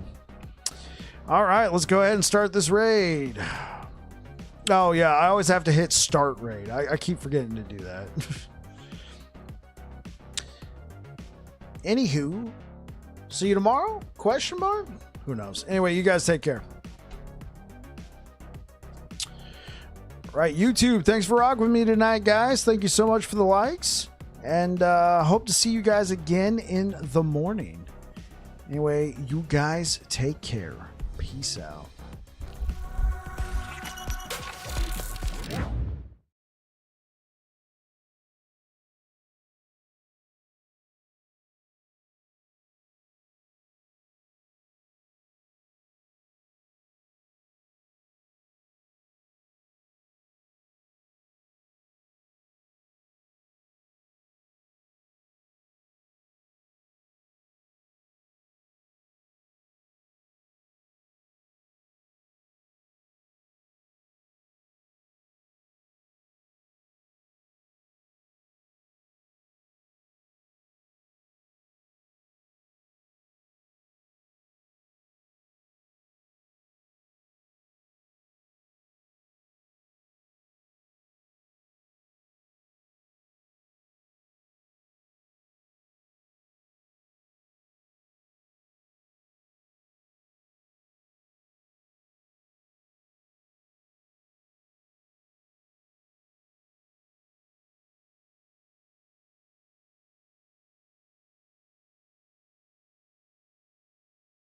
All right, let's go ahead and start this raid. Oh, yeah, I always have to hit start raid. I keep forgetting to do that. Anywho, see you tomorrow? Question mark? Who knows? Anyway, you guys take care. Right, YouTube, thanks for rocking with me tonight, guys. Thank you so much for the likes. And hope to see you guys again in the morning. Anyway, you guys take care. Peace out.